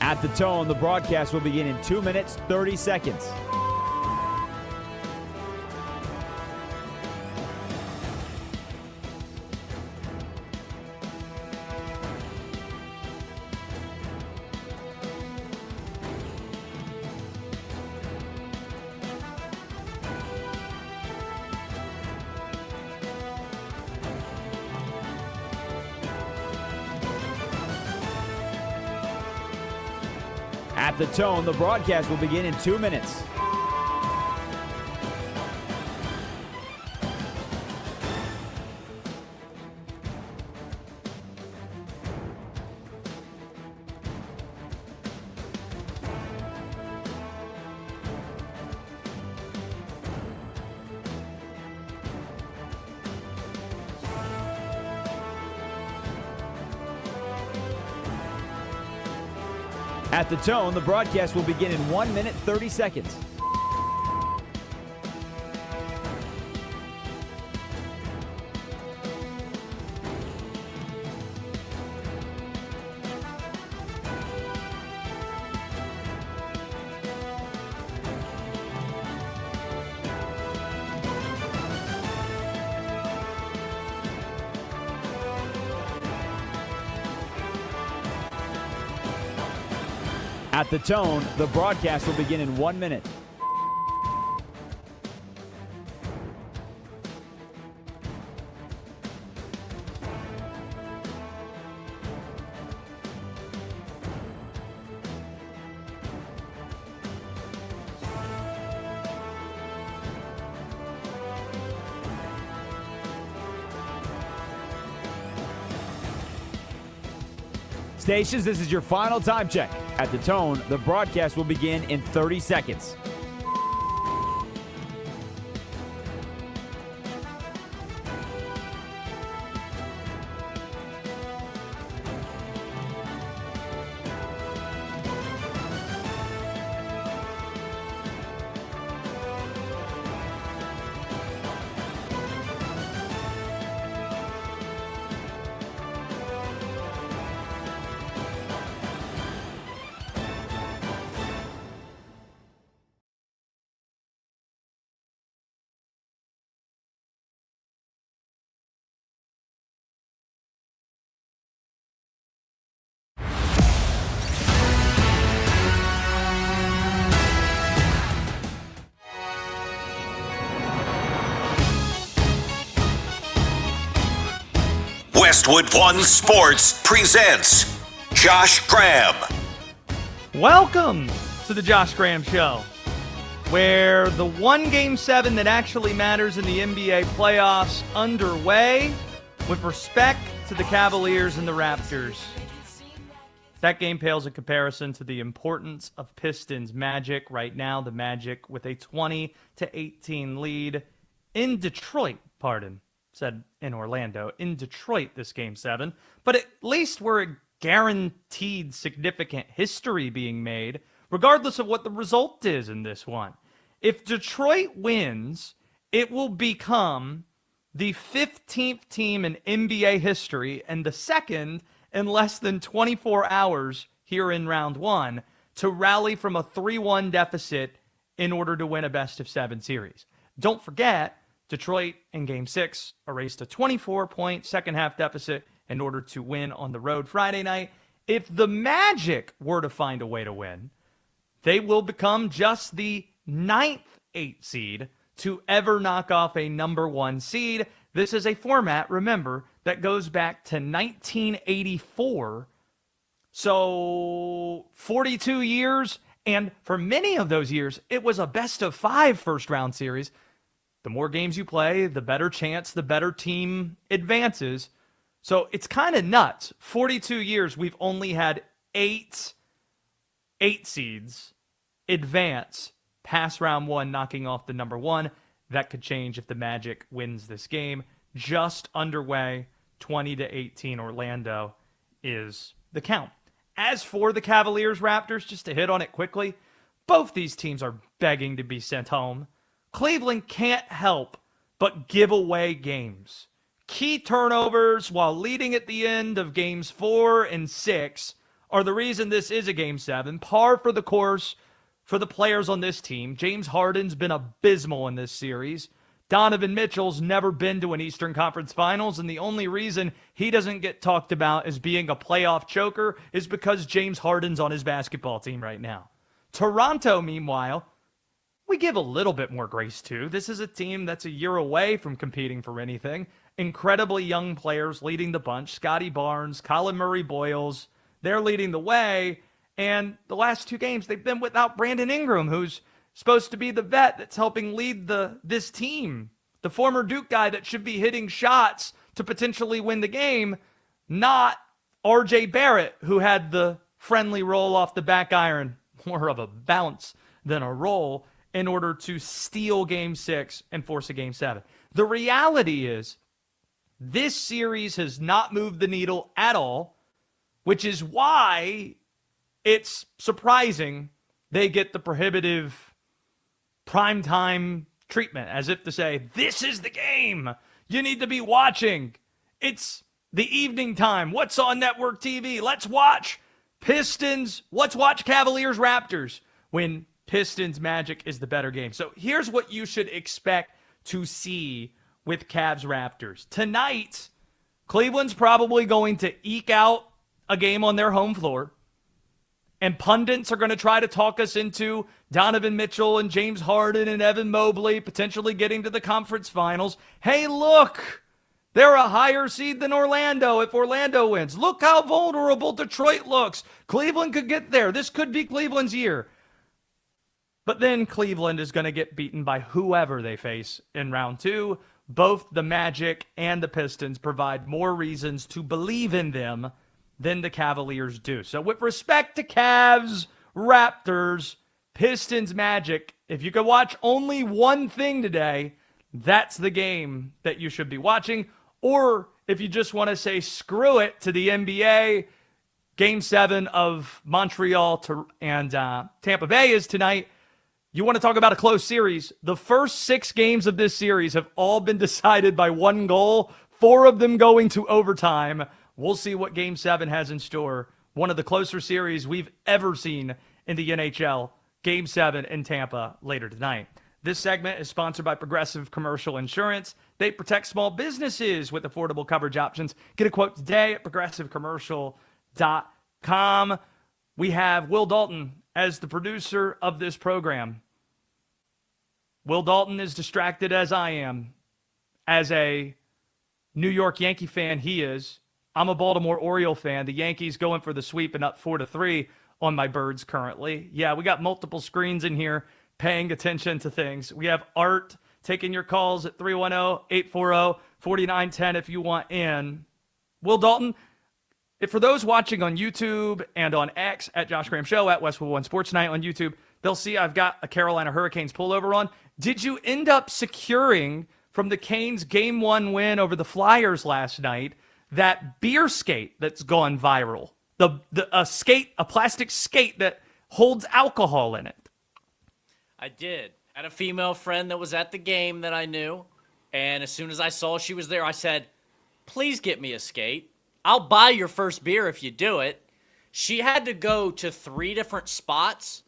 At the tone, the broadcast will begin in 2 minutes, 30 seconds. At the tone, the broadcast will begin in 2 minutes. At the tone, the broadcast will begin in 1 minute, 30 seconds. At the tone, the broadcast will begin in 1 minute. Stations, this is your final time check. At the tone, the broadcast will begin in 30 seconds. Westwood One Sports presents Josh Graham. Welcome to the Josh Graham Show, where the one Game 7 that actually matters in the NBA playoffs underway with respect to the Cavaliers and the Raptors. That game pales in comparison to the importance of Pistons Magic. Right now, the Magic with a 20-18 lead in Detroit, said in Orlando, in Detroit this Game 7. But at least we're a guaranteed significant history being made, regardless of what the result is in this one. If Detroit wins, it will become the 15th team in NBA history and the second in less than 24 hours here in round one to rally from a 3-1 deficit in order to win a best-of-7 series. Don't forget, Detroit in Game 6 erased a 24-point second-half deficit in order to win on the road Friday night. If the Magic were to find a way to win, they will become just the 9th 8 seed to ever knock off a number 1 seed. This is a format, remember, that goes back to 1984. So 42 years, and for many of those years, it was a best-of-5 first-round series. The more games you play, the better chance the better team advances. So it's kind of nuts. 42 years, we've only had 8 seeds advance past round 1, knocking off the number 1. That could change if the Magic wins this game. Just underway, 20-18 Orlando is the count. As for the Cavaliers-Raptors, just to hit on it quickly, both these teams are begging to be sent home. Cleveland can't help but give away games. Key turnovers while leading at the end of games 4 and 6 are the reason this is a Game 7. Par for the course for the players on this team. James Harden's been abysmal in this series. Donovan Mitchell's never been to an Eastern Conference Finals, and the only reason he doesn't get talked about as being a playoff choker is because James Harden's on his basketball team right now. Toronto, meanwhile, we give a little bit more grace to. This is a team that's a year away from competing for anything. Incredibly young players leading the bunch. Scotty Barnes, Colin Murray-Boyles, they're leading the way. And the last 2 games, they've been without Brandon Ingram, who's supposed to be the vet that's helping lead this team. The former Duke guy that should be hitting shots to potentially win the game, not RJ Barrett, who had the friendly roll off the back iron, more of a bounce than a roll, in order to steal Game 6 and force a Game 7. The reality is, this series has not moved the needle at all, which is why it's surprising they get the prohibitive primetime treatment, as if to say, this is the game you need to be watching. It's the evening time. What's on network TV? Let's watch Pistons. Let's watch Cavaliers Raptors, when Pistons Magic is the better game. So here's what you should expect to see with Cavs Raptors. Tonight, Cleveland's probably going to eke out a game on their home floor. And pundits are going to try to talk us into Donovan Mitchell and James Harden and Evan Mobley potentially getting to the conference finals. Hey, look, they're a higher seed than Orlando if Orlando wins. Look how vulnerable Detroit looks. Cleveland could get there. This could be Cleveland's year. But then Cleveland is going to get beaten by whoever they face in round 2. Both the Magic and the Pistons provide more reasons to believe in them than the Cavaliers do. So with respect to Cavs, Raptors, Pistons, Magic, if you could watch only one thing today, that's the game that you should be watching. Or if you just want to say screw it to the NBA, Game 7 of Montreal and Tampa Bay is tonight. You want to talk about a close series. The first 6 games of this series have all been decided by 1 goal, 4 of them going to overtime. We'll see what Game 7 has in store. One of the closer series we've ever seen in the NHL. Game 7 in Tampa later tonight. This segment is sponsored by Progressive Commercial Insurance. They protect small businesses with affordable coverage options. Get a quote today at progressivecommercial.com. We have Will Dalton as the producer of this program. Will Dalton is distracted as I am. As a New York Yankee fan, he is. I'm a Baltimore Oriole fan. The Yankees going for the sweep and up 4-3 on my Birds currently. Yeah, we got multiple screens in here paying attention to things. We have Art taking your calls at 310-840-4910 if you want in. Will Dalton, for those watching on YouTube and on X at Josh Graham Show, at Westwood One Sports Night on YouTube, they'll see I've got a Carolina Hurricanes pullover on. Did you end up securing from the Canes Game 1 win over the Flyers last night that beer skate that's gone viral? A plastic skate that holds alcohol in it. I did. I had a female friend that was at the game that I knew, and as soon as I saw she was there, I said, please get me a skate. I'll buy your first beer if you do it. She had to go to 3 different spots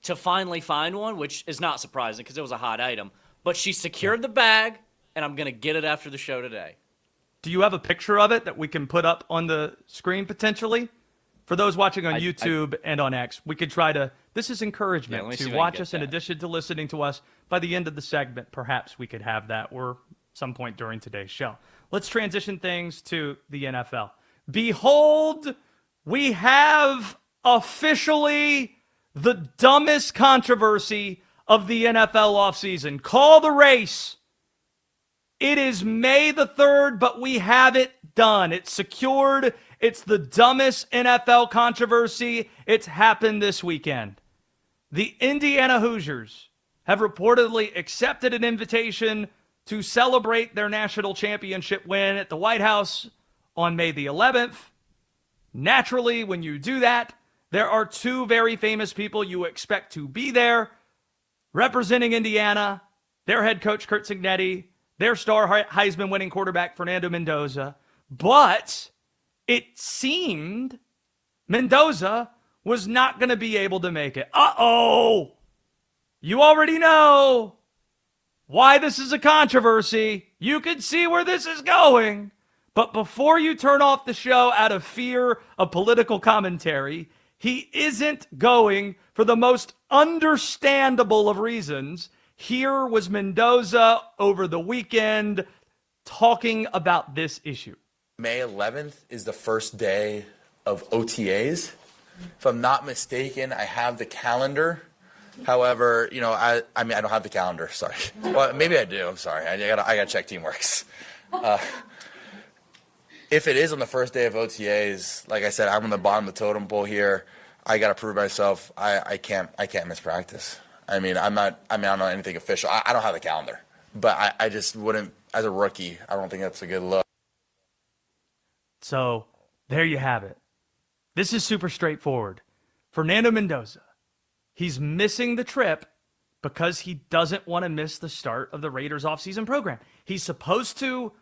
to finally find one, which is not surprising because it was a hot item. But she secured the bag, and I'm going to get it after the show today. Do you have a picture of it that we can put up on the screen potentially? For those watching on YouTube and on X, we could try to, this is encouragement to watch us in addition to listening to us. By the end of the segment, perhaps we could have that or some point during today's show. Let's transition things to the NFL. Behold, we have officially the dumbest controversy of the NFL offseason. Call the race. It is May the 3rd, but we have it done. It's secured. It's the dumbest NFL controversy. It's happened this weekend. The Indiana Hoosiers have reportedly accepted an invitation to celebrate their national championship win at the White House on May the 11th. Naturally, when you do that, there are 2 very famous people you expect to be there representing Indiana, their head coach, Curt Cignetti, their star Heisman-winning quarterback, Fernando Mendoza. But it seemed Mendoza was not going to be able to make it. Uh-oh! You already know why this is a controversy. You can see where this is going. But before you turn off the show out of fear of political commentary, he isn't going for the most understandable of reasons. Here was Mendoza over the weekend talking about this issue. May 11th is the first day of OTAs. If I'm not mistaken, I have the calendar. However, I don't have the calendar. Sorry. Well, maybe I do. I'm sorry. I gotta check Teamworks. If it is on the first day of OTAs, like I said, I'm on the bottom of the totem pole here. I gotta prove myself. I can't miss practice. I don't know anything official. I don't have the calendar, but I just wouldn't, as a rookie, I don't think that's a good look. So there you have it. This is super straightforward. Fernando Mendoza, he's missing the trip because he doesn't want to miss the start of the Raiders offseason program. He's supposed to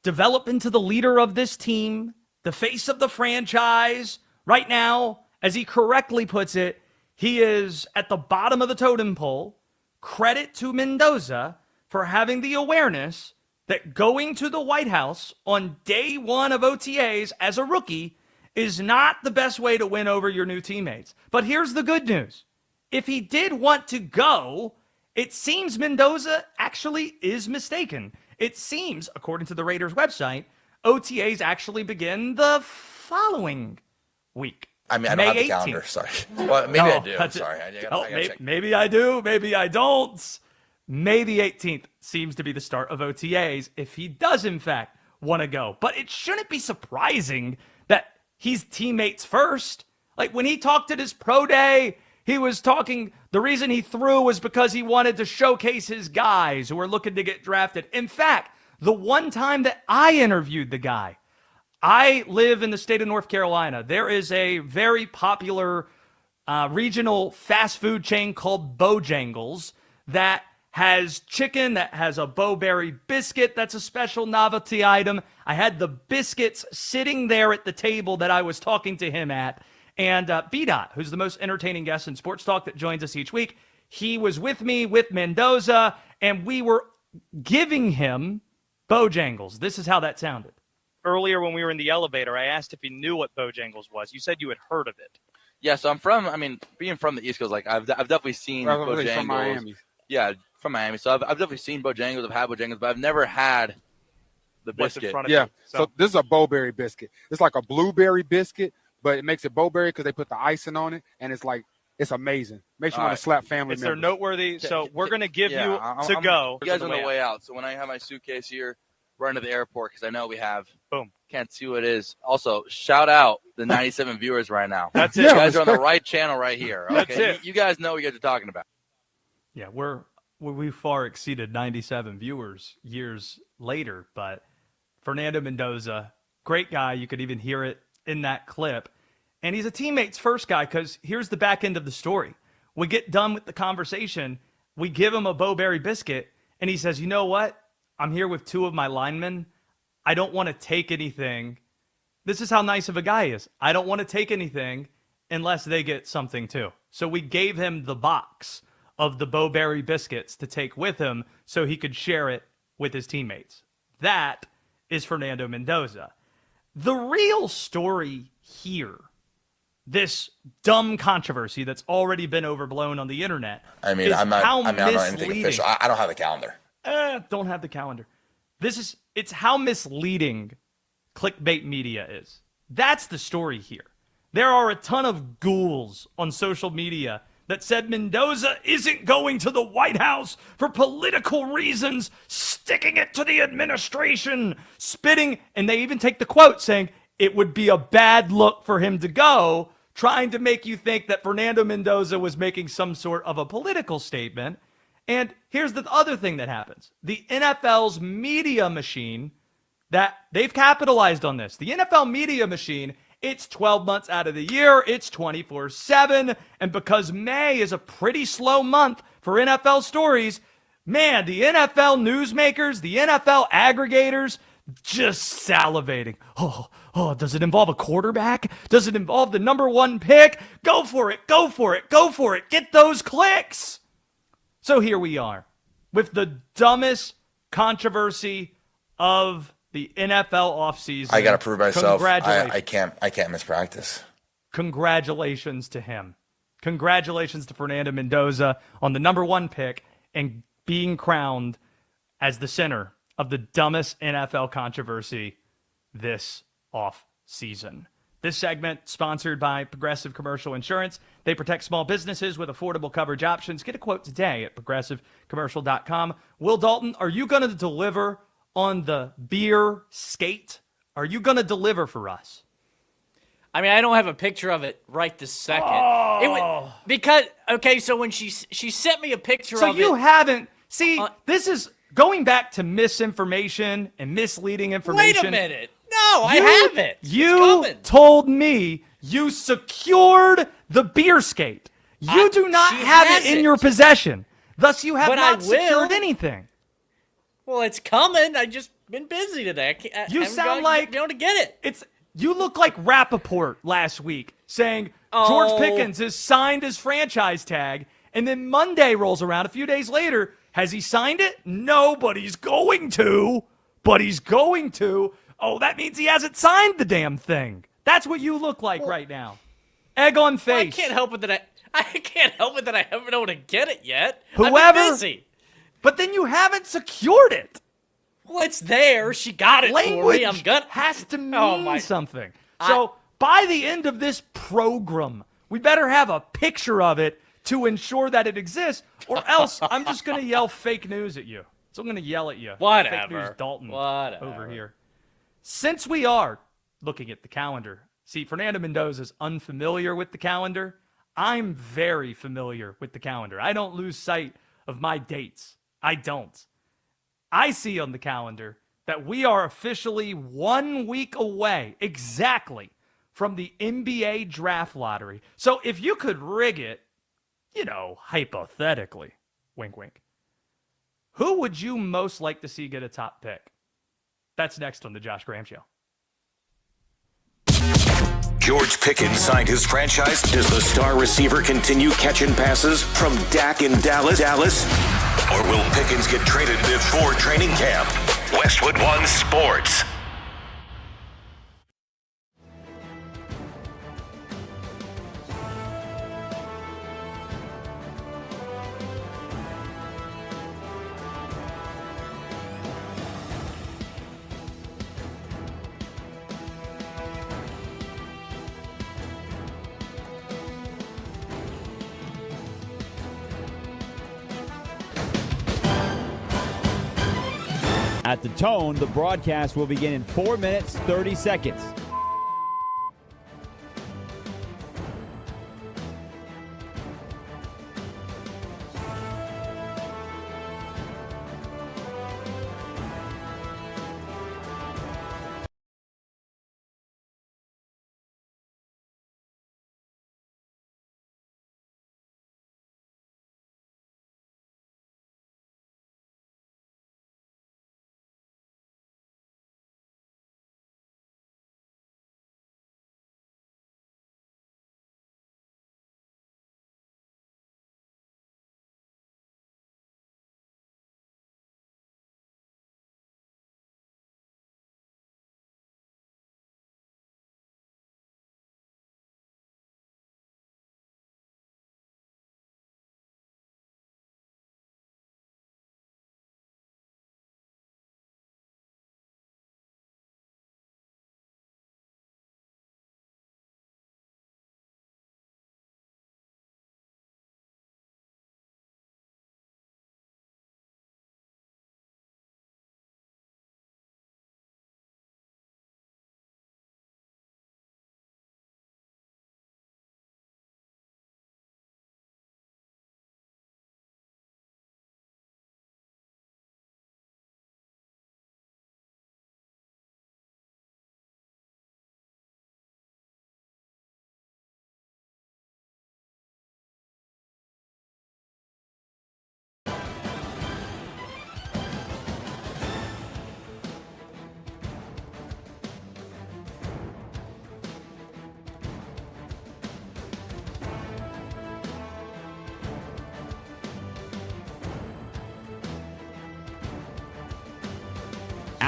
develop into the leader of this team, the face of the franchise. Right now, as he correctly puts it, he is at the bottom of the totem pole. Credit to Mendoza for having the awareness that going to the White House on day one of OTAs as a rookie is not the best way to win over your new teammates. But here's the good news. If he did want to go, it seems Mendoza actually is mistaken. It seems, according to the Raiders website, OTAs actually begin the following week. I don't May have the 18th. calendar. Sorry. Well, maybe I do. I'm sorry. I gotta check. Maybe I do. Maybe I don't. May the 18th seems to be the start of OTAs if he does, in fact, want to go. But it shouldn't be surprising that he's teammates first. Like when he talked at his pro day, he was talking, the reason he threw was because he wanted to showcase his guys who were looking to get drafted. In fact, the one time that I interviewed the guy, I live in the state of North Carolina. There is a very popular regional fast food chain called Bojangles that has chicken, that has a Bowberry biscuit that's a special novelty item. I had the biscuits sitting there at the table that I was talking to him at. And B-Dot, who's the most entertaining guest in sports talk that joins us each week, he was with me with Mendoza, and we were giving him Bojangles. This is how that sounded. Earlier when we were in the elevator, I asked if he knew what Bojangles was. You said you had heard of it. Yeah, so being from the East Coast, like I've definitely seen Bojangles. From Miami. Yeah, from Miami. So I've definitely seen Bojangles. I've had Bojangles, but I've never had the What's in biscuit. front of Yeah, you. so this is a Bowberry biscuit. It's like a blueberry biscuit, but it makes it Bowberry because they put the icing on it, and it's amazing. Makes you want to slap family Is there members. noteworthy? So we're going to give Yeah, you to go. You guys on the way out. So when I have my suitcase here, run to the airport because I know we have. Boom. Can't see what it is. Also, shout out the 97 viewers right now. That's it. You guys are on the right channel right here. Okay? That's it. You guys know what you guys are talking about. Yeah, we far exceeded 97 viewers years later, but Fernando Mendoza, great guy. You could even hear it in that clip. And he's a teammates first guy because here's the back end of the story. We get done with the conversation. We give him a Bowberry biscuit, and he says, you know what? I'm here with two of my linemen. I don't want to take anything. This is how nice of a guy he is. I don't want to take anything unless they get something too. So we gave him the box of the Bowberry biscuits to take with him so he could share it with his teammates. That is Fernando Mendoza. The real story here, this dumb controversy that's already been overblown on the internet. I don't know anything official. I don't have the calendar. Don't have the calendar. It's how misleading clickbait media is. That's the story here. There are a ton of ghouls on social media that said Mendoza isn't going to the White House for political reasons, sticking it to the administration, spitting, and they even take the quote saying it would be a bad look for him to go, trying to make you think that Fernando Mendoza was making some sort of a political statement. And here's the other thing that happens. The NFL's media machine, that they've capitalized on this. The NFL media machine, it's 12 months out of the year. It's 24/7. And because May is a pretty slow month for NFL stories, man, the NFL newsmakers, the NFL aggregators, just salivating. Oh, does it involve a quarterback? Does it involve the number 1 pick? Go for it. Go for it. Go for it. Get those clicks. So here we are with the dumbest controversy of the NFL offseason. I got to prove myself. Congratulations. I can't miss practice. Congratulations to him. Congratulations to Fernando Mendoza on the number 1 pick and being crowned as the center of the dumbest NFL controversy this off season. This segment sponsored by Progressive Commercial Insurance. They protect small businesses with affordable coverage options. Get a quote today at progressivecommercial.com. Will Dalton, are you going to deliver on the beer skate? Are you going to deliver for us? I mean, I don't have a picture of it right this second. Because so when she sent me a picture of it. So you haven't. See, this is going back to misinformation and misleading information. Wait a minute. No, I haven't. You told me you secured the beer skate. You do not have it in your possession. Thus, you have not secured anything. Well, it's coming. I just been busy today. You sound like you able to get it. You look like Rappaport last week saying George Pickens is signed his franchise tag, and then Monday rolls around a few days later. Has he signed it? No, but he's going to. Oh, that means he hasn't signed the damn thing. That's what you look like right now. Egg on face. Well, I can't help it that I haven't been able to get it yet. Whoever, I've been busy. But then you haven't secured it. Well, it's there. She got it for me. I'm gonna has to mean something. So by the end of this program, we better have a picture of it to ensure that it exists, or else I'm just going to yell fake news at you. So I'm going to yell at you. Whatever. Fake news Dalton Whatever. over here. Since we are looking at the calendar, see, Fernando Mendoza is unfamiliar with the calendar. I'm very familiar with the calendar. I don't lose sight of my dates. I don't. I see on the calendar that we are officially 1 week away, exactly, from the NBA draft lottery. So if you could rig it, hypothetically, wink, wink, who would you most like to see get a top pick? That's next on the Josh Graham Show. George Pickens signed his franchise. Does the star receiver continue catching passes from Dak in Dallas? Or will Pickens get traded before training camp? Westwood One Sports. At the tone, the broadcast will begin in 4 minutes, 30 seconds.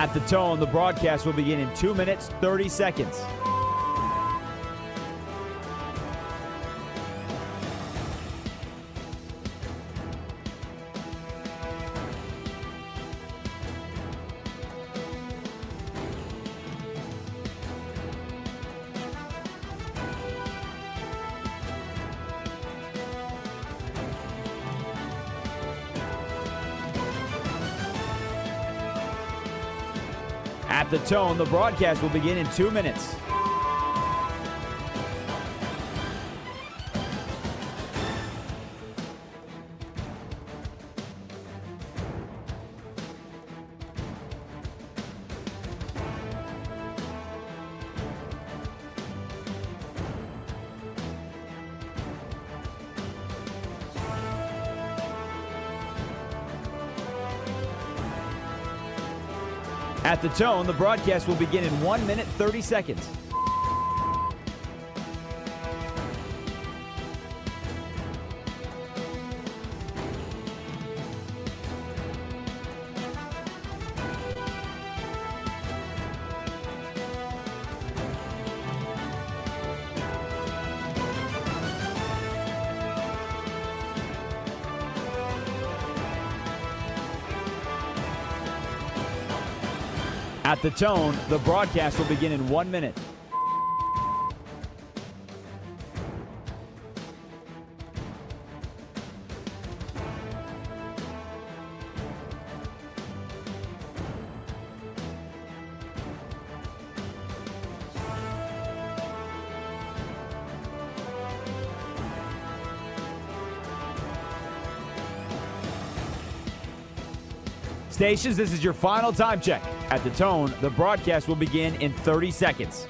At the tone, the broadcast will begin in 2 minutes, 30 seconds. At the tone, the broadcast will begin in 2 minutes. At the tone, the broadcast will begin in 1 minute, 30 seconds. At the tone, the broadcast will begin in 1 minute. Stations, this is your final time check. At the tone, the broadcast will begin in 30 seconds.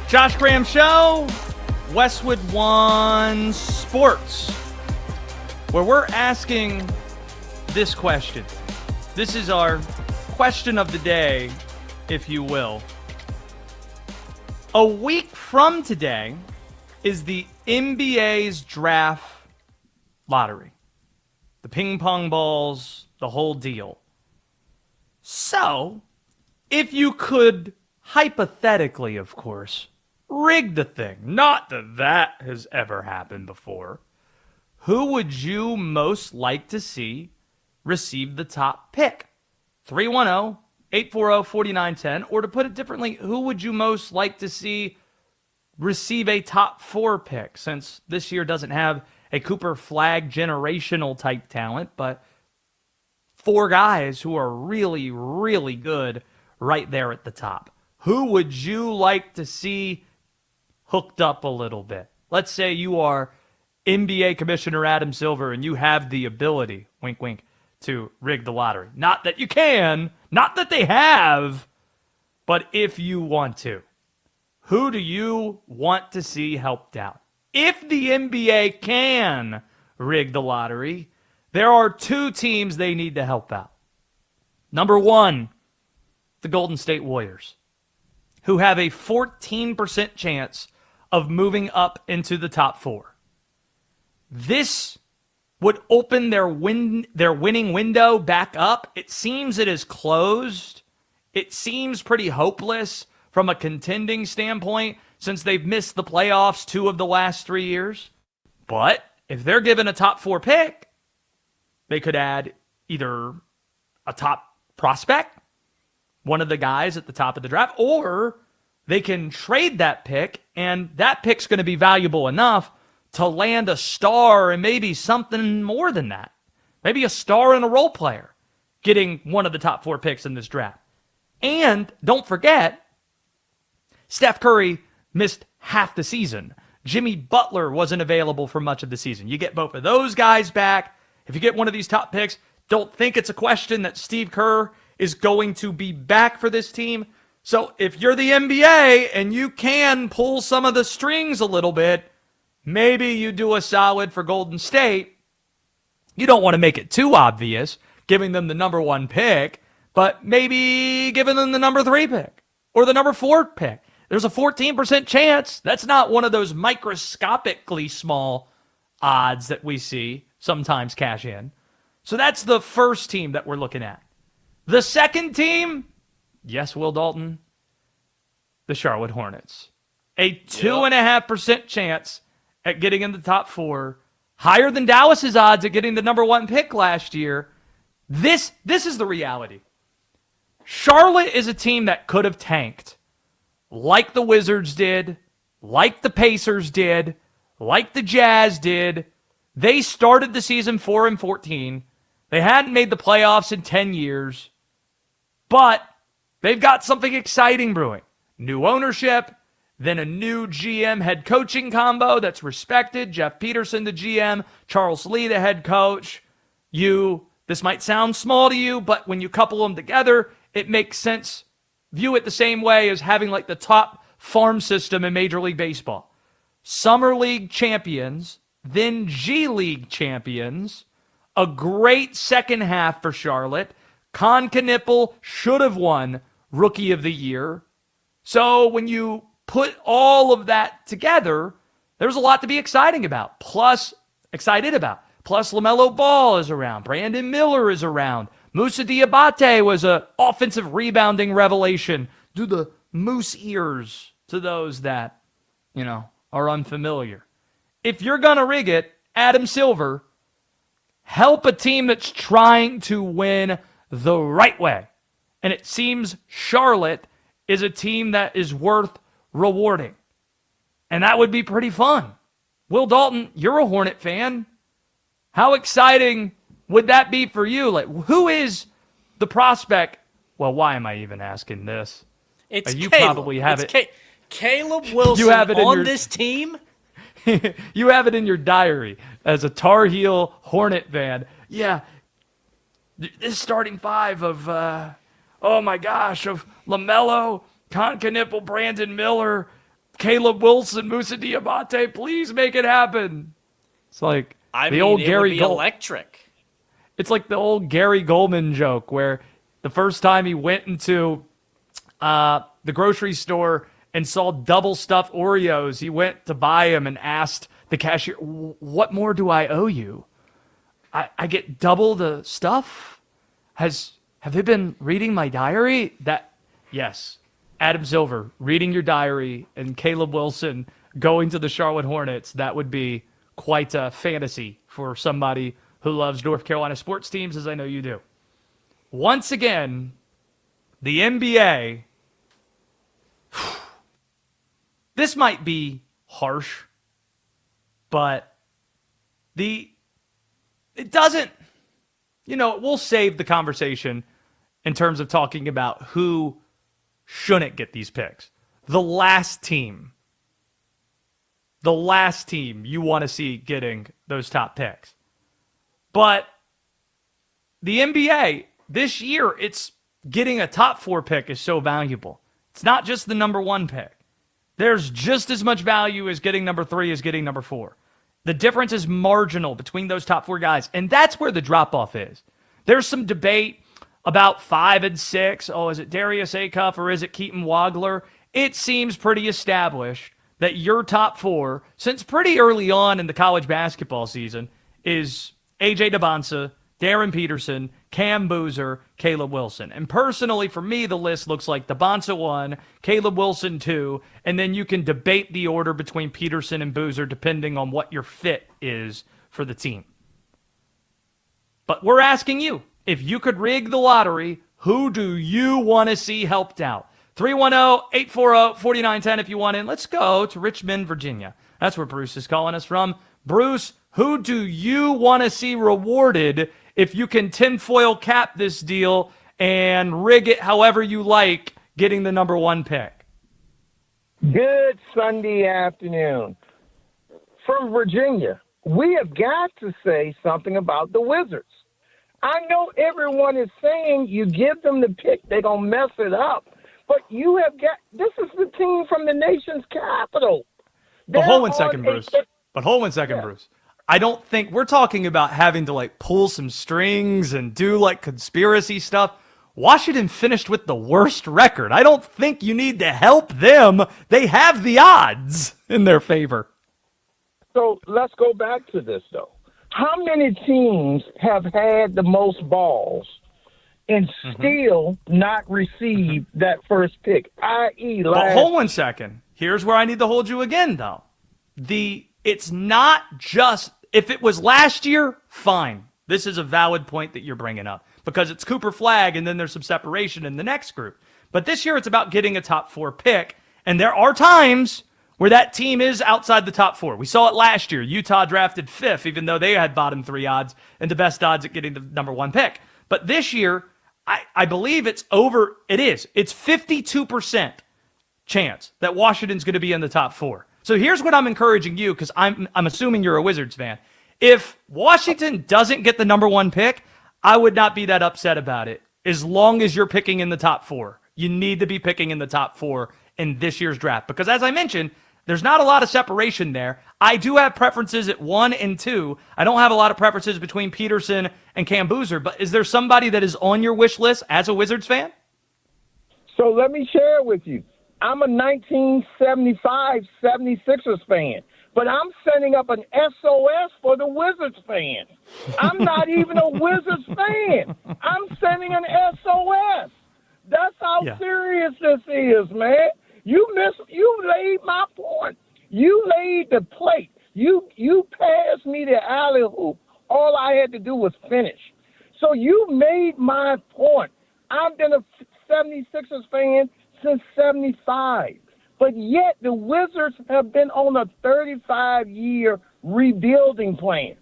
Josh Graham Show, Westwood One Sports, where we're asking this question. This is our question of the day, if you will. A week from today is the NBA's draft lottery. The ping pong balls, the whole deal. So, if you could, hypothetically, of course, rig the thing, not that that has ever happened before, who would you most like to see receive the top pick? 310-840-4910. Or to put it differently, who would you most like to see receive a top 4 pick? Since this year doesn't have a Cooper Flag generational type talent, but 4 guys who are really, really good right there at the top. Who would you like to see hooked up a little bit? Let's say you are NBA Commissioner Adam Silver and you have the ability, wink, wink, to rig the lottery. Not that you can, not that they have, but if you want to. Who do you want to see helped out? If the NBA can rig the lottery, there are 2 teams they need to help out. Number 1, the Golden State Warriors, who have a 14% chance of moving up into the top 4. This would open their winning window back up. It seems it is closed. It seems pretty hopeless from a contending standpoint since they've missed the playoffs 2 of the last 3 years. But if they're given a top 4 pick, they could add either a top prospect, one of the guys at the top of the draft, or they can trade that pick, and that pick's going to be valuable enough to land a star and maybe something more than that. Maybe a star and a role player getting one of the top 4 picks in this draft. And don't forget, Steph Curry missed half the season. Jimmy Butler wasn't available for much of the season. You get both of those guys back. If you get one of these top picks, don't think it's a question that Steve Kerr is going to be back for this team. So if you're the NBA and you can pull some of the strings a little bit, maybe you do a solid for Golden State. You don't want to make it too obvious, giving them the number 1 pick, but maybe giving them the number 3 pick or the number 4 pick. There's a 14% chance. That's not one of those microscopically small odds that we see sometimes cash in. So that's the first team that we're looking at. The second team, yes, Will Dalton, the Charlotte Hornets. A 2.5% chance at getting in the top 4, higher than Dallas's odds at getting the number 1 pick last year. This is the reality. Charlotte is a team that could have tanked, like the Wizards did, like the Pacers did, like the Jazz did. They started the season 4-14. They hadn't made the playoffs in 10 years, but they've got something exciting brewing. New ownership, then a new GM head coaching combo that's respected. Jeff Peterson, the GM, Charles Lee, the head coach. This might sound small to you, but when you couple them together, it makes sense. View it the same way as having like the top farm system in Major League Baseball. Summer League champions, then G League champions. A great second half for Charlotte. Con Knippel should have won Rookie of the Year. So when you put all of that together, there's a lot to be excited about. Plus, LaMelo Ball is around. Brandon Miller is around. Moussa Diabate was an offensive rebounding revelation. Do the moose ears to those that, are unfamiliar. If you're going to rig it, Adam Silver, help a team that's trying to win the right way. And it seems Charlotte is a team that is worth rewarding. And that would be pretty fun. Will Dalton, you're a Hornet fan. How exciting would that be for you? Like, who is the prospect? Well, why am I even asking this? It's you Caleb. Probably have it's it. Caleb Wilson you have it on your, this team? You have it in your diary as a Tar Heel Hornet fan. Yeah, this starting 5 of, oh my gosh, of LaMelo, Con Knippel, Brandon Miller, Caleb Wilson, Moussa Diabate, please make it happen. It's like old Gary electric. It's like the old Gary Goldman joke where the first time he went into the grocery store and saw double stuffed Oreos, he went to buy them and asked the cashier, "What more do I owe you? I get double the stuff? Have they been reading my diary?" Yes. Adam Silver reading your diary and Caleb Wilson going to the Charlotte Hornets, that would be quite a fantasy for somebody who loves North Carolina sports teams, as I know you do. Once again, the NBA, this might be harsh, but it doesn't, we'll save the conversation in terms of talking about who shouldn't get these picks. The last team you want to see getting those top picks. But the NBA, this year, it's getting a top 4 pick is so valuable. It's not just the number 1 pick. There's just as much value as getting number 3 as getting number 4. The difference is marginal between those top 4 guys, and that's where the drop-off is. There's some debate about 5 and 6. Oh, is it Darius Acuff or is it Keaton Wagler? It seems pretty established that your top 4, since pretty early on in the college basketball season, is A.J. Debonsa, Darren Peterson, Cam Boozer, Caleb Wilson. And personally, for me, the list looks like Debonsa 1, Caleb Wilson 2, and then you can debate the order between Peterson and Boozer depending on what your fit is for the team. But we're asking you, if you could rig the lottery, who do you want to see helped out? 310-840-4910 if you want in. Let's go to Richmond, Virginia. That's where Bruce is calling us from. Bruce, who do you want to see rewarded if you can tinfoil cap this deal and rig it however you like, getting the number 1 pick? Good Sunday afternoon. From Virginia, we have got to say something about the Wizards. I know everyone is saying you give them the pick, they're going to mess it up. But you have got – this is the team from the nation's capital. But hold one second, Bruce. Bruce. I don't think – we're talking about having to, like, pull some strings and do, like, conspiracy stuff. Washington finished with the worst record. I don't think you need to help them. They have the odds in their favor. So let's go back to this, though. How many teams have had the most balls and still not received that first pick, i.e. But hold one second. Here's where I need to hold you again, though. It's not just – if it was last year, fine. This is a valid point that you're bringing up because it's Cooper Flagg and then there's some separation in the next group. But this year it's about getting a top 4 pick, and there are times where that team is outside the top 4. We saw it last year. Utah drafted 5th, even though they had bottom 3 odds and the best odds at getting the number 1 pick. But this year, I believe it's 52% chance that Washington's going to be in the top 4. So here's what I'm encouraging you, because I'm assuming you're a Wizards fan. If Washington doesn't get the number 1 pick, I would not be that upset about it, as long as you're picking in the top 4. You need to be picking in the top 4 in this year's draft, because as I mentioned, there's not a lot of separation there. I do have preferences at 1 and 2. I don't have a lot of preferences between Peterson and Cam Boozer, but is there somebody that is on your wish list as a Wizards fan? So let me share with you. I'm a 1975 76ers fan, but I'm setting up an SOS for the Wizards fan. I'm not even a Wizards fan. I'm sending an SOS. That's how serious this is, man. You laid my point. You laid the plate. You passed me the alley hoop. All I had to do was finish. So you made my point. I've been a 76ers fan since 75. But yet the Wizards have been on a 35-year rebuilding plan.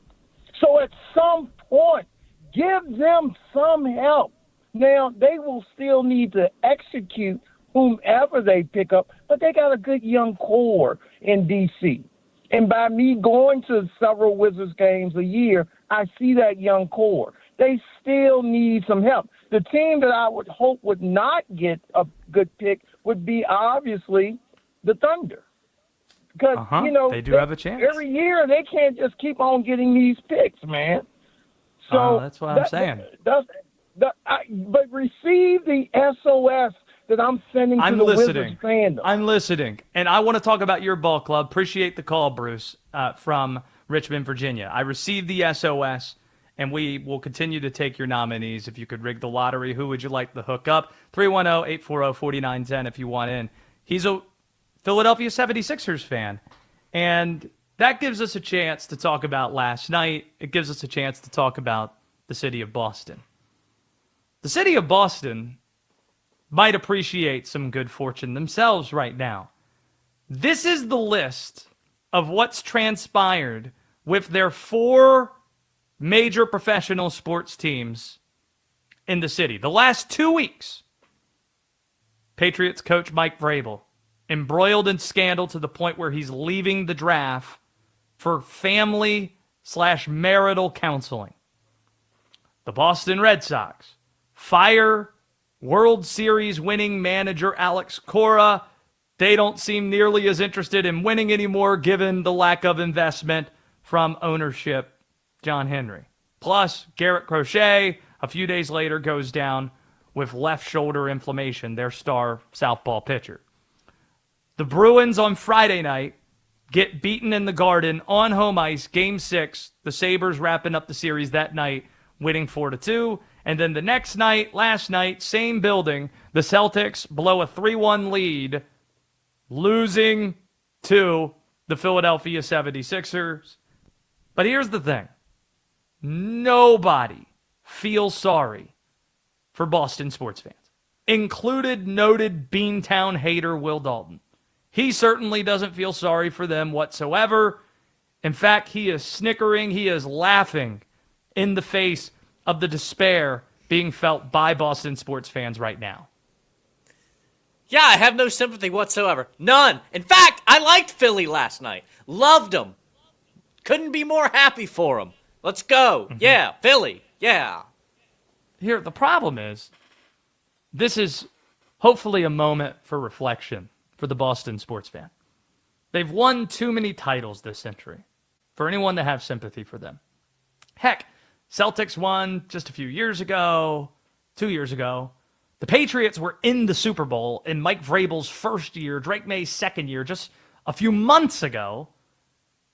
So at some point, give them some help. Now, they will still need to execute whomever they pick up, but they got a good young core in D.C. And by me going to several Wizards games a year, I see that young core. They still need some help. The team that I would hope would not get a good pick would be obviously the Thunder. Because, they do have a chance. Every year they can't just keep on getting these picks, man. So that's what I'm saying. But receive the SOS that I'm sending to the Wizards fandom. I'm listening. And I want to talk about your ball club. Appreciate the call, Bruce, from Richmond, Virginia. I received the SOS, and we will continue to take your nominees. If you could rig the lottery, who would you like to hook up? 310-840-4910 if you want in. He's a Philadelphia 76ers fan, and that gives us a chance to talk about last night. It gives us a chance to talk about the city of Boston. The city of Boston might appreciate some good fortune themselves right now. This is the list of what's transpired with their 4 major professional sports teams in the city. The last 2 weeks, Patriots coach Mike Vrabel embroiled in scandal to the point where he's leaving the draft for family/marital counseling. The Boston Red Sox fire World Series winning manager Alex Cora. They don't seem nearly as interested in winning anymore given the lack of investment from ownership John Henry. Plus, Garrett Crochet, a few days later, goes down with left shoulder inflammation, their star southpaw pitcher. The Bruins on Friday night get beaten in the Garden on home ice, Game 6. The Sabres wrapping up the series that night, winning 4-2. And then the next night, last night, same building, the Celtics blow a 3-1 lead, losing to the Philadelphia 76ers. But here's the thing. Nobody feels sorry for Boston sports fans, included noted Beantown hater Will Dalton. He certainly doesn't feel sorry for them whatsoever. In fact, he is snickering, he is laughing in the face of the despair being felt by Boston sports fans right now. Yeah, I have no sympathy whatsoever. None. In fact, I liked Philly last night. Loved them. Couldn't be more happy for them. Let's go. Yeah, Philly. Yeah. Here, the problem is, this is hopefully a moment for reflection for the Boston sports fan. They've won too many titles this century for anyone to have sympathy for them. Heck, Celtics won just a few years ago, 2 years ago. The Patriots were in the Super Bowl in Mike Vrabel's first year, Drake May's second year, just a few months ago.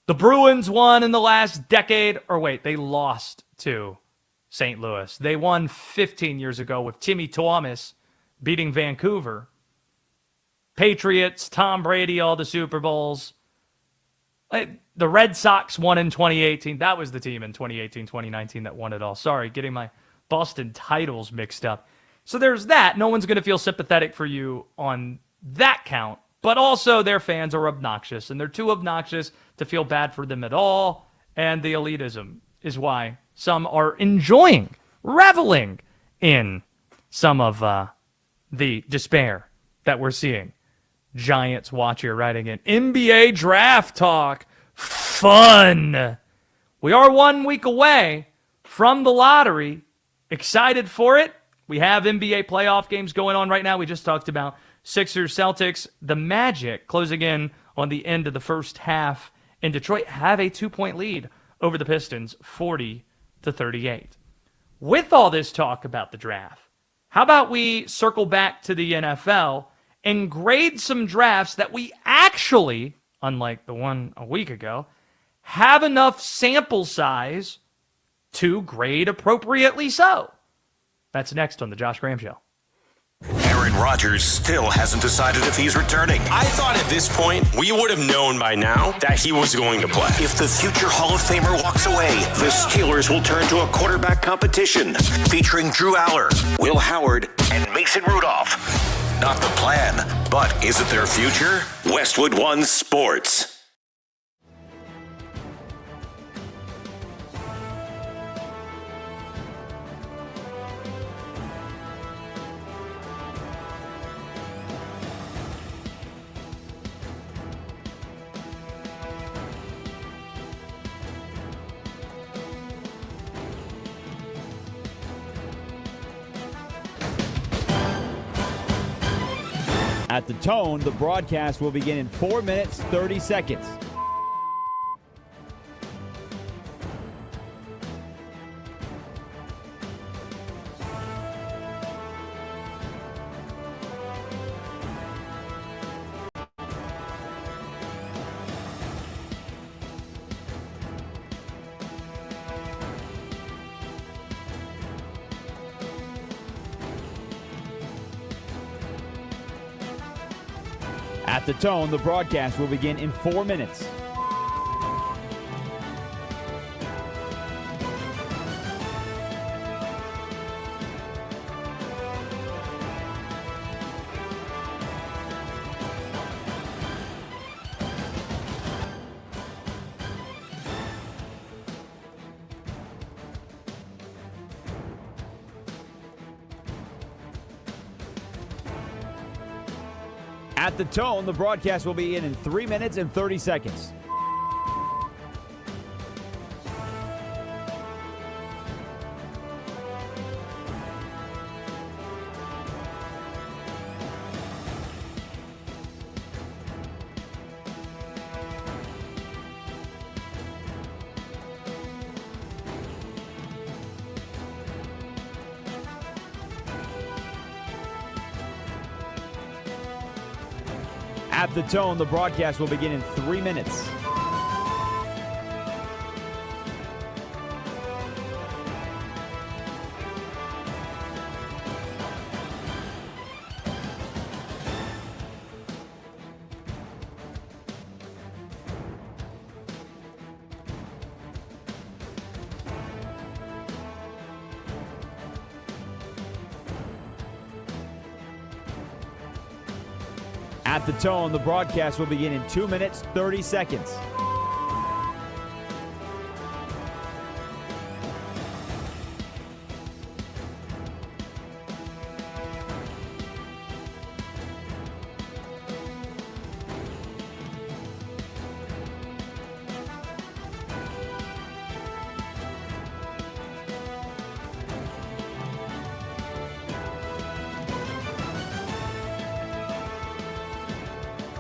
The Bruins won in the last decade, or wait, they lost to St. Louis. They won 15 years ago with Timmy Thomas beating Vancouver. Patriots, Tom Brady, all the Super Bowls. The Red Sox won in 2018. That was the team in 2018, 2019 that won it all. Sorry, getting my Boston titles mixed up. So there's that. No one's going to feel sympathetic for you on that count. But also their fans are obnoxious, and they're too obnoxious to feel bad for them at all. And the elitism is why some are enjoying, reveling in some of the despair that we're seeing. Giants watch here writing in NBA draft talk. Fun. We are 1 week away from the lottery. Excited for it. We have NBA playoff games going on right now. We just talked about Sixers, Celtics. The Magic closing in on the end of the first half in Detroit have a 2-point lead over the Pistons, 40-38. With all this talk about the draft, how about we circle back to the NFL and grade some drafts that we actually, unlike the one a week ago, have enough sample size to grade appropriately so. That's next on The Josh Graham Show. Aaron Rodgers still hasn't decided if he's returning. I thought at this point we would have known by now that he was going to play. If the future Hall of Famer walks away, the Steelers will turn to a quarterback competition featuring Drew Aller, Will Howard, and Mason Rudolph. Not the plan, but is it their future? Westwood One Sports. At the tone, the broadcast will begin in 4 minutes, 30 seconds. At the tone, the broadcast will begin in 4 minutes. At the tone, the broadcast will be in 3 minutes and 30 seconds. At the tone, the broadcast will begin in 3 minutes. At the tone, the broadcast will begin in 2 minutes, 30 seconds.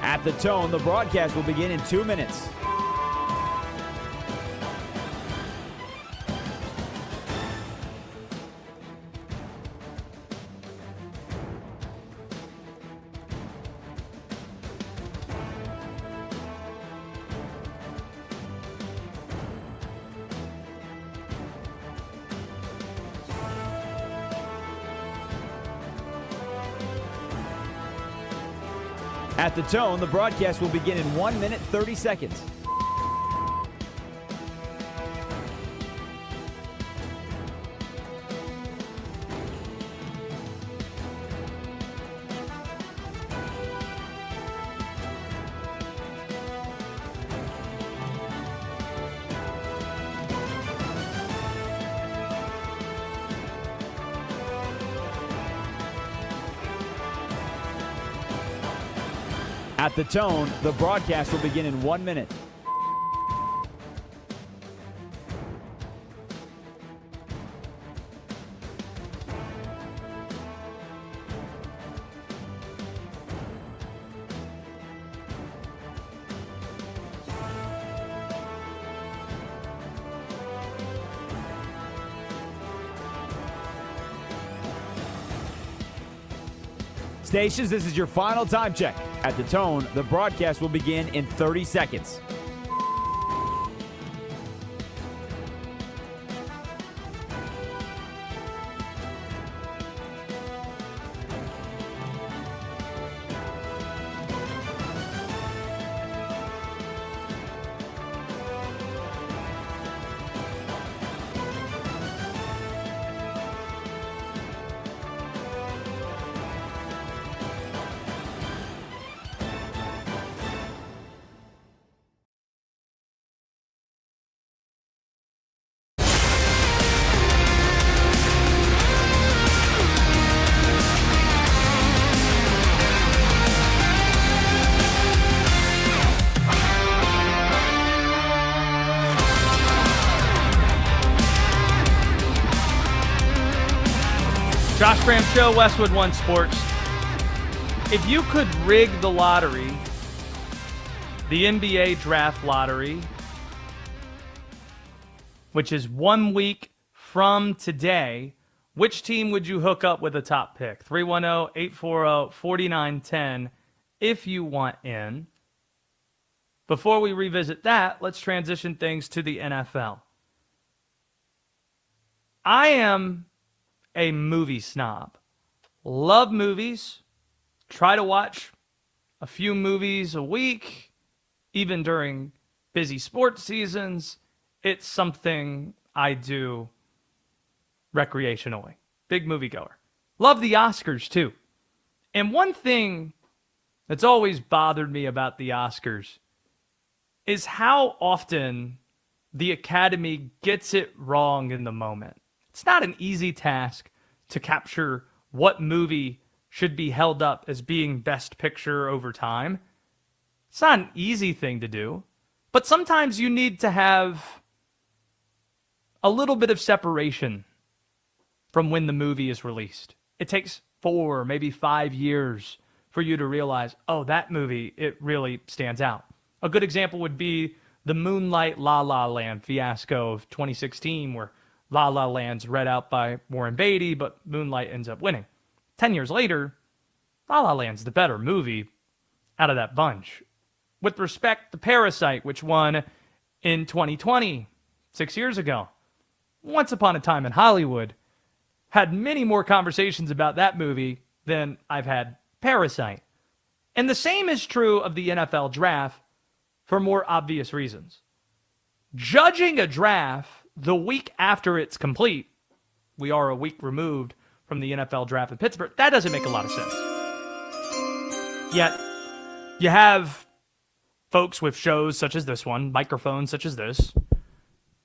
At the tone, the broadcast will begin in 2 minutes. At the tone, the broadcast will begin in 1 minute, 30 seconds. At the tone, the broadcast will begin in 1 minute. Stations, this is your final time check. At the tone, the broadcast will begin in 30 seconds. Josh Graham Show, Westwood One Sports. If you could rig the lottery, the NBA draft lottery, which is 1 week from today, which team would you hook up with a top pick? 310-840-4910 if you want in. Before we revisit that, let's transition things to the NFL. I am a movie snob. Love movies. Try to watch a few movies a week, even during busy sports seasons. It's something I do recreationally. Big moviegoer. Love the Oscars too. And one thing that's always bothered me about the Oscars is how often the Academy gets it wrong in the moment. It's not an easy task to capture what movie should be held up as being best picture over time. It's not an easy thing to do, but sometimes you need to have a little bit of separation from when the movie is released. It takes 4, maybe 5 years for you to realize, oh, that movie, it really stands out. A good example would be the Moonlight La La Land fiasco of 2016, where La La Land's read out by Warren Beatty, but Moonlight ends up winning. 10 years later, La La Land's the better movie out of that bunch. With respect to Parasite, which won in 2020, 6 years ago, Once Upon a Time in Hollywood had many more conversations about that movie than I've had Parasite. And the same is true of the NFL draft for more obvious reasons. Judging a draft the week after it's complete, we are a week removed from the NFL draft in Pittsburgh, that doesn't make a lot of sense. Yet, you have folks with shows such as this one, microphones such as this,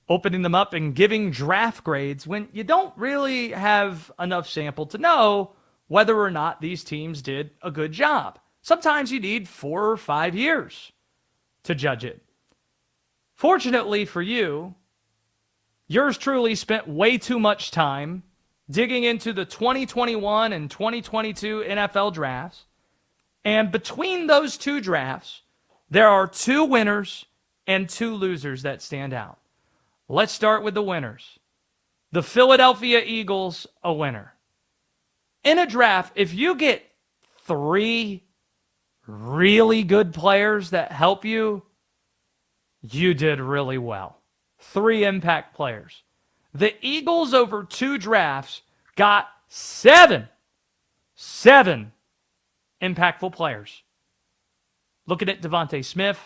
opening them up and giving draft grades when you don't really have enough sample to know whether or not these teams did a good job. Sometimes you need 4 or 5 years to judge it. Fortunately for you, yours truly spent way too much time digging into the 2021 and 2022 NFL drafts. And between those two drafts, there are 2 winners and 2 losers that stand out. Let's start with the winners. The Philadelphia Eagles, a winner. In a draft, if you get 3 really good players that help you, you did really well. 3 impact players. The Eagles over 2 drafts got 7 impactful players. Looking at Devontae Smith,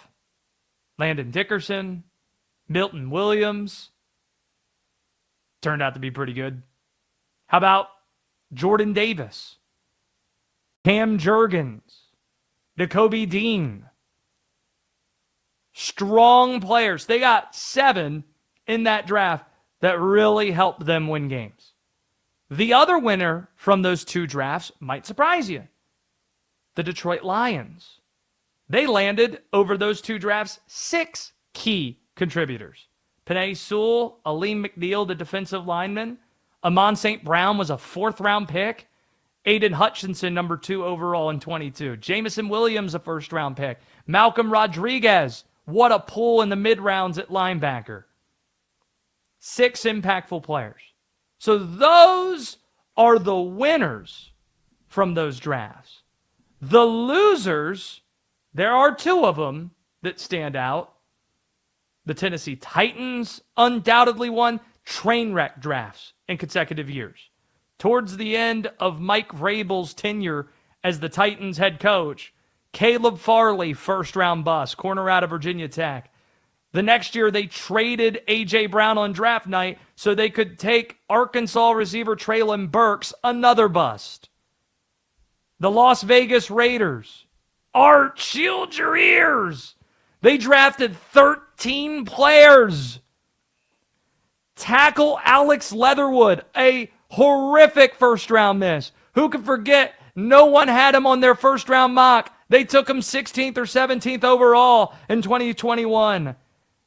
Landon Dickerson, Milton Williams, turned out to be pretty good. How about Jordan Davis, Cam Jurgens, Nakobe Dean? Strong players. They got 7 in that draft that really helped them win games. The other winner from those 2 drafts might surprise you. The Detroit Lions. They landed over those 2 drafts 6 key contributors. Penei Sewell, Aleem McNeil, the defensive lineman. Amon St. Brown was a 4th-round pick. Aiden Hutchinson, number 2 overall in 22. Jamison Williams, a 1st-round pick. Malcolm Rodriguez, what a pull in the mid-rounds at linebacker. 6 impactful players. So those are the winners from those drafts. The losers, there are 2 of them that stand out. The Tennessee Titans undoubtedly won train wreck drafts in consecutive years. Towards the end of Mike Vrabel's tenure as the Titans head coach, Caleb Farley, 1st-round bust, corner out of Virginia Tech. The next year, they traded A.J. Brown on draft night so they could take Arkansas receiver Treylon Burks, another bust. The Las Vegas Raiders. Art, shield your ears. They drafted 13 players. Tackle Alex Leatherwood, a horrific 1st-round miss. Who could forget? No one had him on their 1st-round mock. They took him 16th or 17th overall in 2021.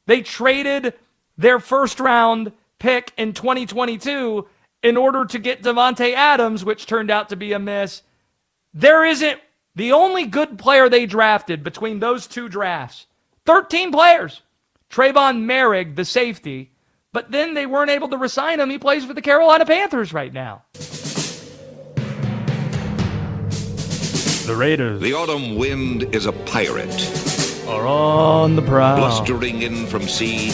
They traded their 1st-round pick in 2022 in order to get Devontae Adams, which turned out to be a miss. There isn't the only good player they drafted between those 2 drafts. 13 players. Trayvon Merrick, the safety. But then they weren't able to re-sign him. He plays for the Carolina Panthers right now. The Raiders. The autumn wind is a pirate. Are on the prowl. Blustering in from sea.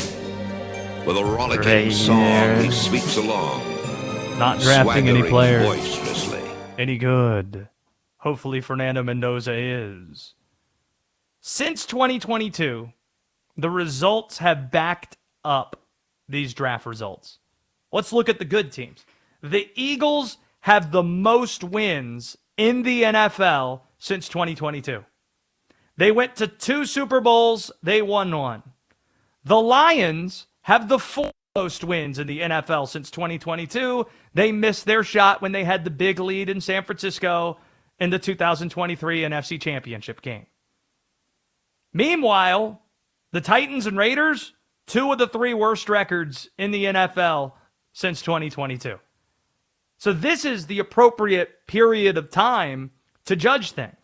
With a rollicking song he sweeps along. Not drafting any players. Boisterously. Any good. Hopefully Fernando Mendoza is. Since 2022, the results have backed up these draft results. Let's look at the good teams. The Eagles have the most wins in the NFL since 2022. They went to 2 Super Bowls. They won 1. The Lions have the 4th most wins in the NFL since 2022. They missed their shot when they had the big lead in San Francisco in the 2023 NFC Championship game. Meanwhile, the Titans and Raiders, 2 of the 3 worst records in the NFL since 2022. So this is the appropriate period of time to judge things.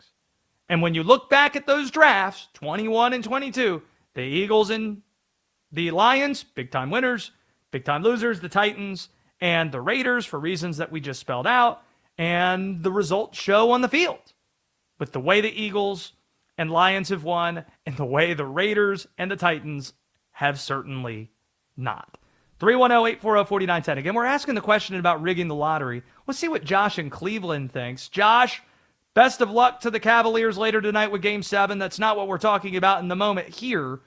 And when you look back at those drafts, 21 and 22, the Eagles and the Lions, big-time winners, big-time losers, the Titans and the Raiders for reasons that we just spelled out, and the results show on the field with the way the Eagles and Lions have won and the way the Raiders and the Titans have certainly not. 310-840-4910. Again, we're asking the question about rigging the lottery. Let's see what Josh in Cleveland thinks. Josh, best of luck to the Cavaliers later tonight with Game 7. That's not what we're talking about in the moment here.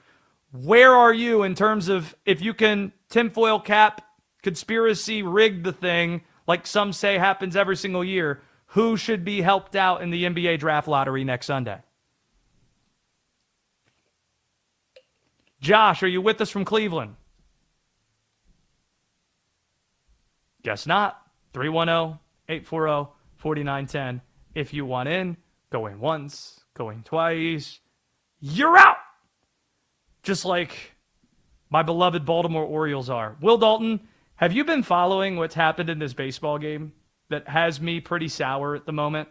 Where are you in terms of if you can tinfoil cap, conspiracy, rig the thing, like some say happens every single year, who should be helped out in the NBA draft lottery next Sunday? Josh, are you with us from Cleveland? Guess not. 310-840-4910. If you want in, going once, going twice, you're out. Just like my beloved Baltimore Orioles are. Will Dalton, have you been following what's happened in this baseball game that has me pretty sour at the moment?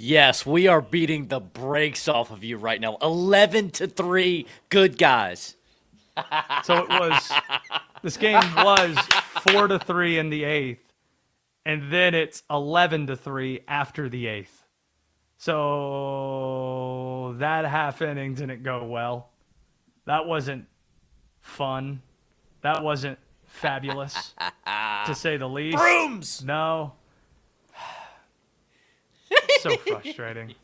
Yes, we are beating the brakes off of you right now. 11-3, good guys. So this game was 4-3 in the 8th, and then it's 11-3 after the 8th. So that half inning didn't go well. That wasn't fun. That wasn't fabulous, to say the least. Brooms! No. So frustrating.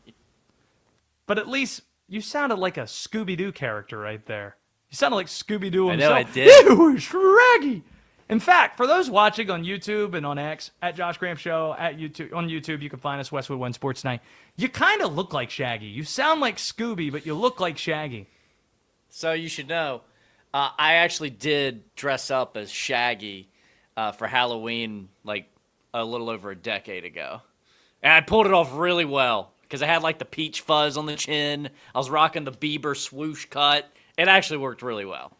But at least you sounded like a Scooby-Doo character right there. You sounded like Scooby-Doo himself. I know I did. It was Shaggy. In fact, for those watching on YouTube and on X, at Josh Graham Show, on YouTube, you can find us, Westwood One Sports Night. You kind of look like Shaggy. You sound like Scooby, but you look like Shaggy. So you should know, I actually did dress up as Shaggy for Halloween like a little over a decade ago. And I pulled it off really well because I had like the peach fuzz on the chin. I was rocking the Bieber swoosh cut. It actually worked really well.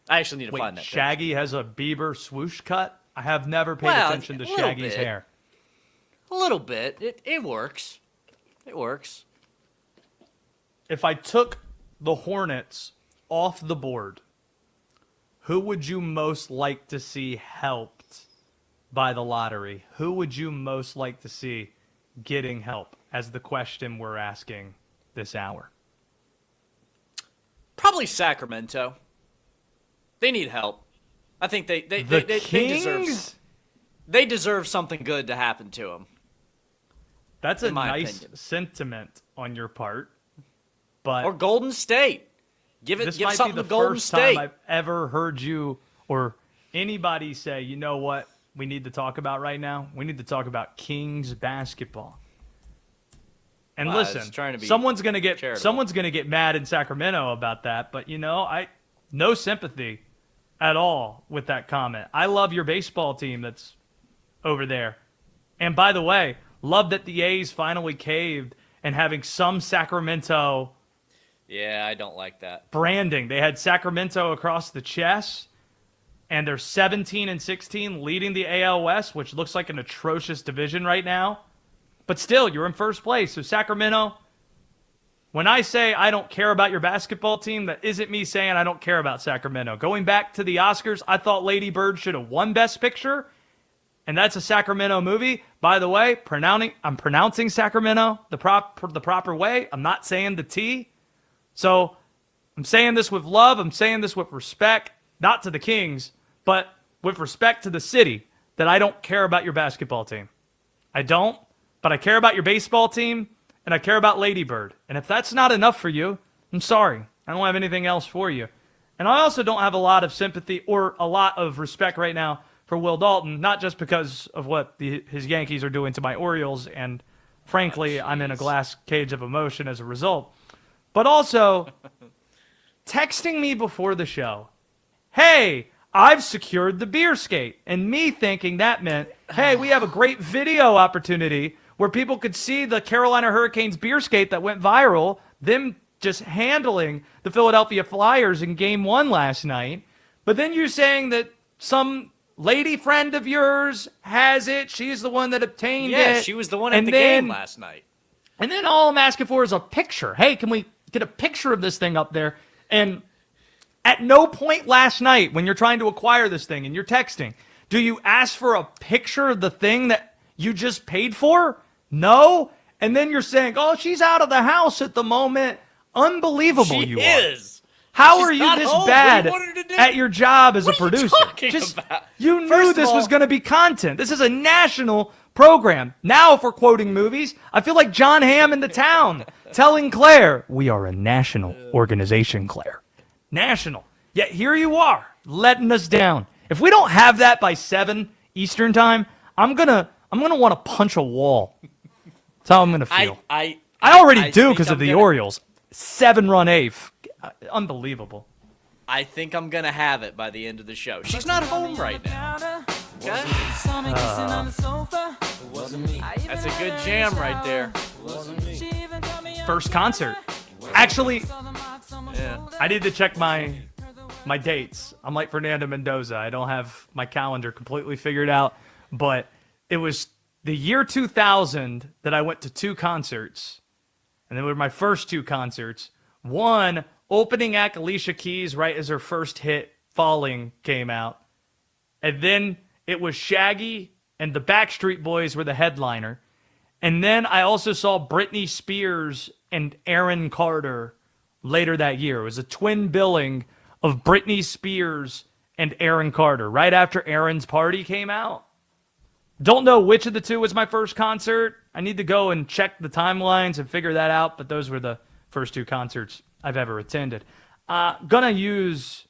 I actually need to find that. Shaggy picture. has a Bieber swoosh cut? I have never paid attention to Shaggy's hair. A little bit. It works. It works. If I took the Hornets off the board, who would you most like to see helped by the lottery? Who would you most like to see getting help, as the question we're asking this hour? Probably Sacramento. They need help. I think they deserve something good to happen to them. That's a nice sentiment on your part. But or Golden State. Give something to Golden State. This might be the first time I've ever heard you or anybody say, you know what we need to talk about right now? We need to talk about Kings basketball. And listen, someone's gonna get mad in Sacramento about that, but no sympathy at all with that comment. I love your baseball team that's over there. And by the way, love that the A's finally caved and having some Sacramento Yeah, I don't like that. branding. They had Sacramento across the chest, and they're 17-16, leading the AL West, which looks like an atrocious division right now. But still, you're in first place. So Sacramento, when I say I don't care about your basketball team, that isn't me saying I don't care about Sacramento. Going back to the Oscars, I thought Lady Bird should have won Best Picture, and that's a Sacramento movie. By the way, I'm pronouncing Sacramento the proper way. I'm not saying the T. So I'm saying this with love. I'm saying this with respect, not to the Kings, but with respect to the city, that I don't care about your basketball team. I don't, but I care about your baseball team, and I care about Lady Bird. And if that's not enough for you, I'm sorry. I don't have anything else for you. And I also don't have a lot of sympathy or a lot of respect right now for Will Dalton, not just because of what his Yankees are doing to my Orioles, and frankly, I'm in a glass cage of emotion as a result, but also texting me before the show, hey, I've secured the beer skate, and me thinking that meant, hey, we have a great video opportunity where people could see the Carolina Hurricanes beer skate that went viral, them just handling the Philadelphia Flyers in Game 1 last night. But then you're saying that some lady friend of yours has it. She's the one that obtained it. Yeah, she was the one at the game last night. And then all I'm asking for is a picture. Hey, can we get a picture of this thing up there? And at no point last night when you're trying to acquire this thing and you're texting, do you ask for a picture of the thing that you just paid for? No. And then you're saying, oh, she's out of the house at the moment. Unbelievable you are. How are you this bad at your job as a producer? You knew this was going to be content. This is a national program. Now, if we're quoting movies, I feel like John Hamm in The Town telling Claire, we are a national organization, Claire. National. Yet here you are, letting us down. If we don't have that by 7 Eastern time, I'm gonna want to punch a wall. That's how I'm gonna feel. I already do because of the Orioles. 7-run eighth. Unbelievable. I think I'm going to have it by the end of the show. She's not home right now. Okay? That's a good jam right there. First concert. Actually, Yeah. I need to check my dates. I'm like Fernando Mendoza. I don't have my calendar completely figured out, but it was the year 2000 that I went to 2 concerts, and they were my first 2 concerts. One, opening act Alicia Keys right as her first hit, Falling, came out. And then it was Shaggy and the Backstreet Boys were the headliner. And then I also saw Britney Spears and Aaron Carter later that year. It was a twin billing of Britney Spears and Aaron Carter right after Aaron's Party came out. Don't know which of the 2 was my first concert. I need to go and check the timelines and figure that out, but those were the first 2 concerts I've ever attended. Gonna use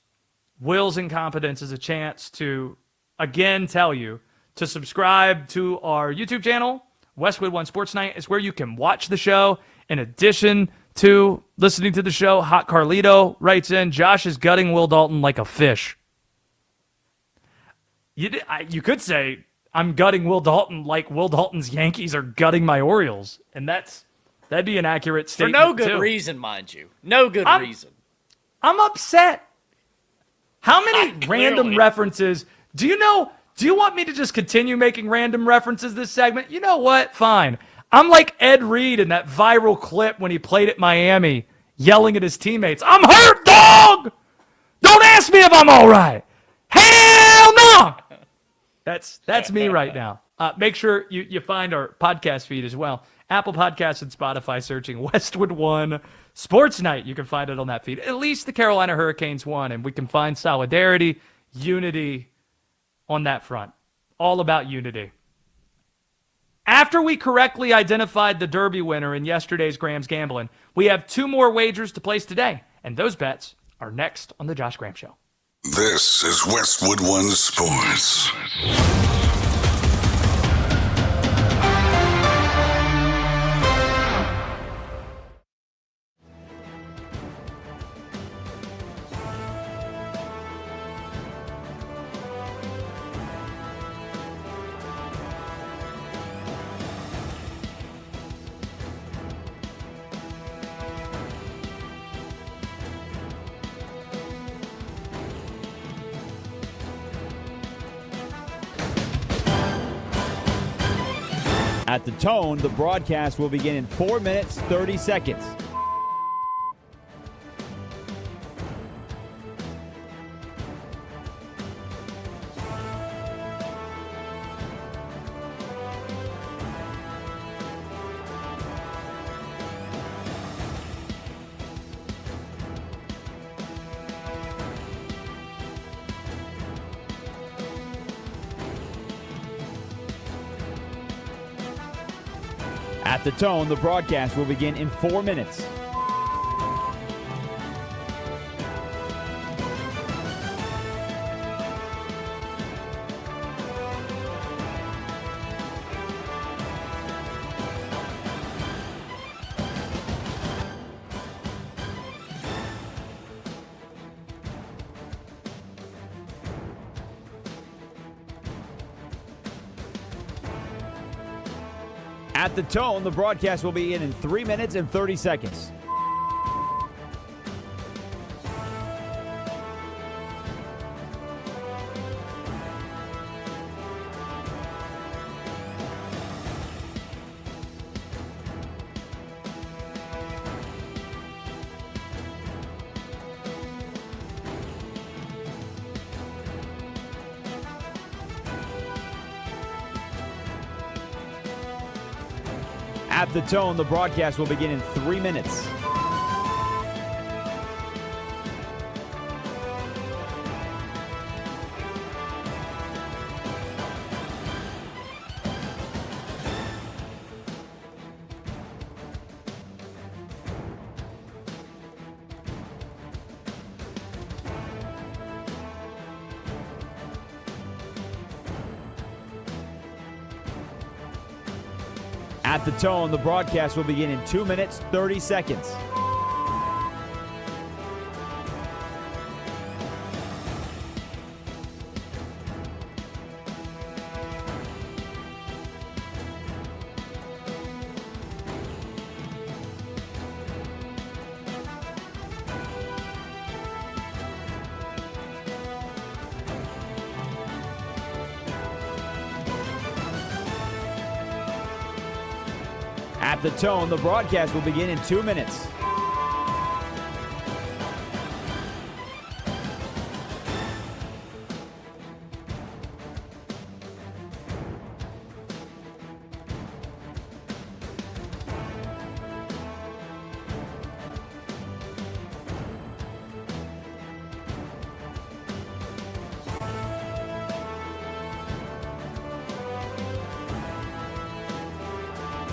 Will's incompetence as a chance to, again, tell you to subscribe to our YouTube channel. Westwood One Sports Night is where you can watch the show in addition to listening to the show. Hot Carlito writes in, Josh is gutting Will Dalton like a fish. You could say I'm gutting Will Dalton like Will Dalton's Yankees are gutting my Orioles, and that'd be an accurate For statement no good too. reason, mind you. No good reason. I'm upset. How many random Clearly. references? Do you want me to just continue making random references this segment? You know what? Fine. I'm like Ed Reed in that viral clip when he played at Miami, yelling at his teammates, I'm hurt, dog! Don't ask me if I'm all right. Hell no! That's me right now. Make sure you find our podcast feed as well. Apple Podcasts and Spotify, searching Westwood One Sports Night. You can find it on that feed. At least the Carolina Hurricanes won, and we can find solidarity, unity on that front. All about unity. After we correctly identified the Derby winner in yesterday's Graham's Gambling, we have 2 more wagers to place today, and those bets are next on The Josh Graham Show. This is Westwood One Sports. At the tone, the broadcast will begin in 4 minutes, 30 seconds. At the tone, the broadcast will begin in 4 minutes. At the tone, the broadcast will begin in 3 minutes and 30 seconds. At the tone, the broadcast will begin in 3 minutes. At the tone, the broadcast will begin in 2 minutes, 30 seconds. At the tone, the broadcast will begin in 2 minutes.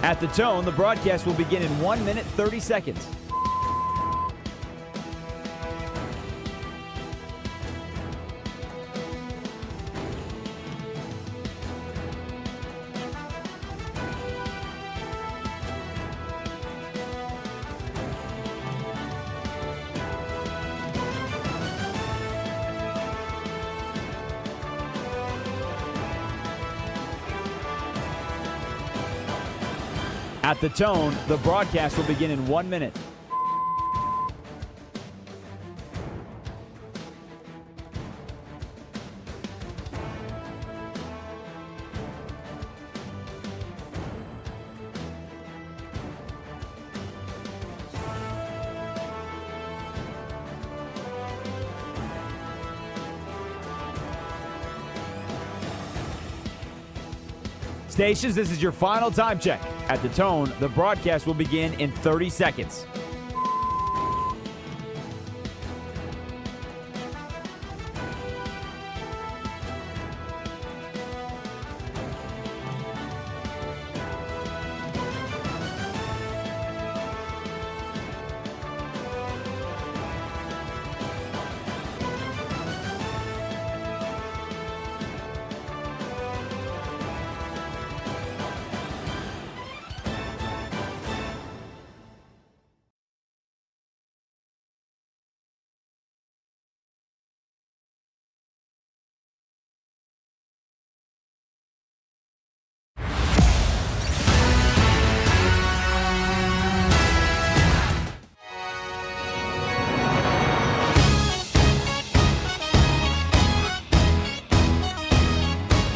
At the tone, the broadcast will begin in 1 minute, 30 seconds. At the tone, the broadcast will begin in 1 minute. Stations, this is your final time check. At the tone, the broadcast will begin in 30 seconds.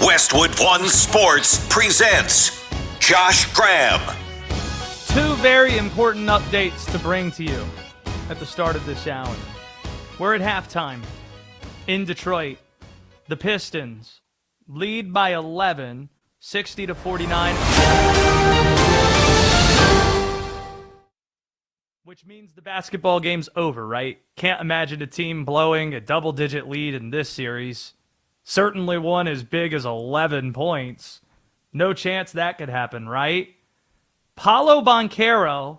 Westwood One Sports presents Josh Graham. Two very important updates to bring to you at the start of this hour. We're at halftime in Detroit. The Pistons lead by 11, 60-49. Which means the basketball game's over, right? Can't imagine a team blowing a double-digit lead in this series. Certainly one as big as 11 points. No chance that could happen, right? Paolo Banchero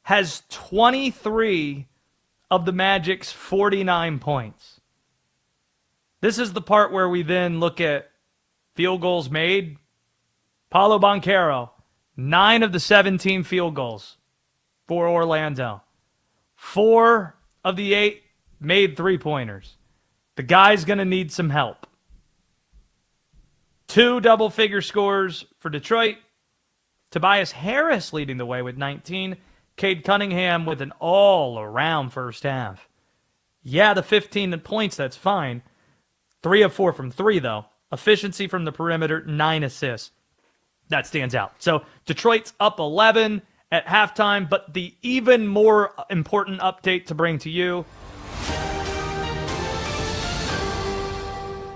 has 23 of the Magic's 49 points. This is the part where we then look at field goals made. Paolo Banchero, 9 of the 17 field goals for Orlando. 4 of the 8 made three-pointers. The guy's going to need some help. 2 double-figure scores for Detroit. Tobias Harris leading the way with 19. Cade Cunningham with an all-around first half. Yeah, the 15 points, that's fine. 3 of 4 from 3, though. Efficiency from the perimeter, 9 assists. That stands out. So Detroit's up 11 at halftime, but the even more important update to bring to you,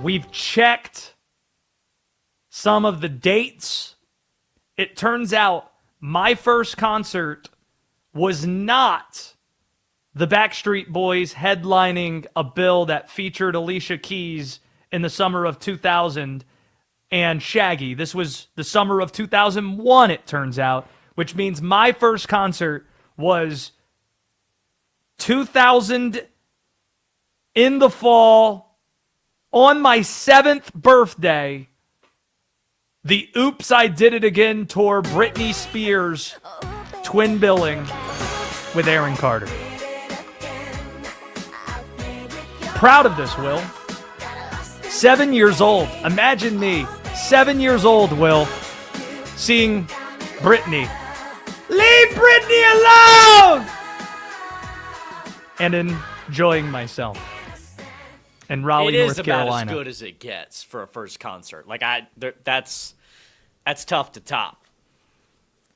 we've checked some of the dates. It turns out my first concert was not the Backstreet Boys headlining a bill that featured Alicia Keys in the summer of 2000 and Shaggy. This was the summer of 2001, it turns out, which means my first concert was 2000 in the fall on my 7th birthday. The Oops, I Did It Again tour, Britney Spears, twin billing with Aaron Carter. Proud of this, Will. 7 years old. Imagine me, 7 years old, Will, seeing Britney. Leave Britney alone! And enjoying myself. In Raleigh, North Carolina. It is about as good as it gets for a first concert. Like that's tough to top.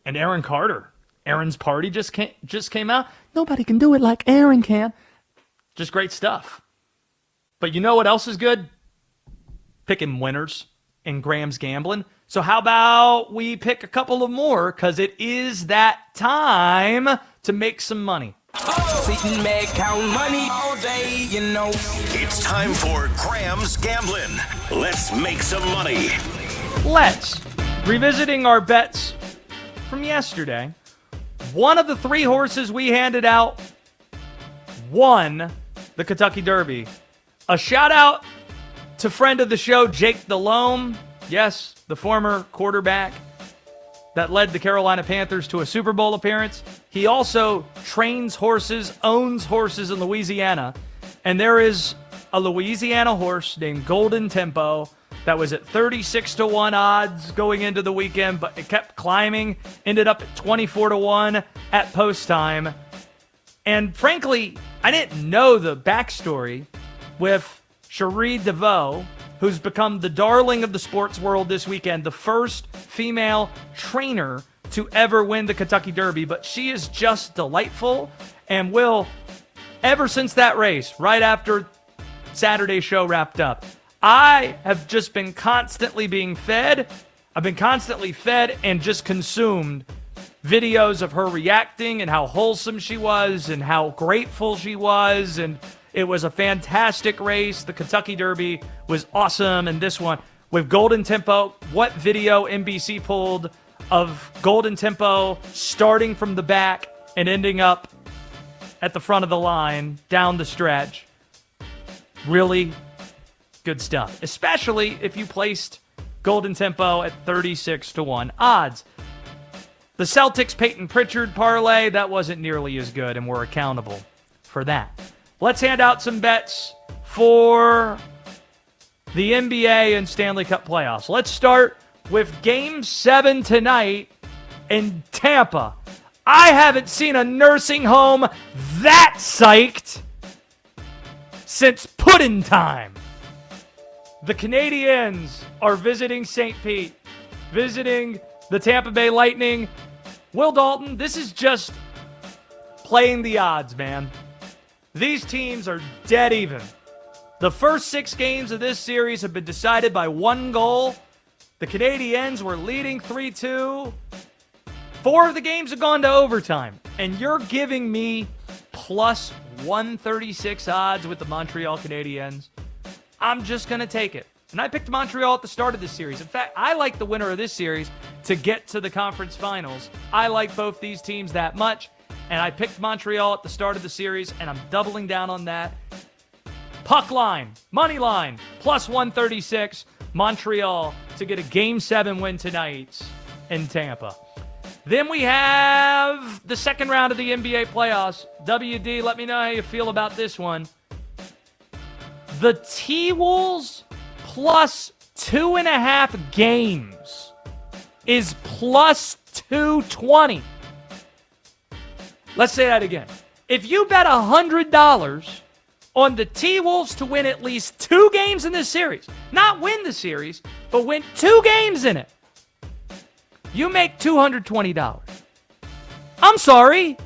And Aaron Carter. Aaron's party just came out. Nobody can do it like Aaron can. Just great stuff. But you know what else is good? Picking winners in Graham's Gambling. So how about we pick a couple of more, because it is that time to make some money. Sitting back, count money all day, you know. It's time for Graham's Gambling. Let's make some money. Let's. Revisiting our bets from yesterday, one of the 3 horses we handed out won the Kentucky Derby. A shout out to friend of the show, Jake Delhomme. Yes, the former quarterback that led the Carolina Panthers to a Super Bowl appearance. He also trains horses, owns horses in Louisiana. And there is a Louisiana horse named Golden Tempo that was at 36-1 odds going into the weekend, but it kept climbing, ended up at 24-1 at post time. And frankly, I didn't know the backstory with Cherie DeVoe, who's become the darling of the sports world this weekend, the first female trainer to ever win the Kentucky Derby. But she is just delightful and will, ever since that race, right after Saturday's show wrapped up, I have just been constantly being fed. I've been constantly fed and just consumed videos of her reacting and how wholesome she was and how grateful she was. And it was a fantastic race. The Kentucky Derby was awesome. And this one with Golden Tempo, what video NBC pulled of Golden Tempo starting from the back and ending up at the front of the line down the stretch. Really good stuff, especially if you placed Golden Tempo at 36-1 odds. The Celtics Peyton Pritchard parlay, that wasn't nearly as good, and we're accountable for that. Let's hand out some bets for the NBA and Stanley Cup playoffs. Let's start with Game 7 tonight in Tampa. I haven't seen a nursing home that psyched since pudding time. The Canadiens are visiting St. Pete, visiting the Tampa Bay Lightning. Will Dalton, this is just playing the odds, man. These teams are dead even. The first 6 games of this series have been decided by 1 goal. The Canadiens were leading 3-2. 4 of the games have gone to overtime. And you're giving me plus 136 odds with the Montreal Canadiens. I'm just going to take it. And I picked Montreal at the start of this series. In fact, I like the winner of this series to get to the conference finals. I like both these teams that much. And I picked Montreal at the start of the series, and I'm doubling down on that. Puck line, money line, plus 136. Montreal to get a Game 7 win tonight in Tampa. Then we have the second round of the NBA playoffs. WD, let me know how you feel about this one. The T-Wolves plus 2.5 games is plus 220. Let's say that again. If you bet $100 on the T-Wolves to win at least 2 games in this series, not win the series, but win 2 games in it, you make $220. I'm sorry.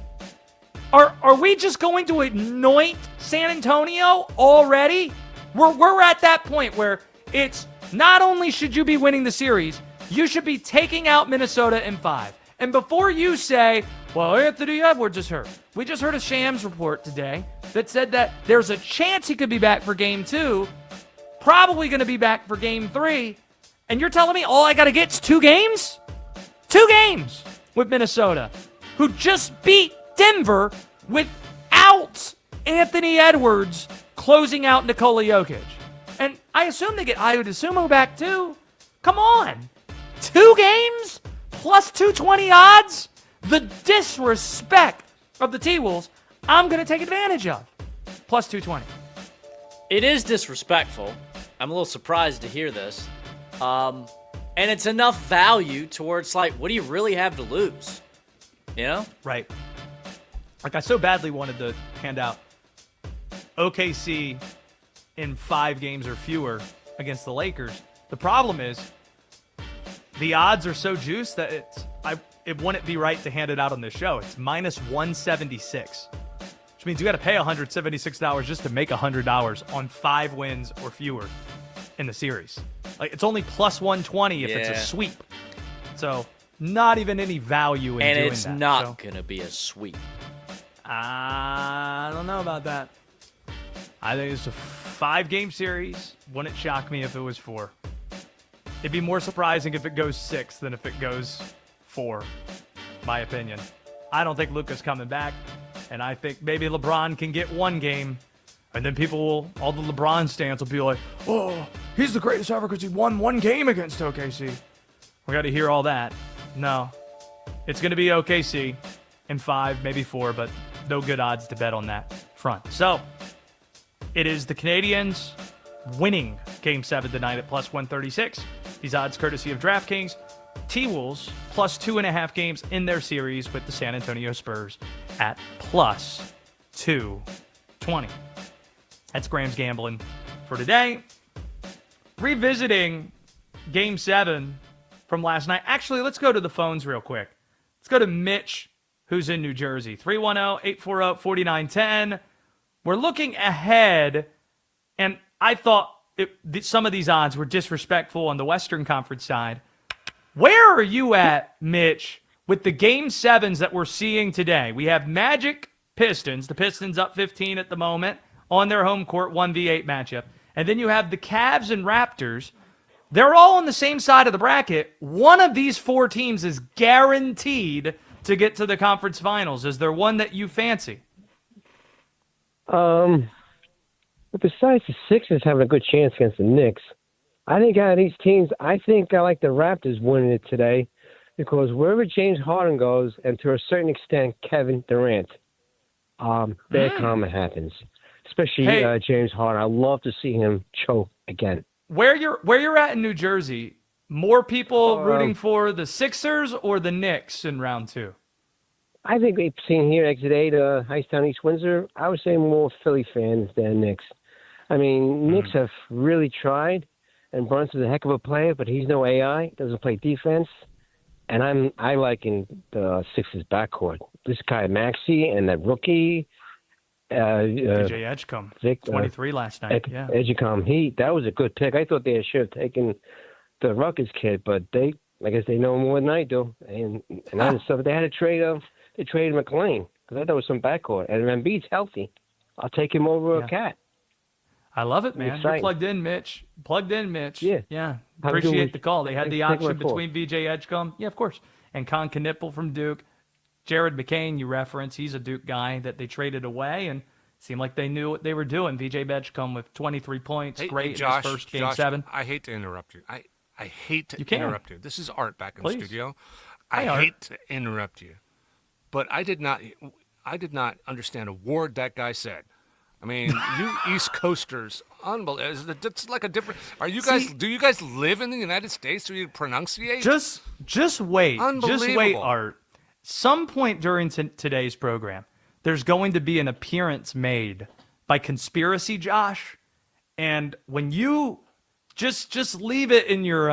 Are we just going to anoint San Antonio already? We're at that point where it's not only should you be winning the series, you should be taking out Minnesota in 5. And before you say, well, Anthony Edwards is hurt. We just heard a Shams report today that said that there's a chance he could be back for Game 2, probably going to be back for Game 3. And you're telling me all I got to get is 2 games? 2 games with Minnesota, who just beat Denver without Anthony Edwards closing out Nikola Jokic. And I assume they get Ayo Dosunmu back too. Come on. 2 games plus 220 odds? The disrespect of the T-Wolves, I'm going to take advantage of. Plus 220. It is disrespectful. I'm a little surprised to hear this. And it's enough value to where it's like, what do you really have to lose? You know? Right. Like, I so badly wanted to hand out OKC in 5 games or fewer against the Lakers. The problem is the odds are so juiced that it wouldn't be right to hand it out on this show. It's minus 176, which means you got to pay $176 just to make $100 on 5 wins or fewer in the series. Like, it's only plus 120 if it's a sweep. So not even any value in doing that. And it's not going to be a sweep. I don't know about that. I think it's a 5-game series. Wouldn't shock me if it was 4. It'd be more surprising if it goes 6 than if it goes 4, my opinion. I don't think Luka's coming back, and I think maybe LeBron can get 1 game, and then all the LeBron stans will be like, oh, he's the greatest ever because he won 1 game against OKC. We got to hear all that. No. It's going to be OKC in 5, maybe 4, but no good odds to bet on that front. So, it is the Canadians winning Game 7 tonight at plus 136. These odds courtesy of DraftKings. T-Wolves plus 2.5 games in their series with the San Antonio Spurs at plus 220. That's Graham's gambling for today. Revisiting Game 7 from last night. Actually, let's go to the phones real quick. Let's go to Mitch, who's in New Jersey. 310-840-4910. We're looking ahead, and I thought some of these odds were disrespectful on the Western Conference side. Where are you at, Mitch, with the Game 7s that we're seeing today? We have Magic-Pistons. The Pistons up 15 at the moment on their home court 1v8 matchup. And then you have the Cavs and Raptors. They're all on the same side of the bracket. One of these 4 teams is guaranteed to get to the conference finals. Is there one that you fancy? But besides the Sixers having a good chance against the Knicks, I think out of these teams, I think I like the Raptors winning it today because wherever James Harden goes, and to a certain extent Kevin Durant, bad karma happens. Especially James Harden. I love to see him choke again. Where you're at in New Jersey, more people rooting for the Sixers or the Knicks in round 2? I think we've seen here exit 8, Hightstown, East Windsor. I would say more Philly fans than Knicks. I mean, Knicks have really tried, and Brunson's a heck of a player, but he's no AI. Doesn't play defense, and I like in the Sixers backcourt. This guy Maxey and that rookie. DJ Edgecombe, 23 last night. Edgecombe, that was a good pick. I thought they should have taken the Rutgers kid, but I guess they know more than I do. And other stuff, they had to trade they traded McLean because I thought it was some backcourt. And Embiid's healthy. I'll take him over a Cat. I love it, man. You're plugged in, Mitch. Yeah. Yeah. Appreciate the call. They had the option between VJ Edgecombe. Yeah, of course. And Con Knippel from Duke. Jared McCain, you reference. He's a Duke guy that they traded away and seemed like they knew what they were doing. VJ Edgecombe with 23 points. Great in his first Game 7. I hate to interrupt you. I hate to interrupt you. This is Art back in the studio. Hi, I hate to interrupt you. But I did not understand a word that guy said. I mean, you East Coasters, unbelievable. It's like a different. Do you guys live in the United States? Do you pronunciate? Just wait. Just wait, Art. Some point during today's program, there's going to be an appearance made by Conspiracy Josh, and when you just leave it in your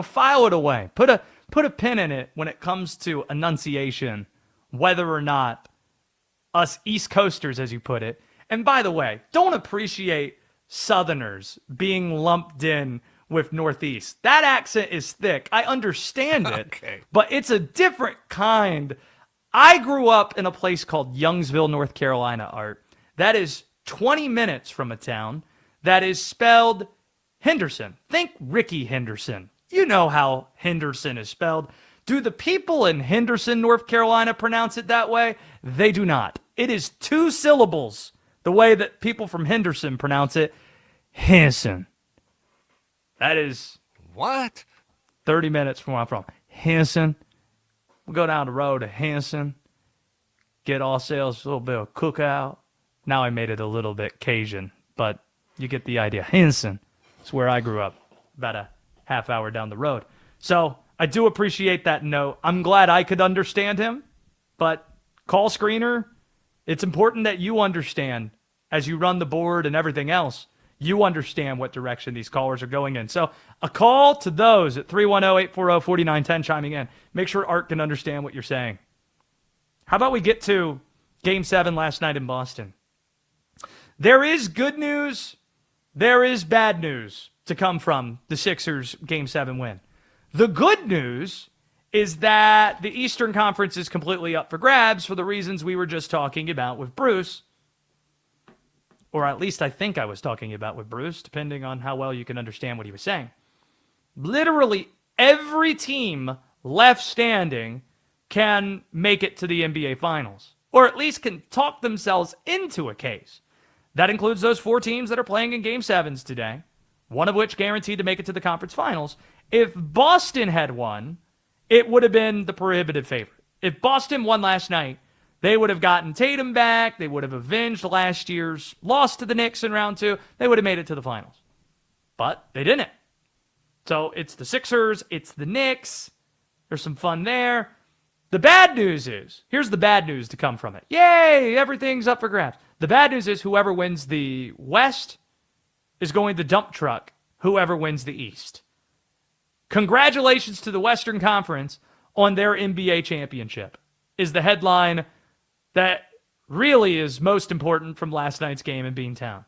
file it away. Put a pin in it when it comes to enunciation, whether or not us East Coasters, as you put it. And by the way, don't appreciate Southerners being lumped in with Northeast. That accent is thick. I understand it, but it's a different kind. I grew up in a place called Youngsville, North Carolina, Art. That is 20 minutes from a town that is spelled Henderson. Think Ricky Henderson. You know how Henderson is spelled. Do the people in Henderson, North Carolina pronounce it that way? They do not. It is 2 syllables, the way that people from Henderson pronounce it. Henson. That is... What? 30 minutes from where I'm from. Henson. We'll go down the road to Henson. Get ourselves a little bit of cookout. Now I made it a little bit Cajun, but you get the idea. Henson. It's where I grew up, about a half hour down the road. So I do appreciate that note. I'm glad I could understand him, but call screener, it's important that you understand as you run the board and everything else. you understand what direction these callers are going in. So a call to those at 310-840-4910 chiming in. Make sure Art can understand what you're saying. How about we get to Game 7 last night in Boston? There is good news. There is bad news to come from the Sixers Game 7 win. The good news is that the Eastern Conference is completely up for grabs for the reasons we were just talking about with Bruce. Or at least I think I was talking about with Bruce, depending on how well you can understand what he was saying. Literally every team left standing can make it to the NBA Finals, or at least can talk themselves into a case. That includes those 4 teams that are playing in Game 7s today, one of which guaranteed to make it to the conference finals. If Boston had won, it would have been the prohibitive favorite. If Boston won last night, they would have gotten Tatum back. They would have avenged last year's loss to the Knicks in round 2. They would have made it to the finals. But they didn't. So it's the Sixers. It's the Knicks. There's some fun there. The bad news is, here's the bad news to come from it. Yay, everything's up for grabs. The bad news is whoever wins the West is going to dump truck whoever wins the East. Congratulations to the Western Conference on their NBA championship is the headline that really is most important from last night's game in Beantown.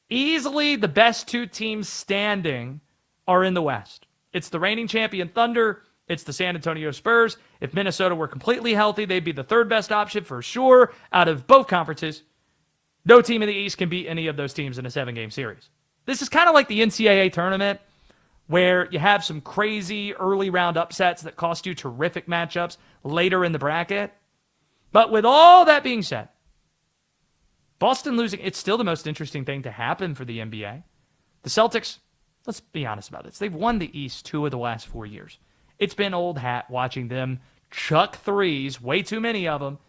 Easily the best 2 teams standing are in the West. It's the reigning champion Thunder. It's the San Antonio Spurs. If Minnesota were completely healthy, they'd be the 3rd best option for sure out of both conferences. No team in the East can beat any of those teams in a 7-game series. This is kind of like the NCAA tournament where you have some crazy early round upsets that cost you terrific matchups later in the bracket. But with all that being said, Boston losing, it's still the most interesting thing to happen for the NBA. The Celtics, let's be honest about this. They've won the East 2 of the last 4 years. It's been old hat watching them chuck threes, way too many of them,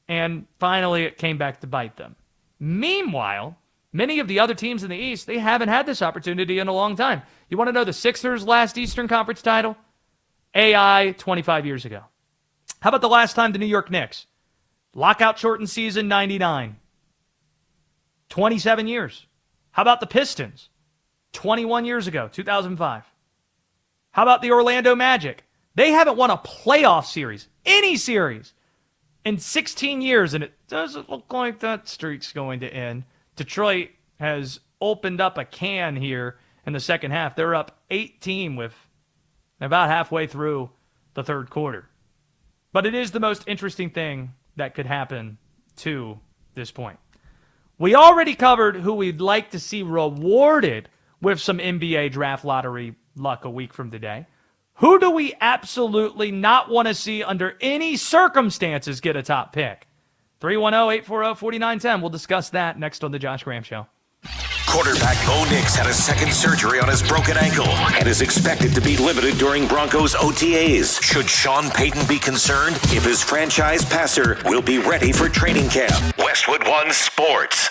and finally it came back to bite them. Meanwhile, many of the other teams in the East, they haven't had this opportunity in a long time. You want to know the Sixers' last Eastern Conference title? AI 25 years ago. How about the last time the New York Knicks? Lockout shortened season 99. 27 years. How about the Pistons? 21 years ago, 2005. How about the Orlando Magic? They haven't won a playoff series, any series, in 16 years, and it doesn't look like that streak's going to end. Detroit has opened up a can here in the second half. They're up 18 with about halfway through the third quarter. But it is the most interesting thing that could happen to this point. We already covered who we'd like to see rewarded with some NBA draft lottery luck a week from today. Who do we absolutely not want to see under any circumstances get a top pick? 310-840-4910. We'll discuss that next on The Josh Graham Show. Quarterback Bo Nix had a second surgery on his broken ankle and is expected to be limited during Broncos OTAs. Should Sean Payton be concerned if his franchise passer will be ready for training camp? Westwood One Sports.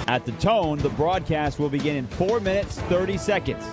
At the tone, the broadcast will begin in 4 minutes, 30 seconds.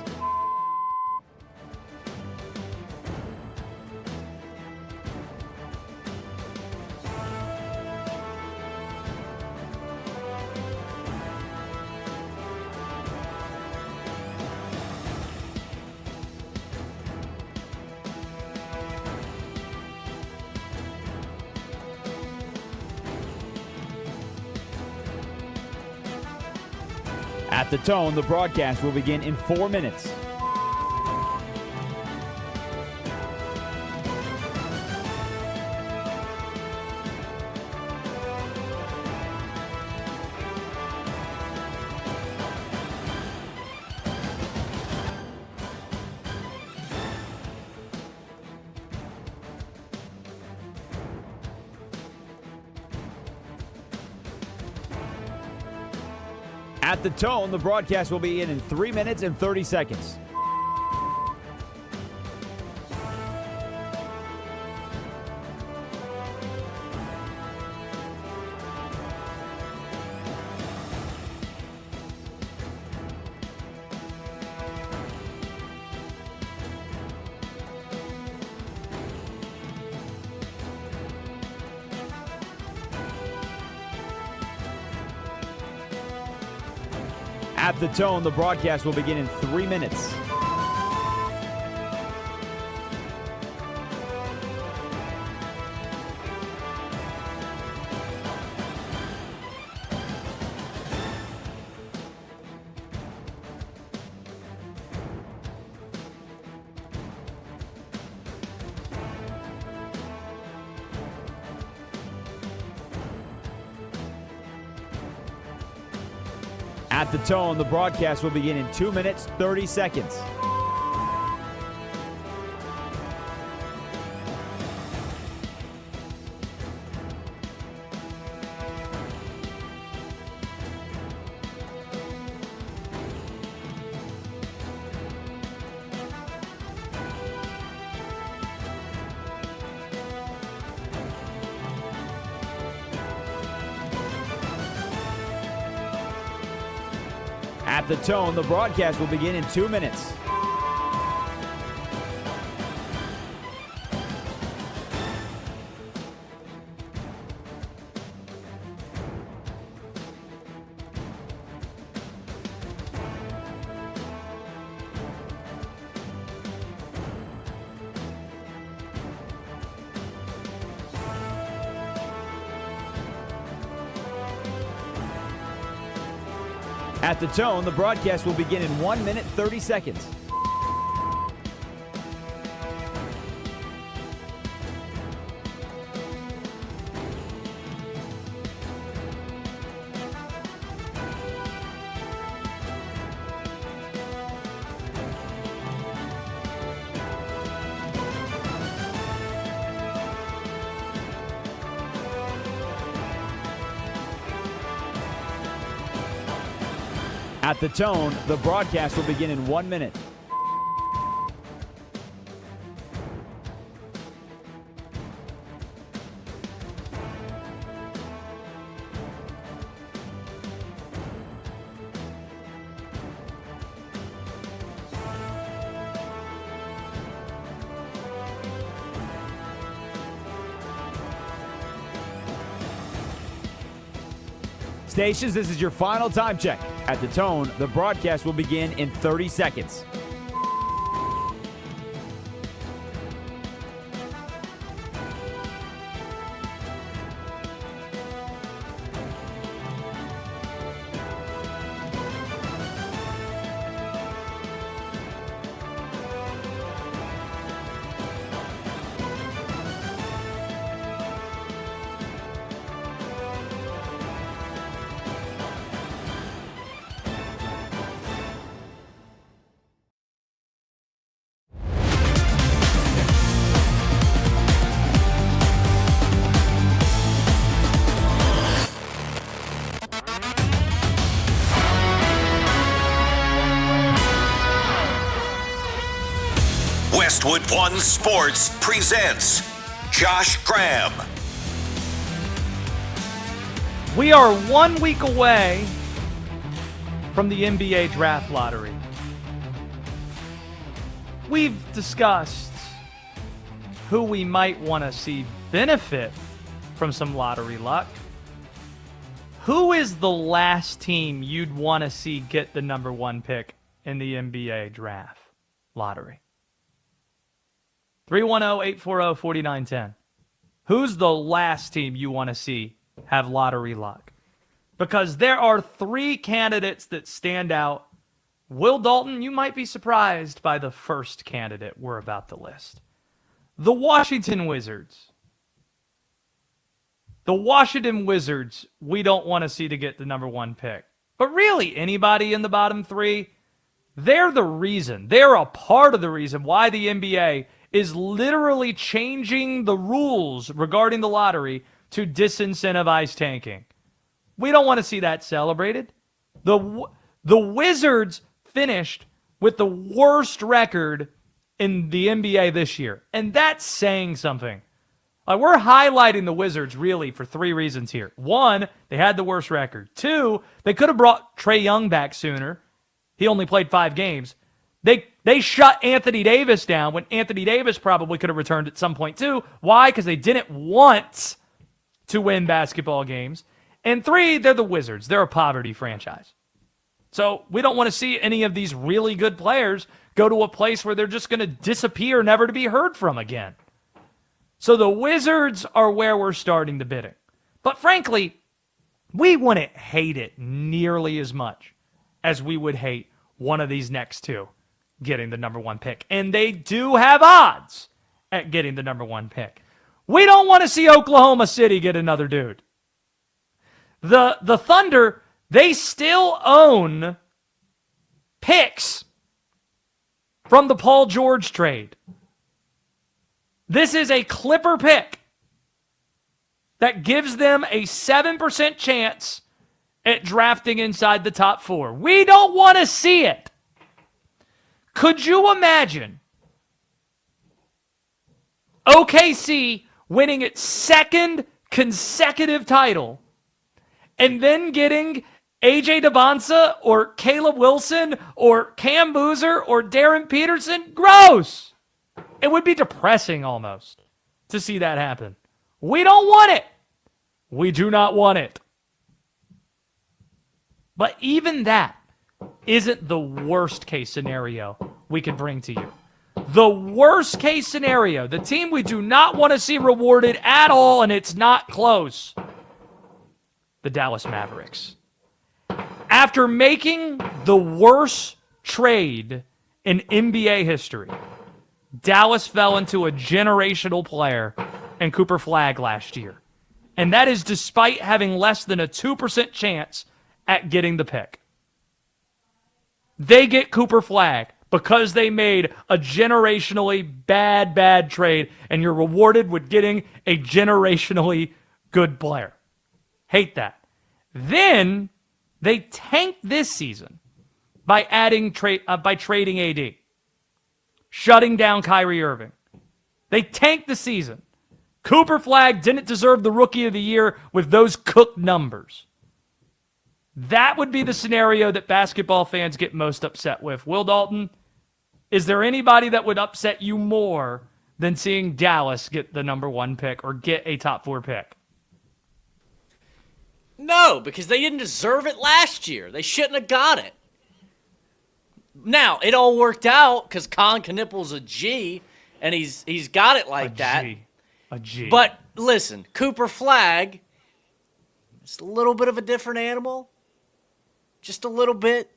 At the tone, the broadcast will begin in 4 minutes. At the tone, the broadcast will be in 3 minutes and 30 seconds. At the tone, the broadcast will begin in 3 minutes. At the tone, the broadcast will begin in 2 minutes, 30 seconds. At the tone, the broadcast will begin in 2 minutes. At the tone, the broadcast will begin in 1 minute, 30 seconds. At the tone, the broadcast will begin in 1 minute. Stations, this is your final time check. At the tone, the broadcast will begin in 30 seconds. Westwood One Sports presents Josh Graham. We are 1 week away from the NBA draft lottery. We've discussed who we might want to see benefit from some lottery luck. Who is the last team you'd want to see get the number one pick in the NBA draft lottery? 310-840-4910. Who's the last team you want to see have lottery luck? Because there are three candidates that stand out. Will Dalton, you might be surprised by the first candidate we're about to list. The Washington Wizards. The Washington Wizards, we don't want to see to get the number one pick. But really, anybody in the bottom three, they're the reason. They're a part of the reason why the NBA is literally changing the rules regarding the lottery to disincentivize tanking. We don't want to see that celebrated. The Wizards finished with the worst record in the NBA this year, and that's saying something. We're highlighting the Wizards really for three reasons here. One, they had the worst record. Two, they could have brought Trae Young back sooner. He only played 5 games. They shut Anthony Davis down when Anthony Davis probably could have returned at some point too. Why? Because they didn't want to win basketball games. And three, they're the Wizards. They're a poverty franchise. So we don't want to see any of these really good players go to a place where they're just going to disappear, never to be heard from again. So the Wizards are where we're starting the bidding. But frankly, we wouldn't hate it nearly as much as we would hate one of these next two getting the number one pick. And they do have odds at getting the number one pick. We don't want to see Oklahoma City get another dude. The Thunder, they still own picks from the Paul George trade. This is a Clipper pick that gives them a 7% chance at drafting inside the top 4. We don't want to see it. Could you imagine OKC winning its second consecutive title and then getting AJ DeBonsa or Caleb Wilson or Cam Boozer or Darren Peterson? Gross. It would be depressing almost to see that happen. We don't want it. We do not want it. But even that isn't the worst case scenario we could bring to you. The worst case scenario, the team we do not want to see rewarded at all, and it's not close, the Dallas Mavericks. After making the worst trade in NBA history, Dallas fell into a generational player in Cooper Flagg last year. And that is despite having less than a 2% chance at getting the pick. They get Cooper Flagg because they made a generationally bad trade, and you're rewarded with getting a generationally good player. Hate that. Then they tanked this season by trading AD, shutting down Kyrie Irving. They tanked the season. Cooper Flagg didn't deserve the Rookie of the Year with those cooked numbers. That would be the scenario that basketball fans get most upset with. Will Dalton, is there anybody that would upset you more than seeing Dallas get the number one pick or get a top 4 pick? No, because they didn't deserve it last year. They shouldn't have got it. Now, it all worked out because Colin Knippel's a G, and he's got it like that. A G. But listen, Cooper Flagg, it's a little bit of a different animal. Just a little bit.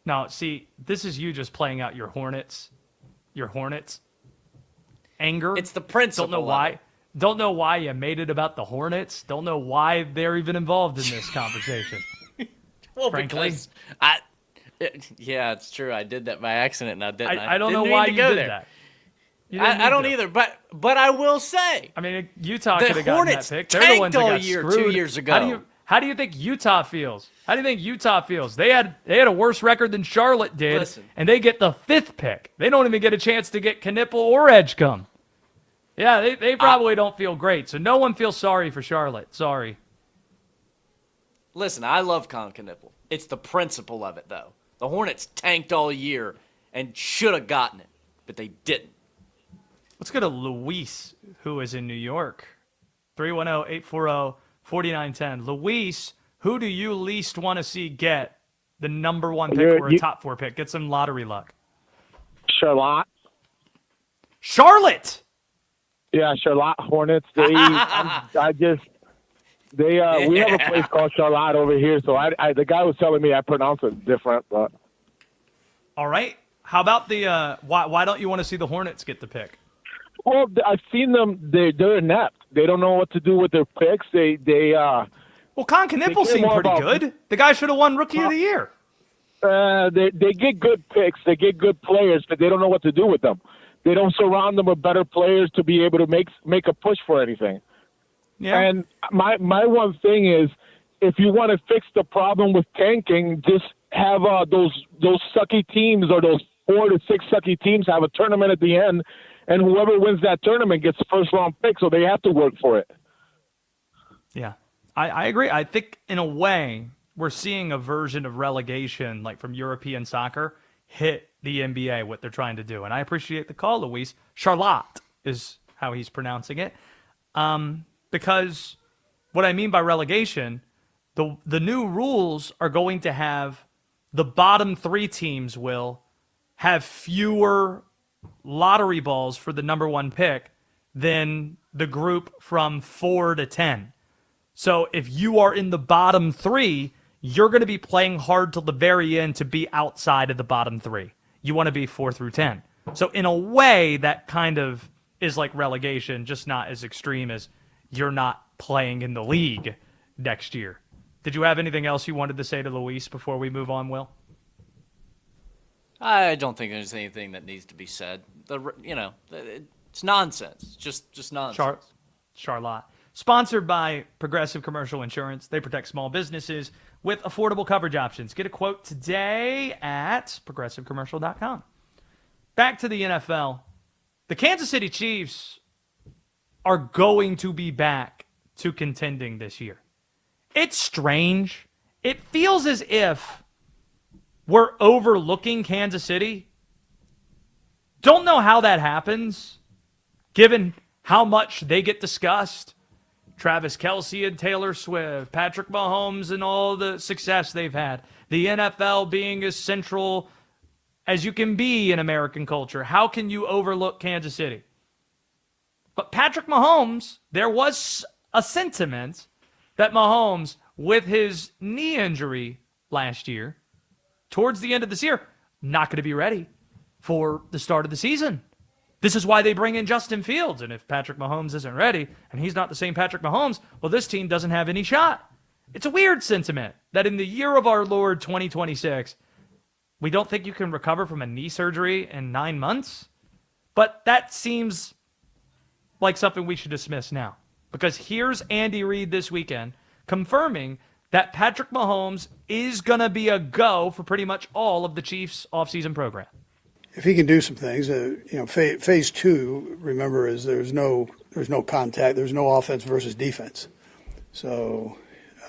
Now, see, this is you just playing out your Hornets anger. It's the principle. Don't know why. Don't know why you made it about the Hornets. Don't know why they're even involved in this conversation. Well, frankly, because yeah, it's true. I did that by accident, and I didn't. I don't know why you did that. I don't either, but I will say. I mean, Utah could have gotten Hornets that pick. They're the ones that got all year, screwed. 2 years ago. How do you think Utah feels? They had a worse record than Charlotte did, and they get the 5th pick. They don't even get a chance to get Knippel or Edgecombe. Yeah, they probably don't feel great. So no one feels sorry for Charlotte. Sorry. Listen, I love Colin Knippel. It's the principle of it, though. The Hornets tanked all year and should have gotten it, but they didn't. Let's go to Luis, who is in New York. 310-840-4910. Luis, who do you least want to see get the number one pick or a top 4 pick? Get some lottery luck. Charlotte. Yeah, Charlotte Hornets. We have a place called Charlotte over here, so the guy was telling me I pronounce it different, but. All right. How about the why don't you want to see the Hornets get the pick? Well, I've seen them. They're inept. They don't know what to do with their picks. Well, Colin Knippel seemed pretty good. The guy should have won Rookie of the Year. They get good picks. They get good players, but they don't know what to do with them. They don't surround them with better players to be able to make a push for anything. Yeah. And my one thing is, if you want to fix the problem with tanking, just have those sucky teams or those 4 to 6 sucky teams have a tournament at the end, and whoever wins that tournament gets the first round pick, so they have to work for it. Yeah, I agree. I think in a way we're seeing a version of relegation, like from European soccer, hit the NBA, what they're trying to do. And I appreciate the call, Luis. Charlotte is how he's pronouncing it. Because what I mean by relegation, The new rules are going to have the bottom 3 teams will have fewer lottery balls for the number 1 pick than the group from 4 to 10. So if you are in the bottom 3, you're going to be playing hard till the very end to be outside of the bottom 3. You want to be 4 through 10. So in a way, that kind of is like relegation, just not as extreme as you're not playing in the league next year. Did you have anything else you wanted to say to Luis before we move on, Will? I don't think there's anything that needs to be said. It's nonsense. Just nonsense. Charlotte. Sponsored by Progressive Commercial Insurance. They protect small businesses with affordable coverage options. Get a quote today at progressivecommercial.com. Back to the NFL. The Kansas City Chiefs are going to be back to contending this year. It's strange. It feels as if we're overlooking Kansas City. Don't know how that happens, given how much they get discussed. Travis Kelce and Taylor Swift, Patrick Mahomes and all the success they've had. The NFL being as central as you can be in American culture. How can you overlook Kansas City? But Patrick Mahomes, there was a sentiment that Mahomes, with his knee injury last year, towards the end of this year, not going to be ready for the start of the season. This is why they bring in Justin Fields. And if Patrick Mahomes isn't ready, and he's not the same Patrick Mahomes, well, this team doesn't have any shot. It's a weird sentiment that in the year of our Lord 2026, we don't think you can recover from a knee surgery in 9 months. But that seems like something we should dismiss now. Because here's Andy Reid this weekend confirming that Patrick Mahomes is going to be a go for pretty much all of the Chiefs' offseason program. If he can do some things, phase 2, remember, is there's no contact, there's no offense versus defense. So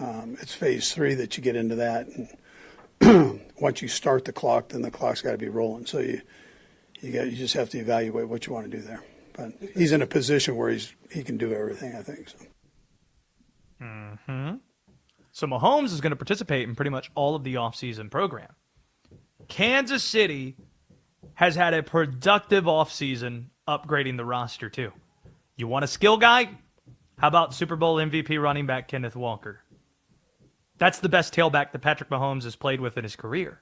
it's phase 3 that you get into that. And once you start the clock, then the clock's got to be rolling. So you just have to evaluate what you want to do there. But he's in a position where he can do everything, I think. So. Mm-hmm. So Mahomes is going to participate in pretty much all of the offseason program. Kansas City has had a productive offseason upgrading the roster too. You want a skill guy? How about Super Bowl MVP running back Kenneth Walker? That's the best tailback that Patrick Mahomes has played with in his career.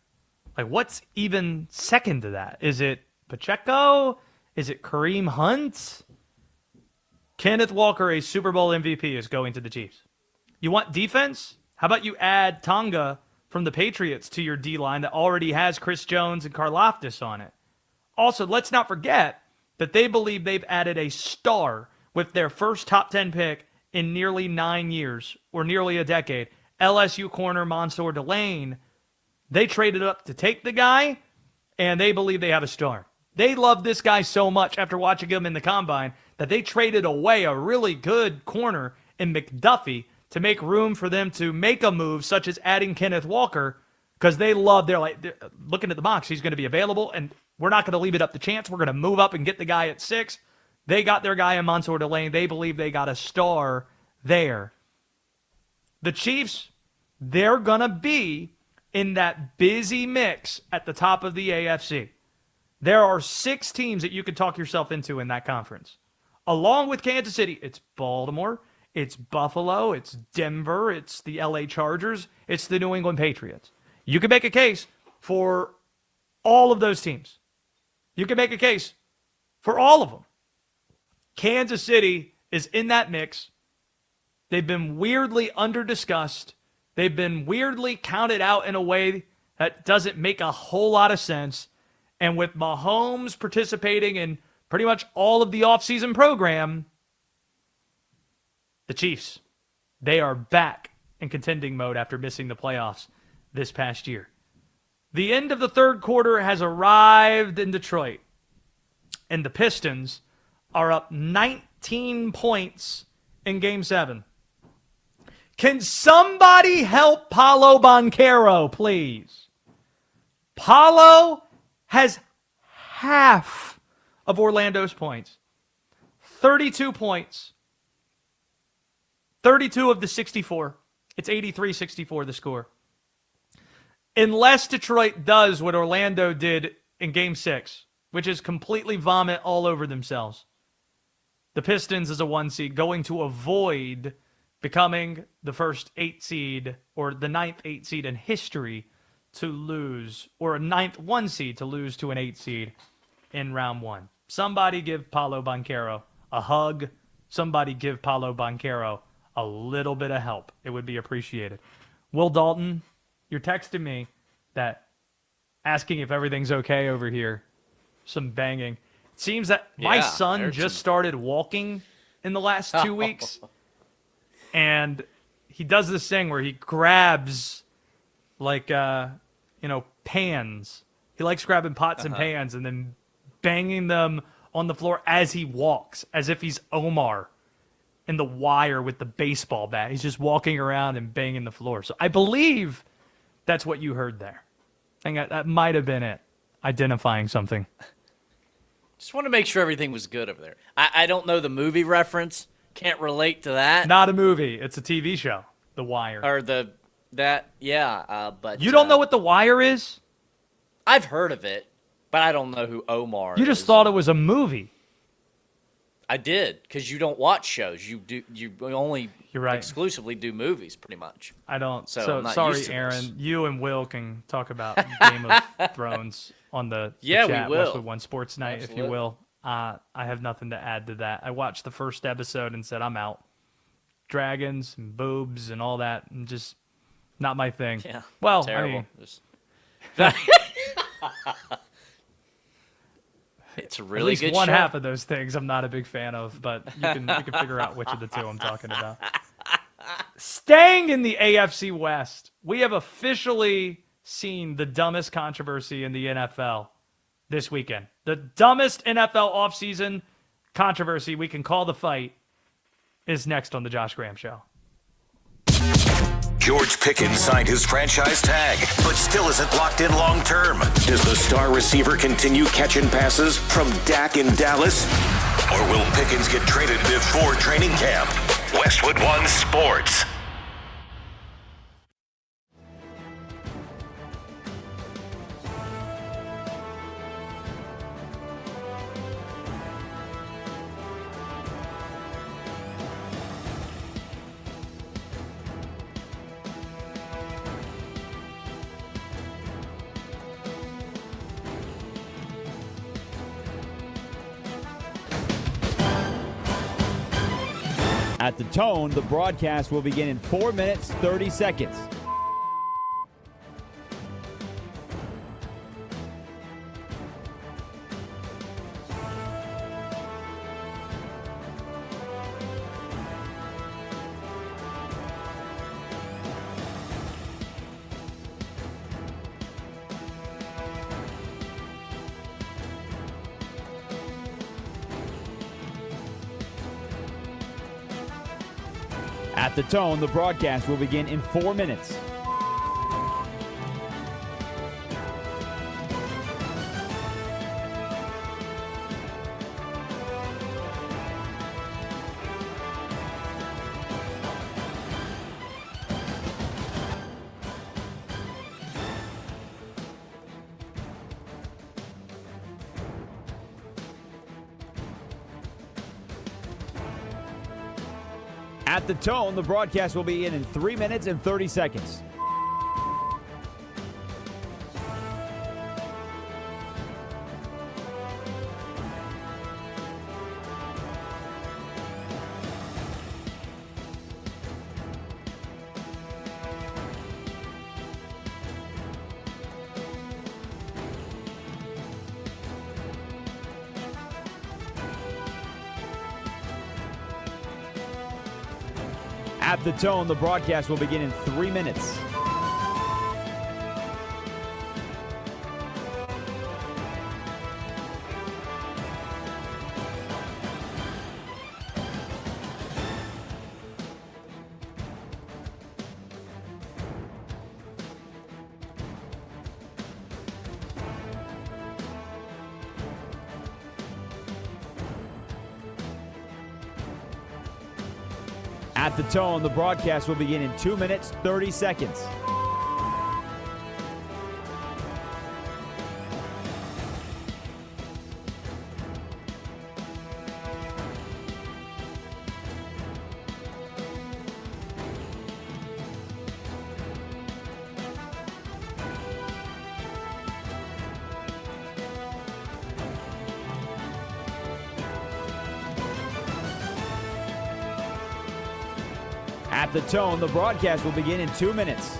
Like, what's even second to that? Is it Pacheco? Is it Kareem Hunt? Kenneth Walker, a Super Bowl MVP, is going to the Chiefs. You want defense? How about you add Tonga from the Patriots to your D-line that already has Chris Jones and Karlaftis on it? Also, let's not forget that they believe they've added a star with their first top 10 pick in nearly 9 years, or nearly a decade. LSU corner Mansour Delane. They traded up to take the guy, and they believe they have a star. They love this guy so much after watching him in the combine that they traded away a really good corner in McDuffie to make room for them to make a move such as adding Kenneth Walker, because they're looking at the box. He's going to be available, and we're not going to leave it up to chance. We're going to move up and get the guy at 6. They got their guy in Mansour Delane. They believe they got a star there. The Chiefs, they're going to be in that busy mix at the top of the AFC. There are 6 teams that you could talk yourself into in that conference. Along with Kansas City, it's Baltimore, it's Buffalo, it's Denver, it's the LA Chargers, it's the New England Patriots. You can make a case for all of those teams. You can make a case for all of them. Kansas City is in that mix. They've been weirdly under-discussed. They've been weirdly counted out in a way that doesn't make a whole lot of sense. And with Mahomes participating in pretty much all of the offseason program, the Chiefs, they are back in contending mode after missing the playoffs this past year. The end of the third quarter has arrived in Detroit, and the Pistons are up 19 points in Game 7. Can somebody help Paolo Banchero, please? Paolo has half of Orlando's points. 32 points. 32 of the 64. It's 83-64 the score. Unless Detroit does what Orlando did in Game 6, which is completely vomit all over themselves. The Pistons as a 1 seed going to avoid becoming the first 8 seed or the 9th 8 seed in history to lose, or a 9th 1 seed to lose to an 8 seed in round 1. Somebody give Paolo Banchero a hug. Somebody give Paolo Banchero a little bit of help. It would be appreciated. Will Dalton, you're texting me that asking if everything's okay over here. Some banging. It seems that my son just started walking in the last 2 weeks. And he does this thing where he grabs like, pans. He likes grabbing pots and pans and then banging them on the floor as he walks, as if he's Omar in The Wire with the baseball bat. He's just walking around and banging the floor. So I believe that's what you heard there. I think that might have been it. Identifying something. Just want to make sure everything was good over there. I don't know the movie reference. Can't relate to that. Not a movie. It's a TV show. The Wire. Or but you don't know what The Wire is? I've heard of it, but I don't know who Omar is. You just thought it was a movie. I did, because you don't watch shows. You only You're right. exclusively do movies, pretty much. I don't. So I'm not sorry, used to Aaron. this. You and Will can talk about Game of Thrones on the Yeah, chat, we will. Westwood One Sports Night, if you will. I have nothing to add to that. I watched the first episode and said, I'm out. Dragons and boobs and all that, and just not my thing. Yeah, well, terrible. I mean, it's a really at least good one show. half of those things I'm not a big fan of, but you can figure out which of the two I'm talking about. Staying in the AFC West, we have officially seen the dumbest controversy in the NFL this weekend. The dumbest NFL offseason controversy we can call the fight is next on the Josh Graham Show. George Pickens signed his franchise tag, but still isn't locked in long term. Does the star receiver continue catching passes from Dak in Dallas? Or will Pickens get traded before training camp? Westwood One Sports. At the tone, the broadcast will begin in 4 minutes, 30 seconds. At the tone, the broadcast will begin in 4 minutes. At the tone, the broadcast will begin in 3 minutes and 30 seconds. At the tone, the broadcast will begin in 3 minutes. At the tone, the broadcast will begin in 2 minutes, 30 seconds. At the tone, the broadcast will begin in 2 minutes.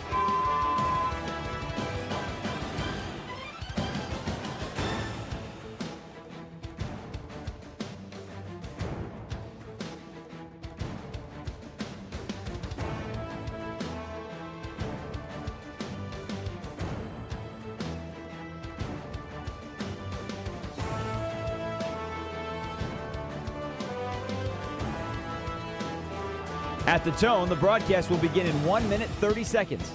At the tone, the broadcast will begin in 1 minute, 30 seconds.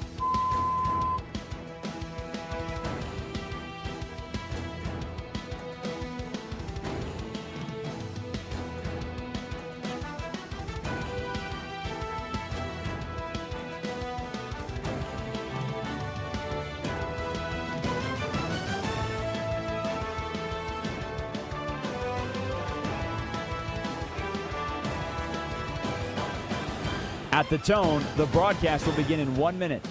At the tone, the broadcast will begin in 1 minute.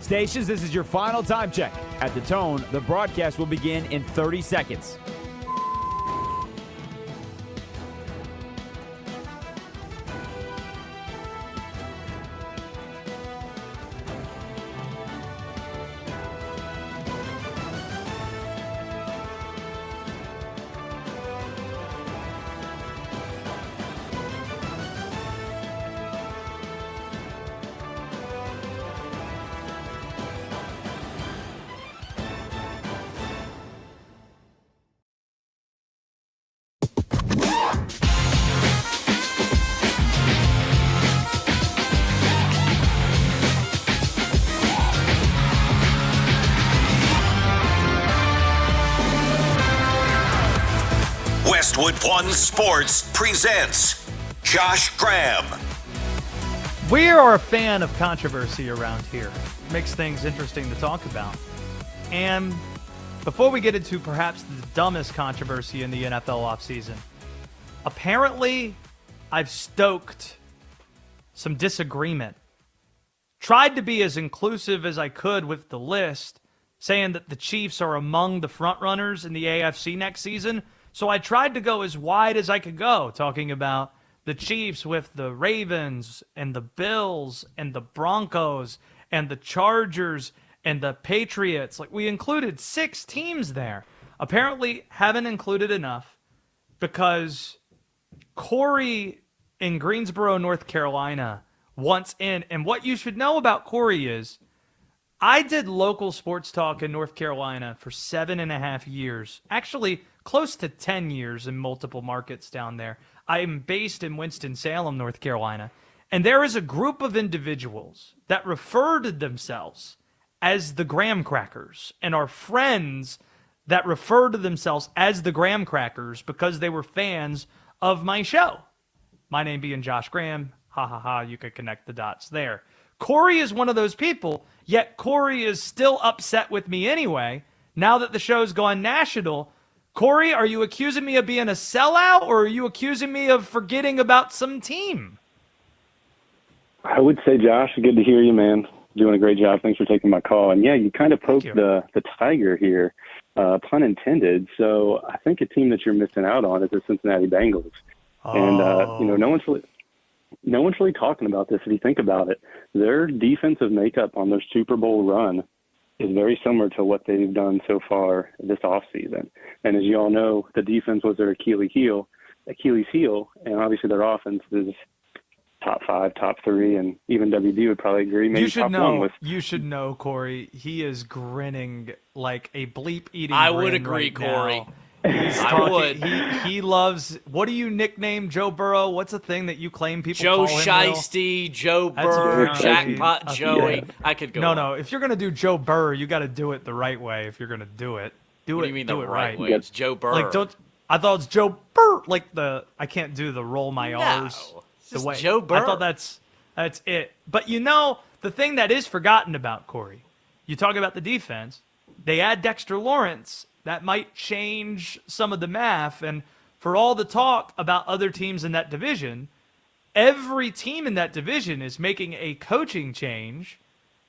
Stations, this is your final time check. At the tone, the broadcast will begin in 30 seconds. Westwood One Sports presents Josh Graham. We are a fan of controversy around here. It makes things interesting to talk about. And before we get into perhaps the dumbest controversy in the NFL offseason, apparently I've stoked some disagreement. Tried to be as inclusive as I could with the list, saying that the Chiefs are among the frontrunners in the AFC next season. So I tried to go as wide as I could go, talking about the Chiefs with the Ravens and the Bills and the Broncos and the Chargers and the Patriots. Like, we included 6 teams there. Apparently haven't included enough because Corey in Greensboro, North Carolina wants in. And what you should know about Corey is I did local sports talk in North Carolina for 7.5 years. Actually, close to 10 years in multiple markets down there. I am based in Winston-Salem, North Carolina. And there is a group of individuals that refer to themselves as the Graham Crackers and are friends that refer to themselves as the Graham Crackers because they were fans of my show. My name being Josh Graham. Ha ha ha, you could connect the dots there. Corey is one of those people, yet Corey is still upset with me anyway. Now that the show's gone national, Corey, are you accusing me of being a sellout, or are you accusing me of forgetting about some team? I would say, Josh, good to hear you, man. Doing a great job. Thanks for taking my call. And, yeah, you kind of poked the tiger here, pun intended. So I think a team that you're missing out on is the Cincinnati Bengals. And, no one's really talking about this if you think about it. Their defensive makeup on their Super Bowl run is very similar to what they've done so far this offseason. And as you all know, the defense was their Achilles heel, and obviously their offense is top 5, top 3, and even WD would probably agree. Maybe You should top know. 1 with. You should know, Corey. He is grinning like a bleep eating. I would grin agree, right Corey. now. He's I talking, would. He loves. What do you nickname Joe Burrow? What's the thing that you claim people Joe call him? Shiesty, Joe That's Burr, apparently- Jackpot Joey. Yeah. I could go. No, on. no. If you're gonna do Joe Burr, you got to do it the right way. If you're gonna do it, do What it. do you mean do the it right way? Right. It's Joe Burr. Like don't. I thought it's Joe Burr. Like I can't do the roll my R's. It's The just way Joe Burr. I thought that's it. But the thing that is forgotten about, Corey, you talk about the defense. They add Dexter Lawrence. That might change some of the math. And for all the talk about other teams in that division, every team in that division is making a coaching change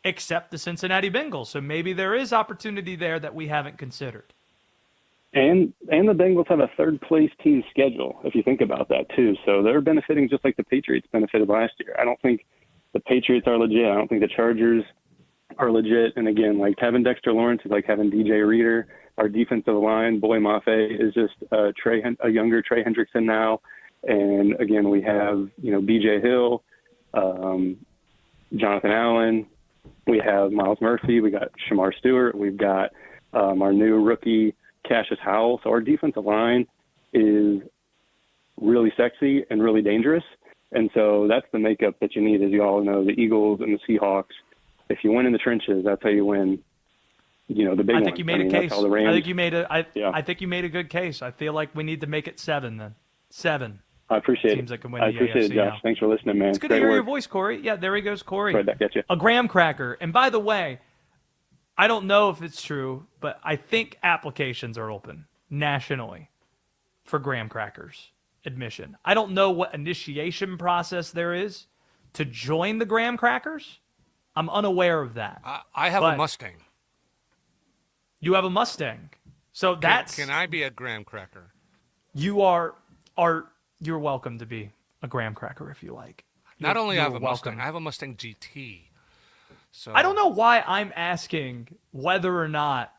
except the Cincinnati Bengals. So maybe there is opportunity there that we haven't considered. And the Bengals have a third-place team schedule, if you think about that, too. So they're benefiting just like the Patriots benefited last year. I don't think the Patriots are legit. I don't think the Chargers are legit. And, again, like having Dexter Lawrence is like having DJ Reader. Our defensive line, Boy Mafe, is just a younger Trey Hendrickson now. And, again, we have, B.J. Hill, Jonathan Allen. We have Miles Murphy. We got Shamar Stewart. We've got our new rookie, Cassius Howell. So our defensive line is really sexy and really dangerous. And so that's the makeup that you need, as you all know, the Eagles and the Seahawks. If you win in the trenches, that's how you win. The big I think ones. you made a case. That's how the Rams, I think you made I think you made a good case. I feel like we need to make it 7 then. 7. I appreciate Teams it. that can win I the appreciate AFC it, Josh. now. Thanks for listening, man. It's good to Great hear work. your voice, Corey. Yeah, there he goes, Corey. Right back at you. A graham cracker. And by the way, I don't know if it's true, but I think applications are open nationally for graham crackers admission. I don't know what initiation process there is to join the graham crackers. I'm unaware of that. I have a Mustang. You have a Mustang. So that's... Can I be a graham cracker? You're welcome to be a graham cracker if you like. Not only I have a welcome. Mustang, I have a Mustang GT. So I don't know why I'm asking whether or not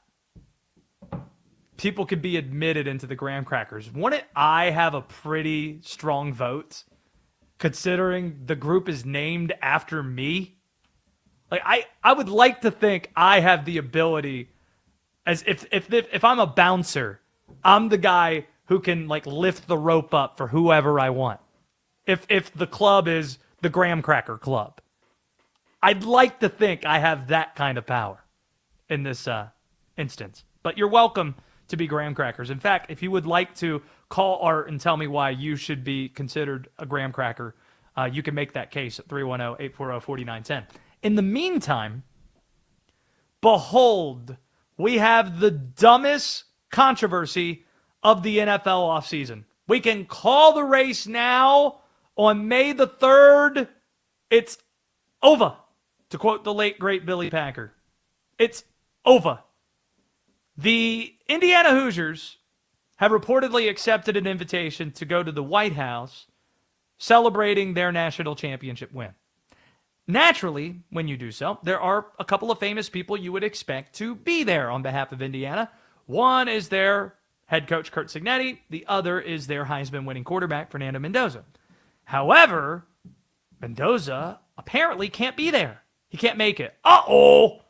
people could be admitted into the graham crackers. Wouldn't I have a pretty strong vote, considering the group is named after me? Like I would like to think I have the ability, as if I'm a bouncer, I'm the guy who can like lift the rope up for whoever I want. If the club is the graham cracker club, I'd like to think I have that kind of power in this instance. But you're welcome to be graham crackers. In fact, if you would like to call Art and tell me why you should be considered a graham cracker, you can make that case at 310-840-4910. In the meantime, behold, we have the dumbest controversy of the NFL offseason. We can call the race now on May the 3rd. It's over, to quote the late, great Billy Packer. It's over. The Indiana Hoosiers have reportedly accepted an invitation to go to the White House celebrating their national championship win. Naturally, when you do so, there are a couple of famous people you would expect to be there on behalf of Indiana. One is their head coach, Curt Cignetti. The other is their Heisman-winning quarterback, Fernando Mendoza. However, Mendoza apparently can't be there. He can't make it. Uh-oh!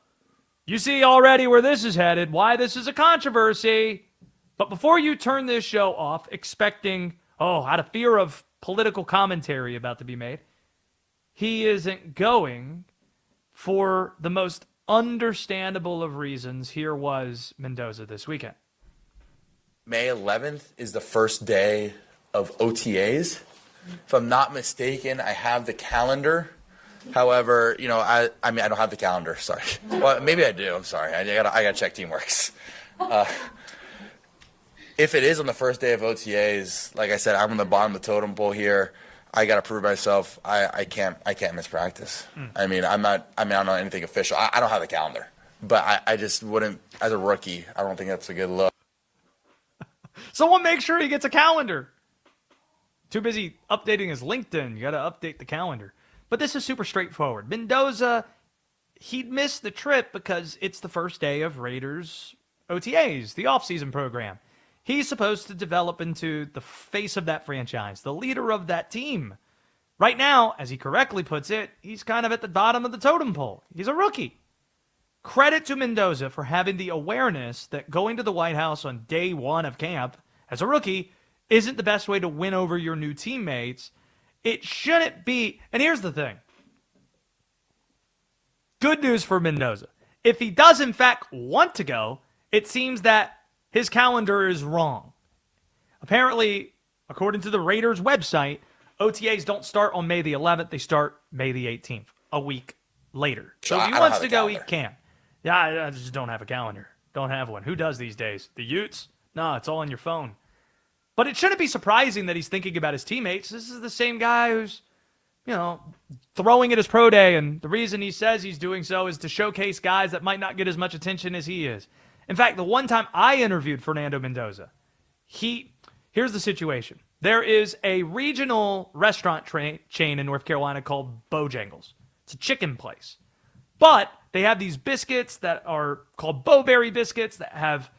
You see already where this is headed, why this is a controversy. But before you turn this show off, expecting, out of fear of political commentary about to be made, he isn't going for the most understandable of reasons. Here was Mendoza this weekend. May 11th is the first day of OTAs. If I'm not mistaken, I have the calendar. However, I don't have the calendar. Sorry. Well, maybe I do. I'm sorry. I gotta check Teamworks. If it is on the first day of OTAs, like I said, I'm on the bottom of the totem pole here. I got to prove myself. I can't miss practice. I don't know anything official. I don't have the calendar, but I just wouldn't, as a rookie, I don't think that's a good look. Someone make sure he gets a calendar. Too busy updating his LinkedIn. You got to update the calendar. But this is super straightforward. Mendoza, he'd missed the trip because it's the first day of Raiders OTAs, the offseason program. He's supposed to develop into the face of that franchise, the leader of that team. Right now, as he correctly puts it, he's kind of at the bottom of the totem pole. He's a rookie. Credit to Mendoza for having the awareness that going to the White House on day one of camp as a rookie isn't the best way to win over your new teammates. It shouldn't be. And here's the thing. Good news for Mendoza. If he does, in fact, want to go, it seems that his calendar is wrong. Apparently, according to the Raiders website, OTAs don't start on May the 11th. They start May the 18th, a week later. So if he wants to go, he can. Yeah, I just don't have a calendar. Don't have one. Who does these days? The Utes? No, it's all on your phone. But it shouldn't be surprising that he's thinking about his teammates. This is the same guy who's, throwing at his pro day, and the reason he says he's doing so is to showcase guys that might not get as much attention as he is. In fact, the one time I interviewed Fernando Mendoza, here's the situation. There is a regional restaurant chain in North Carolina called Bojangles. It's a chicken place. But they have these biscuits that are called Bowberry biscuits that have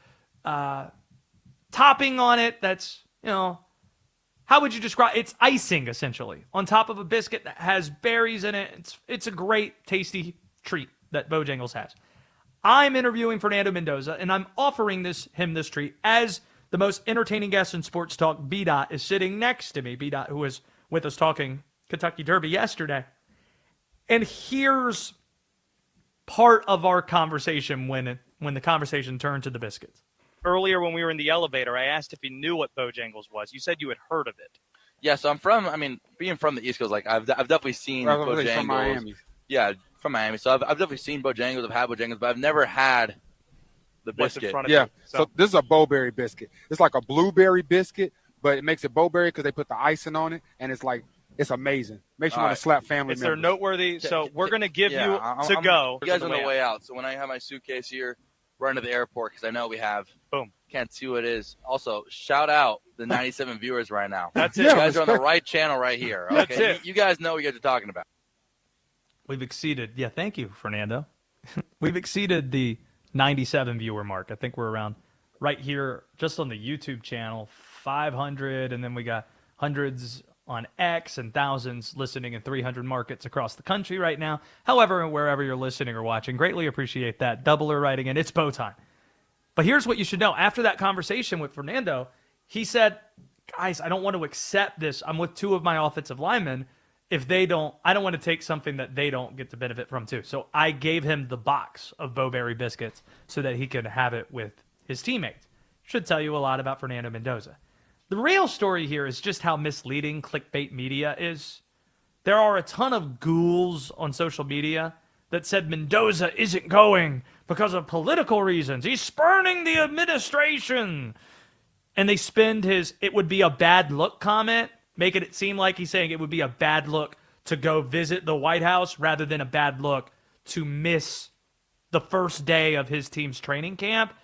topping on it that's, how would you describe it? It's icing, essentially, on top of a biscuit that has berries in it. It's a great, tasty treat that Bojangles has. I'm interviewing Fernando Mendoza, and I'm offering him this treat as the most entertaining guest in sports talk. B-Dot is sitting next to me. B-Dot, who was with us talking Kentucky Derby yesterday. And here's part of our conversation when the conversation turned to the biscuits. Earlier when we were in the elevator, I asked if he knew what Bojangles was. You said you had heard of it. Yeah, so being from the East Coast, like I've definitely seen Bojangles. From Miami. Yeah, from Miami. So I've definitely seen Bojangles. I've had Bojangles, but I've never had the biscuit. Yeah, so this is a Bowberry biscuit. It's like a blueberry biscuit, but it makes it Bowberry because they put the icing on it, and it's amazing. Makes you want to slap family members. They're noteworthy. So we're going to give you go. You guys on the way out. So when I have my suitcase here, run to the airport because I know we have. Boom. Can't see what it is. Also, shout out the 97 viewers right now. That's it. You guys are on the right channel right here. Okay? That's it. You guys know what you guys are talking about. We've exceeded. Yeah, thank you, Fernando. We've exceeded the 97 viewer mark. I think we're around right here just on the YouTube channel, 500, and then we got hundreds on X and thousands listening in 300 markets across the country right now. However, wherever you're listening or watching, greatly appreciate that. Doubler writing in, it's bow time. But here's what you should know. After that conversation with Fernando, he said, guys, I don't want to accept this. I'm with two of my offensive linemen. I don't want to take something that they don't get to benefit from too. So I gave him the box of Bowberry biscuits so that he could have it with his teammates. Should tell you a lot about Fernando Mendoza. The real story here is just how misleading clickbait media is. There are a ton of ghouls on social media that said Mendoza isn't going because of political reasons. He's spurning the administration. And they spend his "it would be a bad look" comment, making it seem like he's saying it would be a bad look to go visit the White House rather than a bad look to miss the first day of his team's training camp.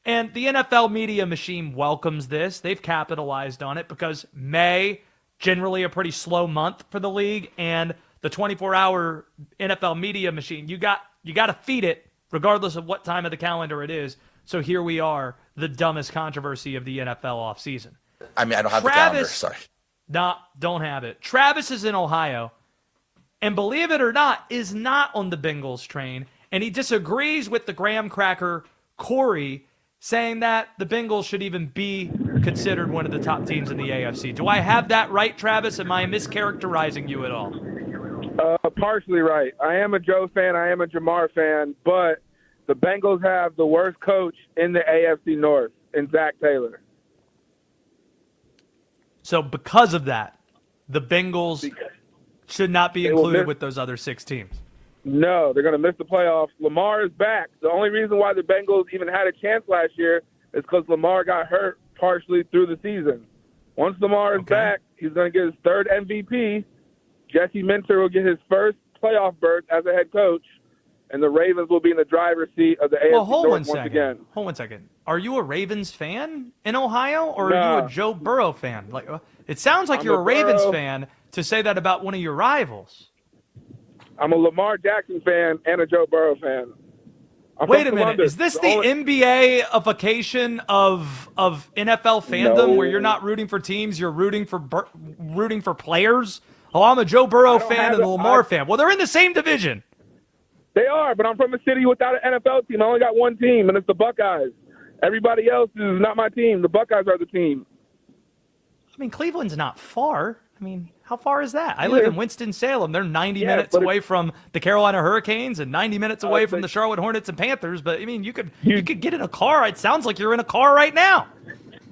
And the NFL media machine welcomes this. They've capitalized on it because May, generally a pretty slow month for the league, and the 24-hour NFL media machine, you got to feed it regardless of what time of the calendar it is. So here we are, the dumbest controversy of the NFL offseason. I don't have the calendar, sorry. No, don't have it. Travis is in Ohio, and believe it or not, is not on the Bengals train, and he disagrees with the graham cracker Corey, saying that the Bengals should even be considered one of the top teams in the AFC. Do I have that right, Travis? Am I mischaracterizing you at all? Partially right. I am a Joe fan. I am a Jamar fan, but the Bengals have the worst coach in the AFC North in Zach Taylor. So because of that, the Bengals should not be included with those other 6 teams. No, they're going to miss the playoffs. Lamar is back. The only reason why the Bengals even had a chance last year is because Lamar got hurt partially through the season. Once Lamar is back, he's going to get his 3rd MVP. Jesse Minter will get his first playoff berth as a head coach, and the Ravens will be in the driver's seat of the AFC North once again. Hold 1 second. Are you a Ravens fan in Ohio, or are you a Joe Burrow fan? Like, it sounds like you're a Ravens fan to say that about one of your rivals. I'm a Lamar Jackson fan and a Joe Burrow fan. Wait a minute. Is this the NBA-ification of NFL fandom, where you're not rooting for teams, you're rooting for players? Oh, I'm a Joe Burrow fan and a Lamar fan. Well, they're in the same division. They are, but I'm from a city without an NFL team. I only got one team, and it's the Buckeyes. Everybody else is not my team. The Buckeyes are the team. I mean, Cleveland's not far. I mean, how far is that? I live in Winston-Salem. They're 90 minutes away from the Carolina Hurricanes and 90 minutes away from the Charlotte Hornets and Panthers. But, I mean, you could get in a car. It sounds like you're in a car right now.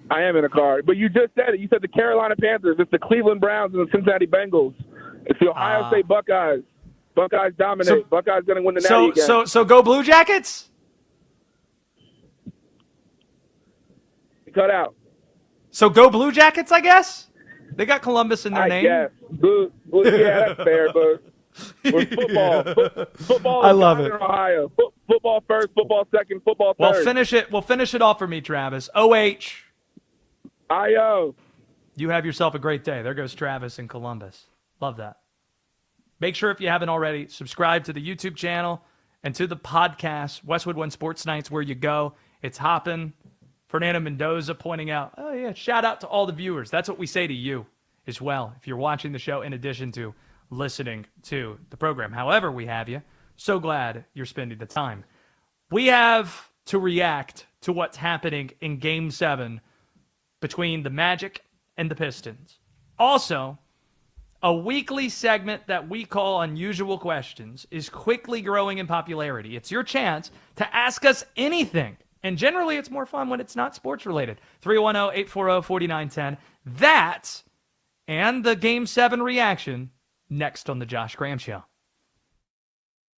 I am in a car. But you just said it. You said the Carolina Panthers. It's the Cleveland Browns and the Cincinnati Bengals. It's the Ohio State Buckeyes. Buckeyes dominate. Buckeyes going to win the Natty again. So go Blue Jackets? Cut out. So go Blue Jackets, I guess? They got Columbus in their name. Yes. Blue, yeah, that's fair, but with football. Football I love it. in Ohio. Football first, football second, football third. Well, finish it off for me, Travis. OH. IO. You have yourself a great day. There goes Travis in Columbus. Love that. Make sure, if you haven't already, subscribe to the YouTube channel and to the podcast, Westwood One Sports Nights, where you go. It's hopping. Fernando Mendoza pointing out, oh, yeah, shout out to all the viewers. That's what we say to you as well, if you're watching the show in addition to listening to the program. However we have you, so glad you're spending the time. We have to react to what's happening in Game 7 between the Magic and the Pistons. Also, a weekly segment that we call Unusual Questions is quickly growing in popularity. It's your chance to ask us anything. And generally, it's more fun when it's not sports-related. 310-840-4910. That and the Game 7 reaction next on The Josh Graham Show.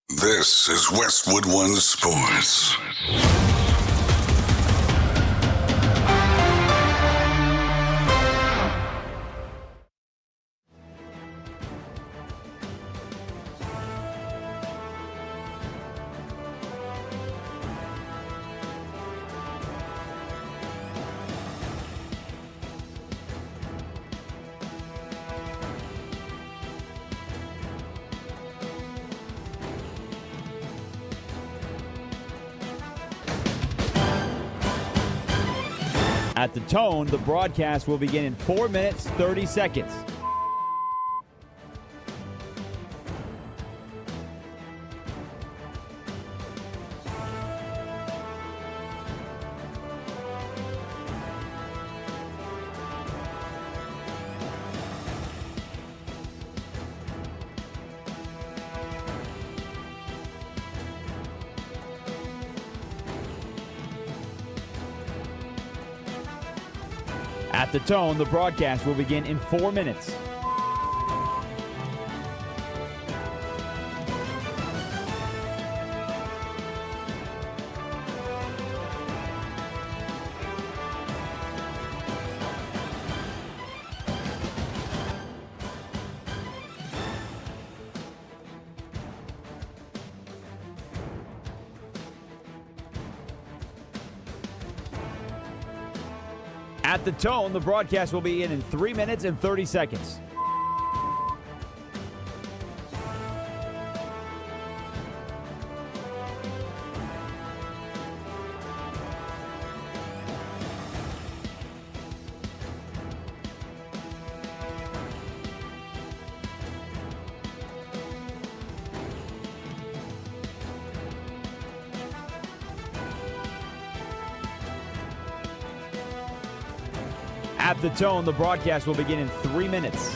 This is Westwood One Sports. At the tone, the broadcast will begin in 4 minutes, 30 seconds. At the tone, the broadcast will begin in 4 minutes. At the tone, the broadcast will begin in 3 minutes and 30 seconds. At the tone, the broadcast will begin in 3 minutes.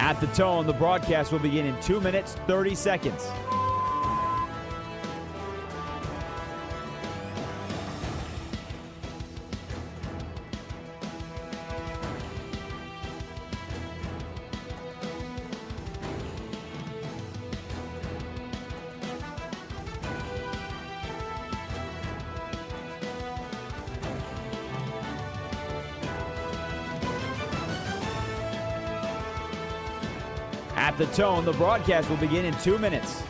At the tone, the broadcast will begin in 2 minutes, 30 seconds. At the tone, the broadcast will begin in 2 minutes.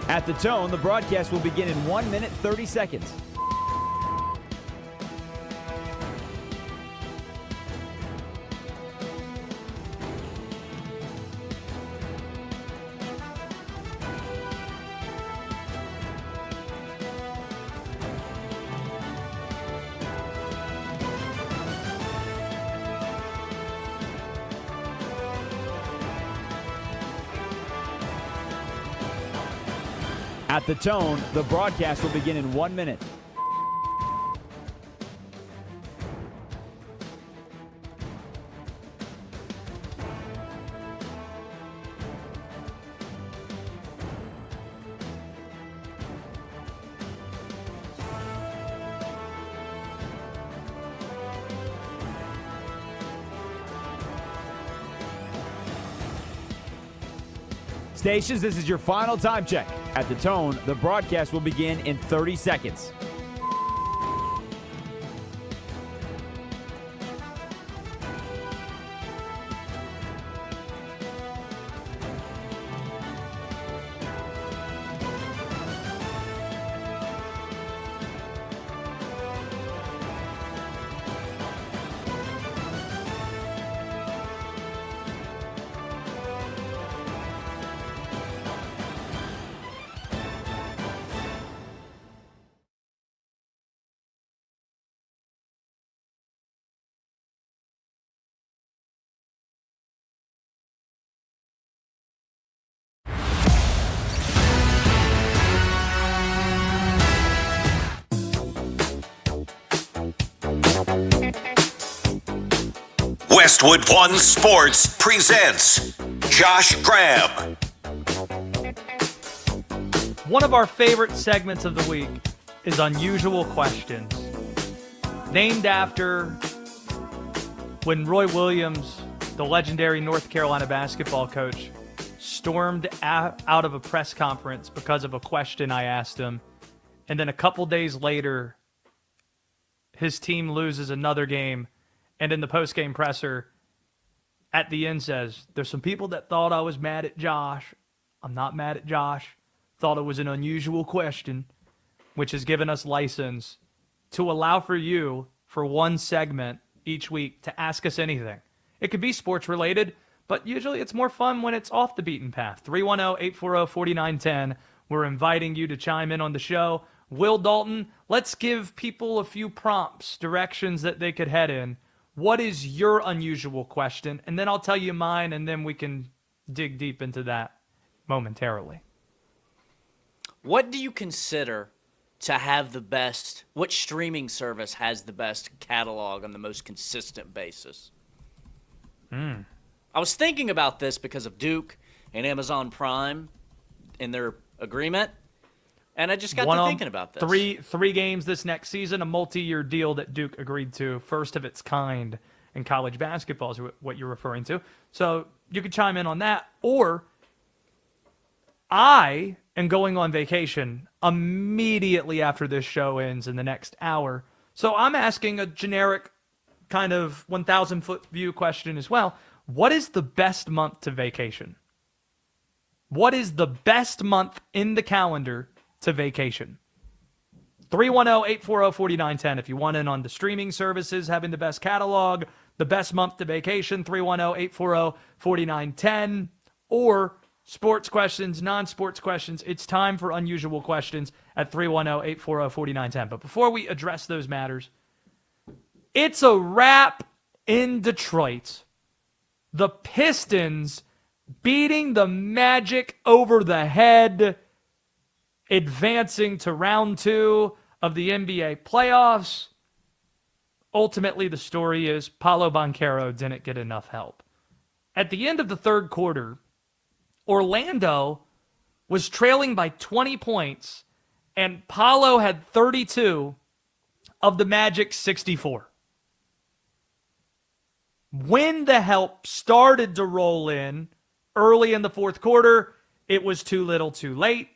At the tone, the broadcast will begin in 1 minute, 30 seconds. At the tone, the broadcast will begin in 1 minute. Stations, this is your final time check. At the tone, the broadcast will begin in 30 seconds. Westwood One Sports presents Josh Graham. One of our favorite segments of the week is Unusual Questions, named after when Roy Williams, the legendary North Carolina basketball coach, stormed out of a press conference because of a question I asked him. And then a couple days later, his team loses another game. And in the post-game presser, at the end says, there's some people that thought I was mad at Josh. I'm not mad at Josh. Thought it was an unusual question, which has given us license to allow for you, for one segment each week, to ask us anything. It could be sports-related, but usually it's more fun when it's off the beaten path. 310-840-4910. We're inviting you to chime in on the show. Will Dalton, let's give people a few prompts, directions that they could head in. What is your unusual question? And then I'll tell you mine, and then we can dig deep into that momentarily. What do you consider to have the best, what streaming service has the best catalog on the most consistent basis? I was thinking about this because of Duke and Amazon Prime in their agreement, and I just got to thinking about this. Three games this next season, a multi-year deal that Duke agreed to, first of its kind in college basketball is what you're referring to. So you could chime in on that. Or I am going on vacation immediately after this show ends in the next hour. So I'm asking a generic kind of 1,000-foot view question as well. What is the best month to vacation? What is the best month in the calendar to vacation? 310-840-4910 if you want in on the streaming services having the best catalog, the best month to vacation, 310-840-4910, or sports questions, non-sports questions. It's time for Unusual Questions at 310-840-4910. But before we address those matters, it's a wrap in Detroit. The Pistons beating the Magic over the head, advancing to round 2 of the NBA playoffs. Ultimately, the story is Paolo Banchero didn't get enough help. At the end of the third quarter, Orlando was trailing by 20 points, and Paolo had 32 of the Magic's 64. When the help started to roll in early in the fourth quarter, it was too little too late.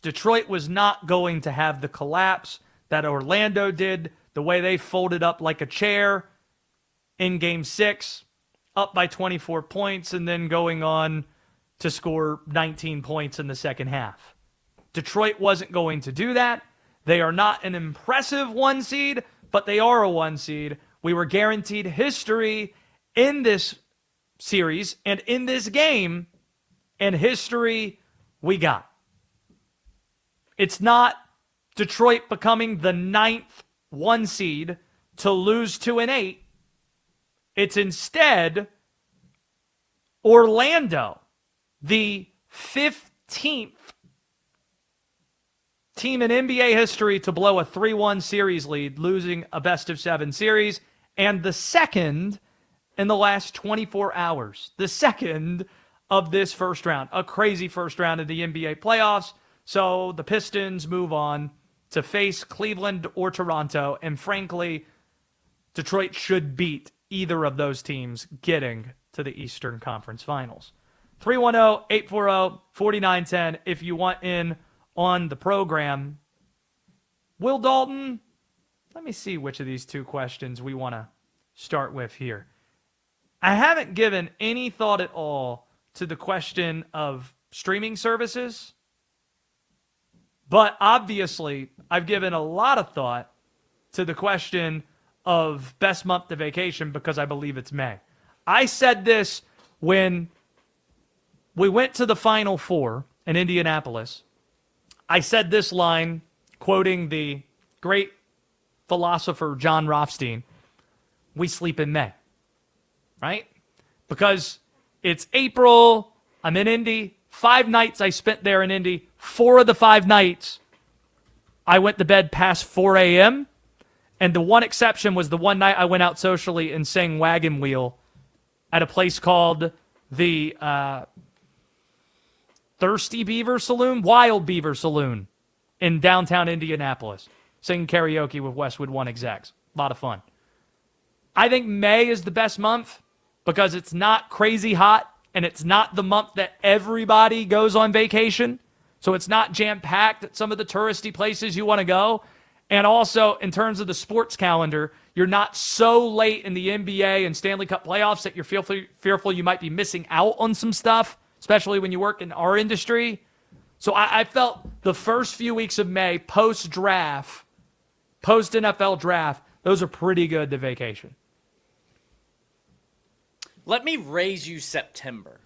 Detroit was not going to have the collapse that Orlando did, the way they folded up like a chair in Game 6, up by 24 points, and then going on to score 19 points in the second half. Detroit wasn't going to do that. They are not an impressive 1 seed, but they are a 1 seed. We were guaranteed history in this series and in this game, and history we got. It's not Detroit becoming the 9th 1 seed to lose to an 8. It's instead Orlando, the 15th team in NBA history to blow a 3-1 series lead, losing a best-of-7 series, and the second in the last 24 hours. The second of this first round. A crazy first round of the NBA playoffs. So the Pistons move on to face Cleveland or Toronto, and frankly, Detroit should beat either of those teams getting to the Eastern Conference Finals. 310-840-4910 if you want in on the program. Will Dalton, let me see which of these two questions we want to start with here. I haven't given any thought at all to the question of streaming services, but obviously I've given a lot of thought to the question of best month to vacation because I believe it's May. I said this when we went to the Final Four in Indianapolis. I said this line, quoting the great philosopher John Rothstein, we sleep in May, right? Because it's April, I'm in Indy, 5 nights I spent there in Indy. 4 of the 5 nights, I went to bed past 4 a.m., and the one exception was the one night I went out socially and sang Wagon Wheel at a place called the Thirsty Beaver Saloon, Wild Beaver Saloon in downtown Indianapolis, singing karaoke with Westwood One execs. A lot of fun. I think May is the best month because it's not crazy hot and it's not the month that everybody goes on vacation. So it's not jam-packed at some of the touristy places you want to go. And also, in terms of the sports calendar, you're not so late in the NBA and Stanley Cup playoffs that you're fearful you might be missing out on some stuff, especially when you work in our industry. So I felt the first few weeks of May, post-draft, post-NFL draft, those are pretty good to vacation. Let me raise you September.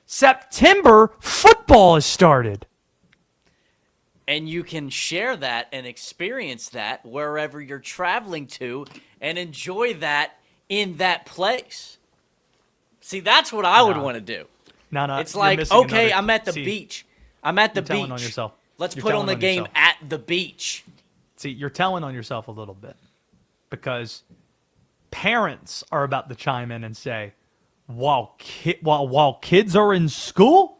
September, football has started. And you can share that and experience that wherever you're traveling to and enjoy that in that place. See, that's what I would want to do. No, it's like, okay, I'm at the beach. I'm at the beach. Telling on yourself. Let's put on the game at the beach. See, you're telling on yourself a little bit because parents are about to chime in and say, while kids are in school,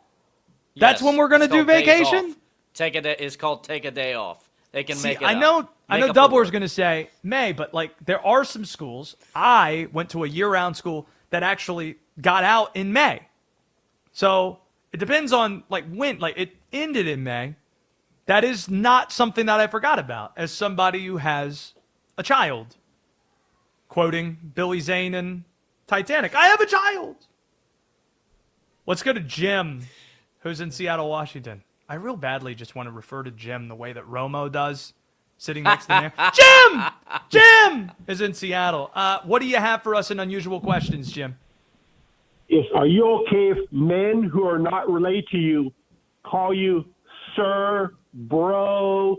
that's when we're going to do vacation? It's called take a day off. They can make it I know Doubler's going to say May, but like there are some schools. I went to a year-round school that actually got out in May. So it depends on like when, like it ended in May. That is not something that I forgot about as somebody who has a child. Quoting Billy Zane and Titanic. I have a child. Let's go to Jim, who's in Seattle, Washington. I real badly just want to refer to Jim the way that Romo does, sitting next to him. Jim! Jim is in Seattle. What do you have for us in unusual questions, Jim? Yes, are you okay if men who are not related to you call you sir, bro,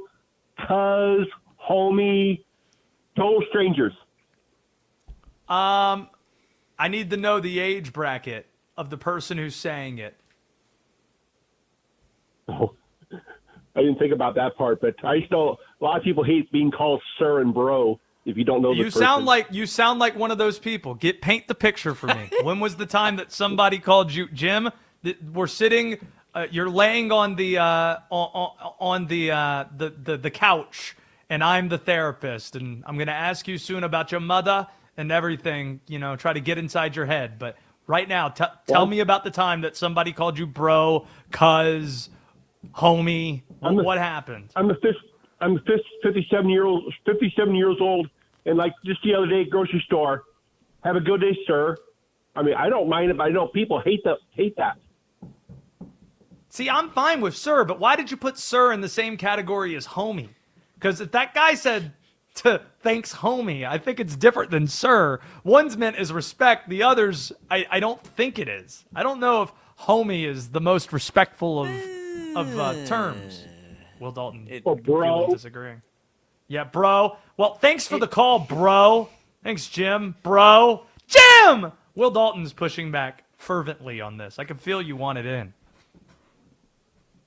cuz, homie, total strangers? I need to know the age bracket of the person who's saying it. Oh, I didn't think about that part, but I just know a lot of people hate being called sir and bro if you don't know the person. You sound like one of those people. Paint the picture for me. When was the time that somebody called you Jim? We're sitting, you're laying on the couch, and I'm the therapist, and I'm going to ask you soon about your mother and everything. Try to get inside your head, but right now, tell me about the time that somebody called you bro, cuz, homie. What happened? I'm 57 years old, and like just the other day, grocery store. Have a good day, sir. I mean, I don't mind it, but I know people hate that. See, I'm fine with sir, but why did you put sir in the same category as homie? Because if that guy said thanks homie, I think it's different than sir. One's meant as respect, the other's I don't think it is. I don't know if homie is the most respectful of terms. Will Dalton bro. disagreeing. Yeah, bro. Well, thanks for the call, bro. Thanks, Jim. Bro. Jim! Will Dalton's pushing back fervently on this. I can feel you want it in.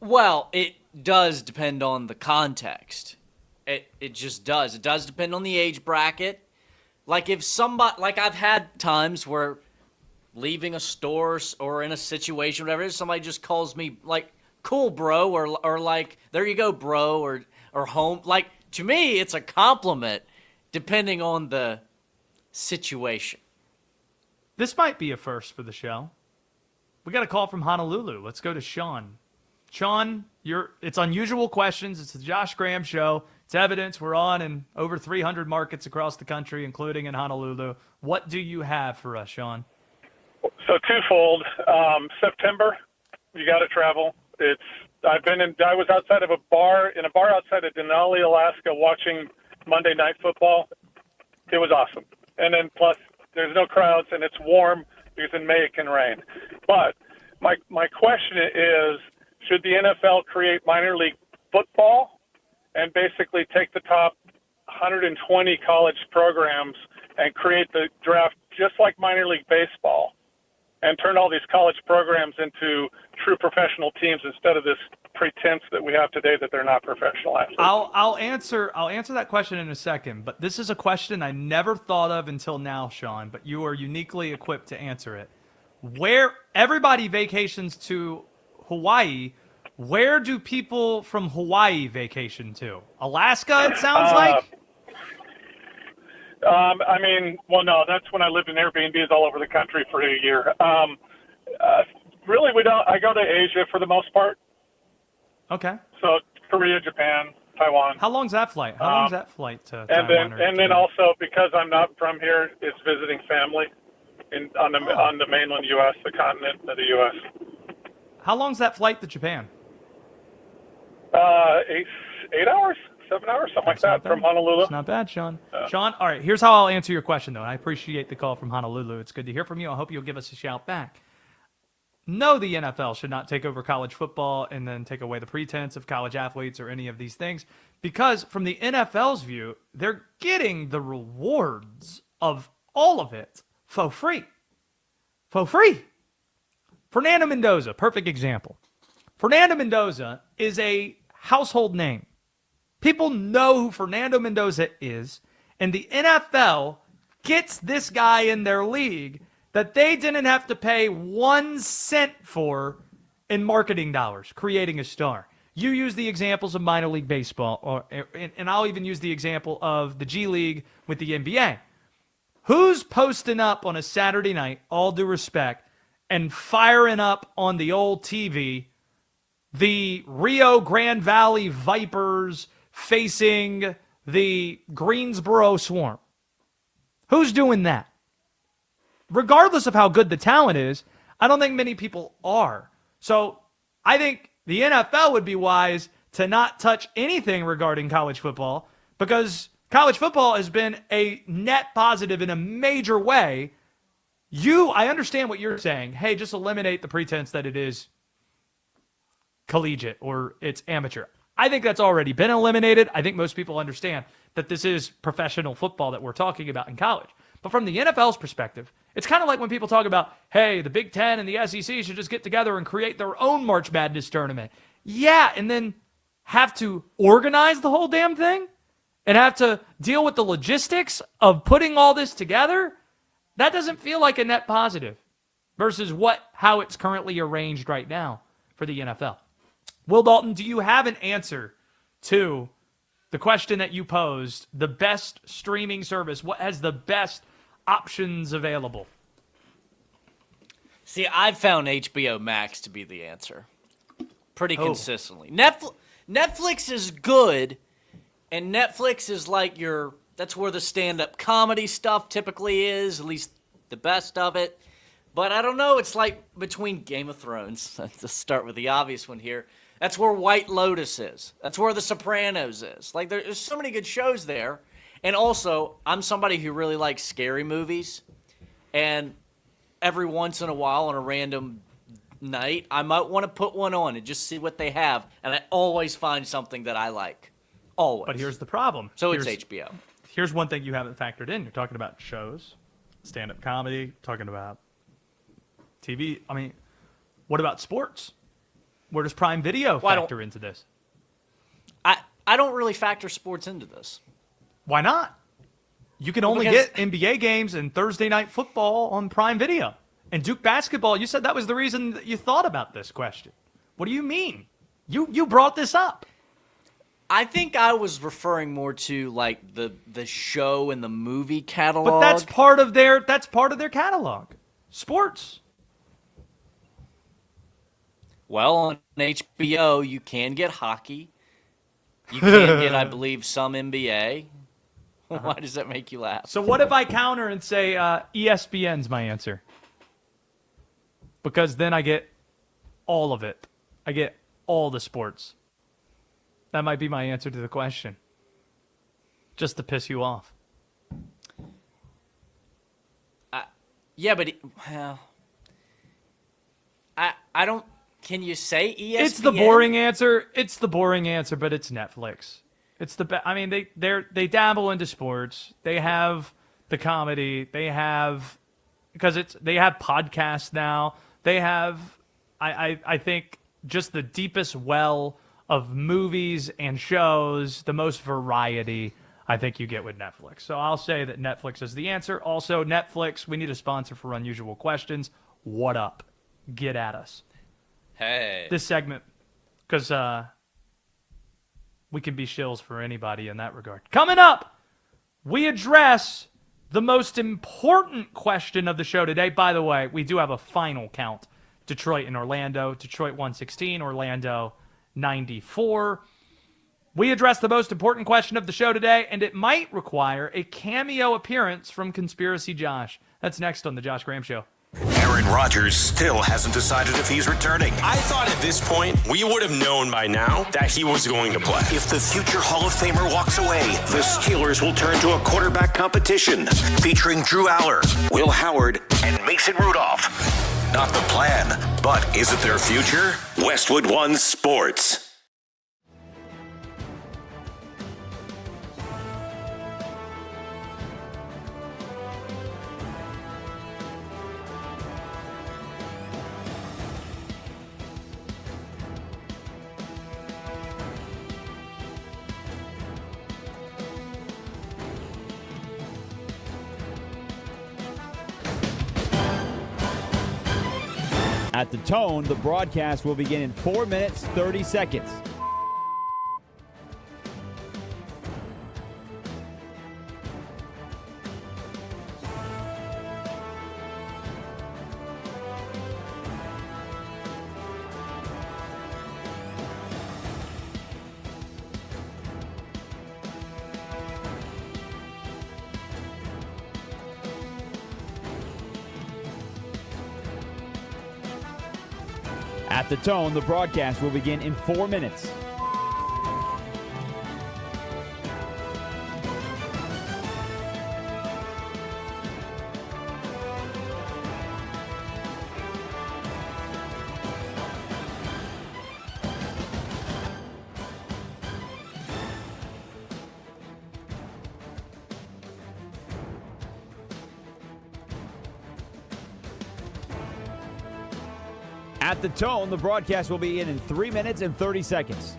Well, it does depend on the context. It just does. It does depend on the age bracket. Like if somebody, like I've had times where leaving a store or in a situation, whatever it is, somebody just calls me like, cool, bro, or like, there you go, bro, or home. Like, to me, it's a compliment depending on the situation. This might be a first for the show. We got a call from Honolulu. Let's go to Sean. Sean, it's unusual questions. It's the Josh Graham Show. It's evidence. We're on in over 300 markets across the country, including in Honolulu. What do you have for us, Sean? So twofold. September, you got to travel. I was outside of a bar outside of Denali, Alaska, watching Monday Night Football. It was awesome. And then plus, there's no crowds and it's warm because in May it can rain. But my question is, should the NFL create minor league football and basically take the top 120 college programs and create the draft just like minor league baseball and turn all these college programs into true professional teams instead of this pretense that we have today that they're not professional athletes? I'll answer that question in a second, but this is a question I never thought of until now, Sean, but you are uniquely equipped to answer it. Where everybody vacations to Hawaii, where do people from Hawaii vacation to? Alaska, it sounds like? No, that's when I lived in Airbnbs all over the country for a year. Really, we don't. I go to Asia for the most part. Okay. So Korea, Japan, Taiwan. How long's that flight? How long's that flight to and Taiwan? Then also, because I'm not from here, it's visiting family on the mainland U.S., the continent of the U.S. How long's that flight to Japan? 8 hours, 7 hours, something like that, from Honolulu. It's not bad, Sean. Sean, all right, here's how I'll answer your question, though. And I appreciate the call from Honolulu. It's good to hear from you. I hope you'll give us a shout back. No, the NFL should not take over college football and then take away the pretense of college athletes or any of these things, because from the NFL's view, they're getting the rewards of all of it for free. For free. Fernando Mendoza, perfect example. Fernando Mendoza is a household name. People know who Fernando Mendoza is, and the NFL gets this guy in their league that they didn't have to pay 1 cent for in marketing dollars, creating a star. You use the examples of minor league baseball, and I'll even use the example of the G League with the NBA. Who's posting up on a Saturday night, all due respect, and firing up on the old TV the Rio Grande Valley Vipers facing the Greensboro Swarm? Who's doing that? Regardless of how good the talent is, I don't think many people are. So I think the NFL would be wise to not touch anything regarding college football, because college football has been a net positive in a major way. I understand what you're saying. Hey, just eliminate the pretense that it is collegiate or it's amateur. I think that's already been eliminated. I think most people understand that this is professional football that we're talking about in college. But from the NFL's perspective, it's kind of like when people talk about, hey, the Big Ten and the SEC should just get together and create their own March Madness tournament. Yeah, and then have to organize the whole damn thing and have to deal with the logistics of putting all this together. That doesn't feel like a net positive versus how it's currently arranged right now for the NFL. Will Dalton, do you have an answer to the question that you posed? The best streaming service, what has the best options available? See, I've found HBO Max to be the answer pretty consistently. Netflix is good, and Netflix is like that's where the stand-up comedy stuff typically is, at least the best of it. But I don't know. It's like between Game of Thrones. Let's start with the obvious one here. That's where White Lotus is. That's where The Sopranos is. Like, there's so many good shows there. And also, I'm somebody who really likes scary movies. And every once in a while on a random night, I might want to put one on and just see what they have. And I always find something that I like. Always. But here's the problem. So it's HBO. Here's one thing you haven't factored in. You're talking about shows, stand-up comedy, talking about TV. I mean, what about sports? Where does Prime Video factor into this? I don't really factor sports into this. Why not? You can only get NBA games and Thursday Night Football on Prime Video. And Duke basketball, you said that was the reason that you thought about this question. What do you mean? You brought this up. I think I was referring more to like the show and the movie catalog. But that's part of their catalog. Sports. Well, on HBO, you can get hockey. You can get, I believe, some NBA. Why does that make you laugh? So what if I counter and say ESPN's my answer? Because then I get all of it. I get all the sports. That might be my answer to the question. Just to piss you off. Yeah, but I don't. Can you say ESPN? It's the boring answer. It's the boring answer, but it's Netflix. It's the I mean, they dabble into sports. They have the comedy. They have they have podcasts now. They have I think just the deepest well of movies and shows, the most variety I think you get with Netflix. So I'll say that Netflix is the answer. Also, Netflix, we need a sponsor for Unusual Questions. What up? Get at us. Hey. This segment, because we can be shills for anybody in that regard. Coming up, we address the most important question of the show today. By the way, we do have a final count. Detroit and Orlando. Detroit 116, Orlando 94. We address the most important question of the show today, and it might require a cameo appearance from Conspiracy Josh. That's next on The Josh Graham Show. Aaron Rodgers still hasn't decided if he's returning. I thought at this point we would have known by now that he was going to play. If the future Hall of Famer walks away, the Steelers will turn to a quarterback competition featuring Drew Aller, Will Howard, and Mason Rudolph. Not the plan, but is it their future? Westwood One Sports. At the tone, the broadcast will begin in 4 minutes, 30 seconds. At the tone, the broadcast will begin in 4 minutes. At the tone, the broadcast will begin in 3 minutes and 30 seconds.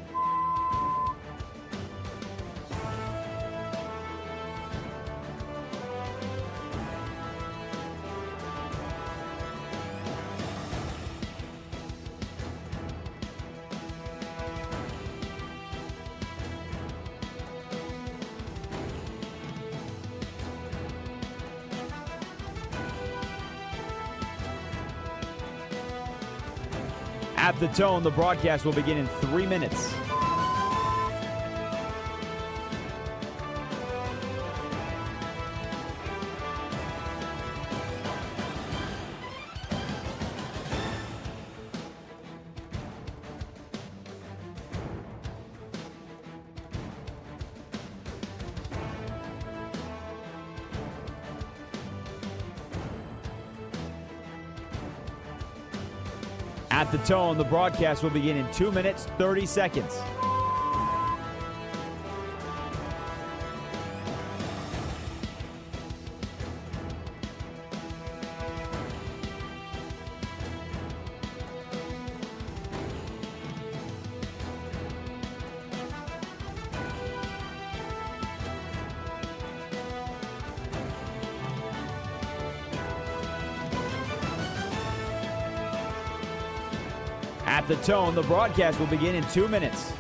At the tone, the broadcast will begin in 3 minutes. At the tone, the broadcast will begin in 2 minutes, 30 seconds. At the tone, the broadcast will begin in 2 minutes.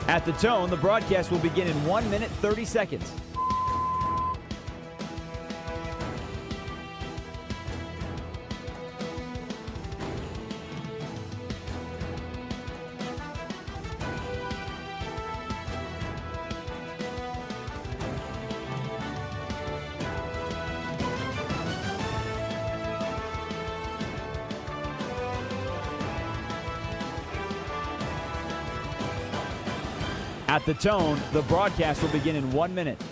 At the tone, the broadcast will begin in 1 minute, 30 seconds. At the tone, the broadcast will begin in 1 minute.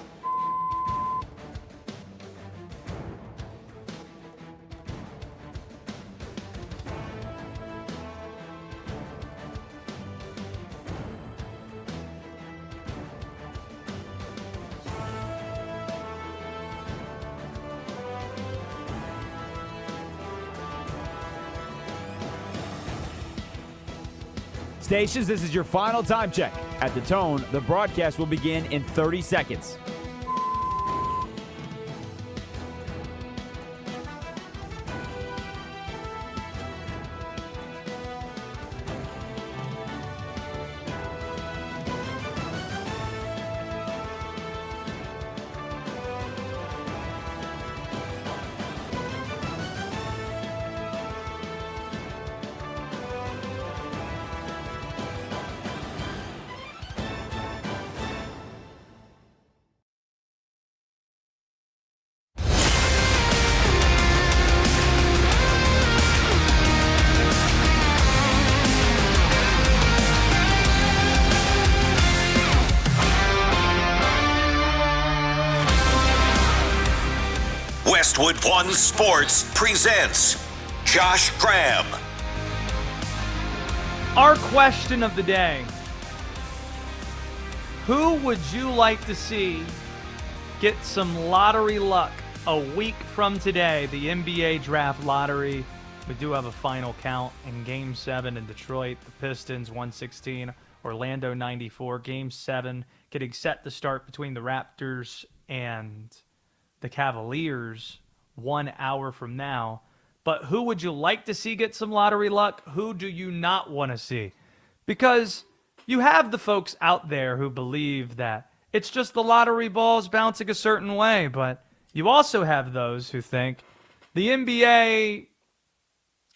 Stations, this is your final time check. At the tone, the broadcast will begin in 30 seconds. Westwood One Sports presents Josh Graham. Our question of the day: who would you like to see get some lottery luck a week from today? The NBA draft lottery. We do have a final count in Game 7 in Detroit. The Pistons 116, Orlando 94. Game 7 getting set to start between the Raptors and the Cavaliers 1 hour from now. But who would you like to see get some lottery luck? Who do you not want to see? Because you have the folks out there who believe that it's just the lottery balls bouncing a certain way, but you also have those who think the NBA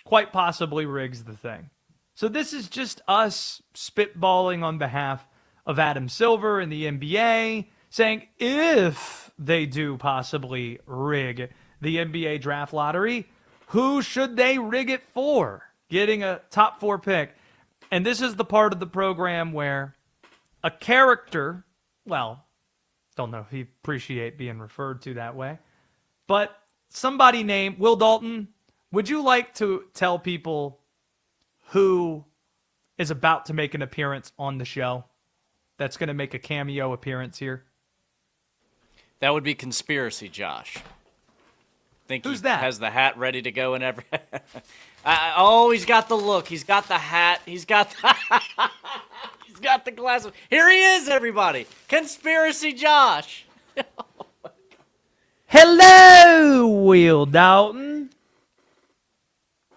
quite possibly rigs the thing. So this is just us spitballing on behalf of Adam Silver and the NBA, saying if they do possibly rig the NBA draft lottery, who should they rig it for? Getting a top 4 pick. And this is the part of the program where a character, well, don't know if he appreciate being referred to that way, but somebody named Will Dalton, would you like to tell people who is about to make an appearance on the show that's going to make a cameo appearance here? That would be Conspiracy Josh. Think Who's he that? Has the hat ready to go and every. Oh, he's got the look. He's got the hat. He's got he's got the glasses. Here he is, everybody. Conspiracy Josh. Hello, Will Dalton.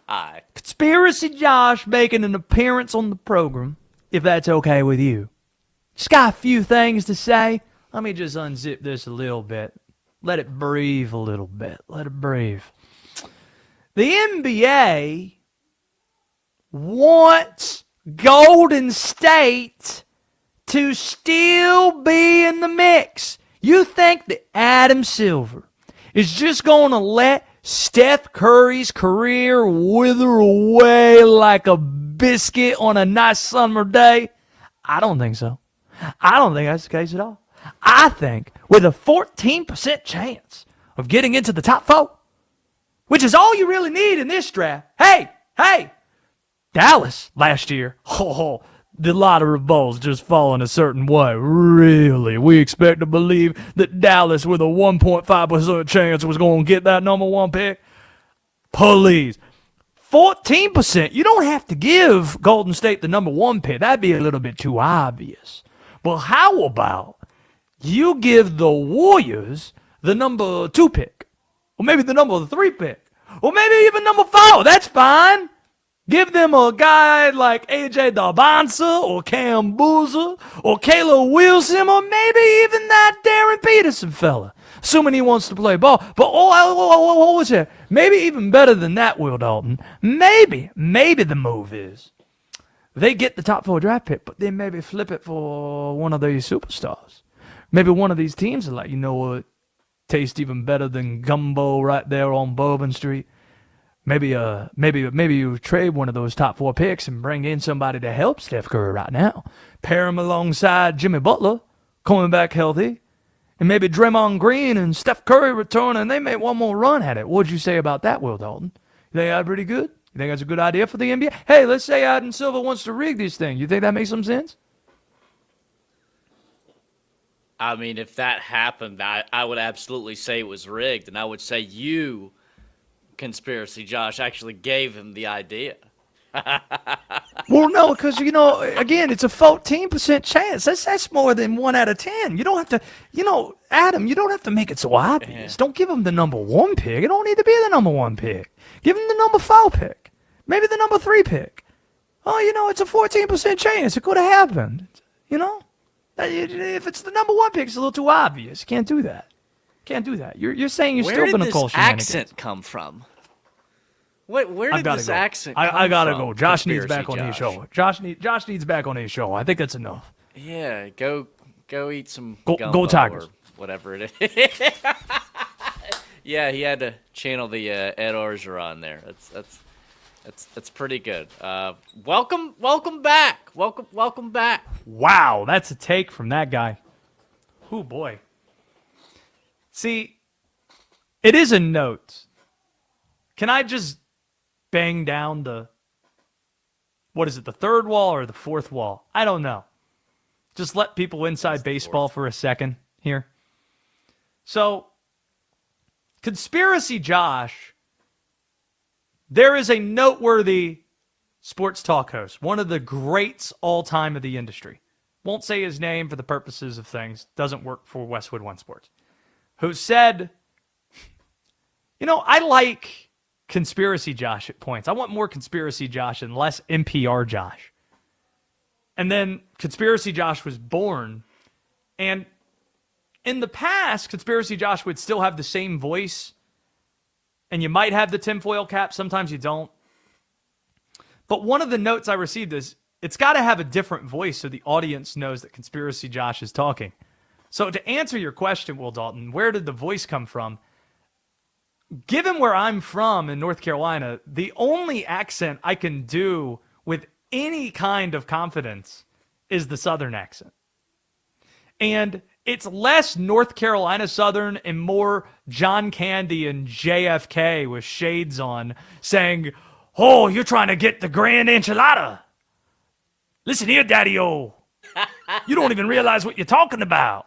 Hi. Conspiracy Josh making an appearance on the program, if that's okay with you. Just got a few things to say. Let me just unzip this a little bit. Let it breathe a little bit. Let it breathe. The NBA wants Golden State to still be in the mix. You think that Adam Silver is just going to let Steph Curry's career wither away like a biscuit on a nice summer day? I don't think so. I don't think that's the case at all. I think with a 14% chance of getting into the top 4, which is all you really need in this draft. Hey, Dallas last year, the lottery balls just falling a certain way. Really? We expect to believe that Dallas with a 1.5% chance was going to get that number 1 pick? Please. 14%. You don't have to give Golden State the number 1 pick. That'd be a little bit too obvious. But how about you give the Warriors the number 2 pick? Or maybe the number 3 pick? Or maybe even number 4. That's fine. Give them a guy like A.J. Dabansa or Cam Boozer or Caleb Wilson or maybe even that Darren Peterson fella, assuming he wants to play ball. But what was it? Maybe even better than that, Will Dalton. Maybe the move is they get the top 4 draft pick, but then maybe flip it for one of these superstars. Maybe one of these teams are like, you know what, tastes even better than gumbo right there on Bourbon Street. Maybe you trade one of those top 4 picks and bring in somebody to help Steph Curry right now. Pair him alongside Jimmy Butler, coming back healthy, and maybe Draymond Green and Steph Curry return, and they make one more run at it. What'd you say about that, Will Dalton? You think that's pretty good? You think that's a good idea for the NBA? Hey, let's say Adam Silver wants to rig this thing. You think that makes some sense? I mean, if that happened, I would absolutely say it was rigged, and I would say you, Conspiracy Josh, actually gave him the idea. Well, no, because, again, it's a 14% chance. That's more than 1 out of 10. You don't have to, Adam, you don't have to make it so obvious. Don't give him the number 1 pick. It don't need to be the number 1 pick. Give him the number 4 pick. Maybe the number 3 pick. Oh, it's a 14% chance. It could have happened. If it's the number 1 pick, it's a little too obvious. You can't do that. You're saying you're still going to call shenanigans. Where did this accent come from? Where did this accent come from? I gotta go. Josh needs back on his show. Josh needs back on his show. I think that's enough. Yeah, go eat some go Tigers. Or whatever it is. Yeah, he had to channel the Ed Orgeron there. That's pretty good. Welcome back. Welcome back. Wow, that's a take from that guy. Oh boy. See, it is a note. Can I just bang down the 3rd wall or the 4th wall? I don't know. Just let people inside baseball for a second here. So, Conspiracy Josh, there is a noteworthy sports talk host, one of the greats all time of the industry. Won't say his name for the purposes of things. Doesn't work for Westwood One Sports. Who said, I like Conspiracy Josh at points. I want more Conspiracy Josh and less NPR Josh. And then Conspiracy Josh was born. And in the past, Conspiracy Josh would still have the same voice. And you might have the tinfoil cap. Sometimes you don't. But one of the notes I received is, it's got to have a different voice so the audience knows that Conspiracy Josh is talking. So to answer your question, Will Dalton, where did the voice come from? Given where I'm from in North Carolina, the only accent I can do with any kind of confidence is the Southern accent. And it's less North Carolina Southern and more John Candy and JFK with shades on saying, "Oh, you're trying to get the grand enchilada. Listen here, Daddy-O. You don't even realize what you're talking about."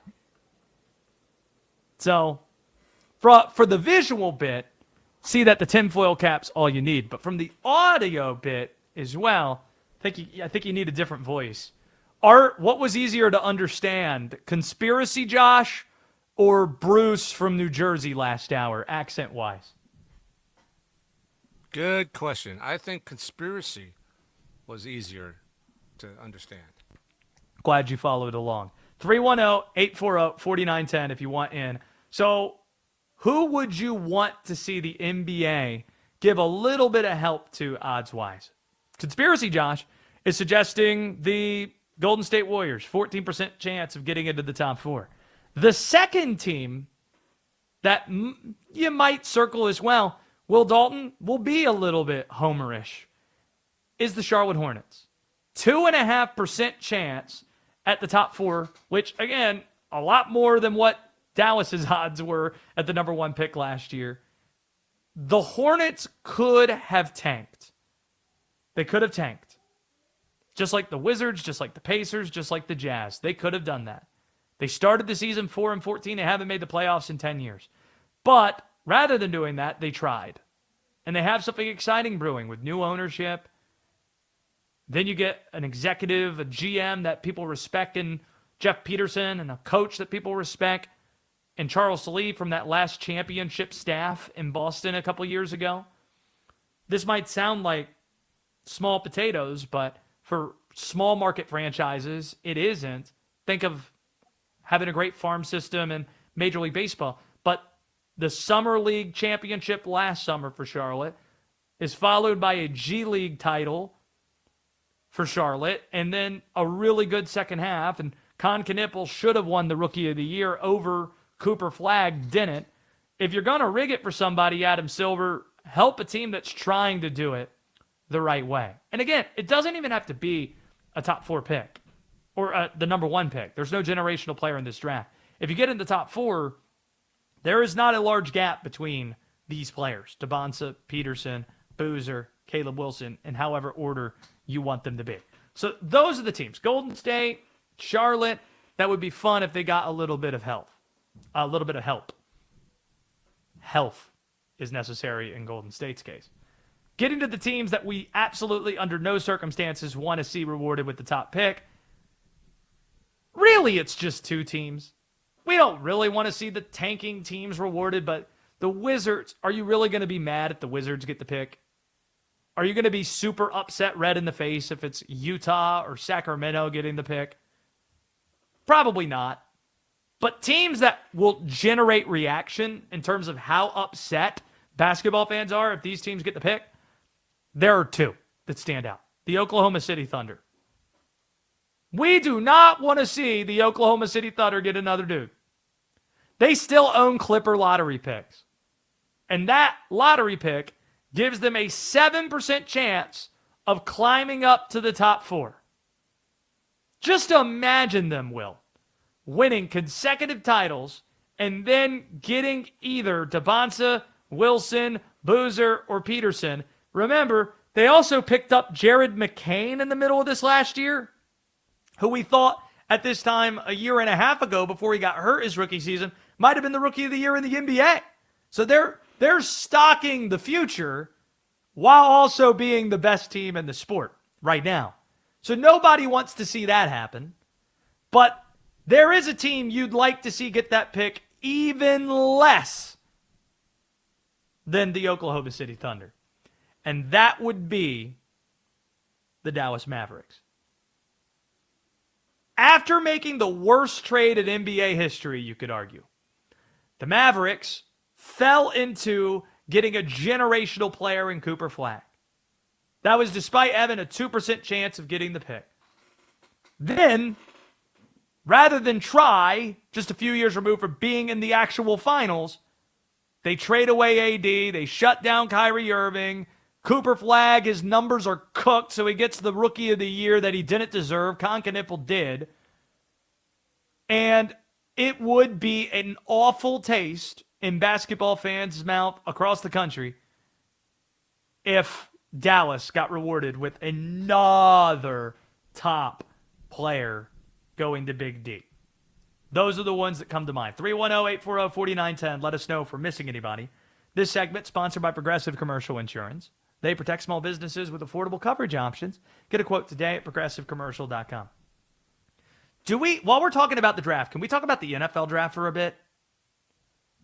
So, for the visual bit, see that the tinfoil cap's all you need. But from the audio bit as well, I think you need a different voice. Art, what was easier to understand, Conspiracy Josh or Bruce from New Jersey last hour, accent-wise? Good question. I think Conspiracy was easier to understand. Glad you followed along. 310-840-4910 if you want in. So, who would you want to see the NBA give a little bit of help to odds-wise? Conspiracy Josh is suggesting the Golden State Warriors, 14% chance of getting into the top 4. The second team that you might circle as well, Will Dalton will be a little bit homerish, is the Charlotte Hornets. 2.5% chance at the top 4, which, again, a lot more than what Dallas's odds were at the number 1 pick last year. The Hornets could have tanked. They could have tanked. Just like the Wizards, just like the Pacers, just like the Jazz. They could have done that. They started the season 4-14. They haven't made the playoffs in 10 years. But rather than doing that, they tried. And they have something exciting brewing with new ownership. Then you get an executive, a GM that people respect in Jeff Peterson, and a coach that people respect in Charles Lee from that last championship staff in Boston a couple years ago. This might sound like small potatoes, but for small market franchises, it isn't. Think of having a great farm system in Major League Baseball. But the Summer League championship last summer for Charlotte is followed by a G League title for Charlotte, and then a really good second half. And Con Knippel should have won the Rookie of the Year over Cooper Flagg, didn't. If you're going to rig it for somebody, Adam Silver, help a team that's trying to do it the right way. And again, it doesn't even have to be a top 4 pick or the number 1 pick. There's no generational player in this draft. If you get in the top 4, there is not a large gap between these players, Dabonsa, Peterson, Boozer, Caleb Wilson, in however order you want them to be. So those are the teams. Golden State, Charlotte. That would be fun if they got a little bit of help. A little bit of help. Health is necessary in Golden State's case. Getting to the teams that we absolutely under no circumstances want to see rewarded with the top pick. Really, it's just 2 teams. We don't really want to see the tanking teams rewarded, but the Wizards, are you really going to be mad if the Wizards get the pick? Are you going to be super upset, red in the face, if it's Utah or Sacramento getting the pick? Probably not. But teams that will generate reaction in terms of how upset basketball fans are if these teams get the pick, there are 2 that stand out. The Oklahoma City Thunder. We do not want to see the Oklahoma City Thunder get another dude. They still own Clipper lottery picks. And that lottery pick gives them a 7% chance of climbing up to the top 4. Just imagine them, Will, winning consecutive titles and then getting either Dabonsa, Wilson, Boozer, or Peterson. Remember, they also picked up Jared McCain in the middle of this last year, who we thought at this time a year and a half ago before he got hurt his rookie season might have been the Rookie of the Year in the NBA. So they're stocking the future while also being the best team in the sport right now. So nobody wants to see that happen. But there is a team you'd like to see get that pick even less than the Oklahoma City Thunder. And that would be the Dallas Mavericks. After making the worst trade in NBA history, you could argue, the Mavericks fell into getting a generational player in Cooper Flagg. That was despite having a 2% chance of getting the pick. Then, rather than try, just a few years removed from being in the actual finals, they trade away AD, they shut down Kyrie Irving. Cooper Flagg, his numbers are cooked, so he gets the Rookie of the Year that he didn't deserve. Con Knippel did. And it would be an awful taste in basketball fans' mouth across the country if Dallas got rewarded with another top player going to Big D. Those are the ones that come to mind. 310-840-4910. Let us know if we're missing anybody. This segment sponsored by Progressive Commercial Insurance. They protect small businesses with affordable coverage options. Get a quote today at progressivecommercial.com. While we're talking about the draft, can we talk about the NFL draft for a bit?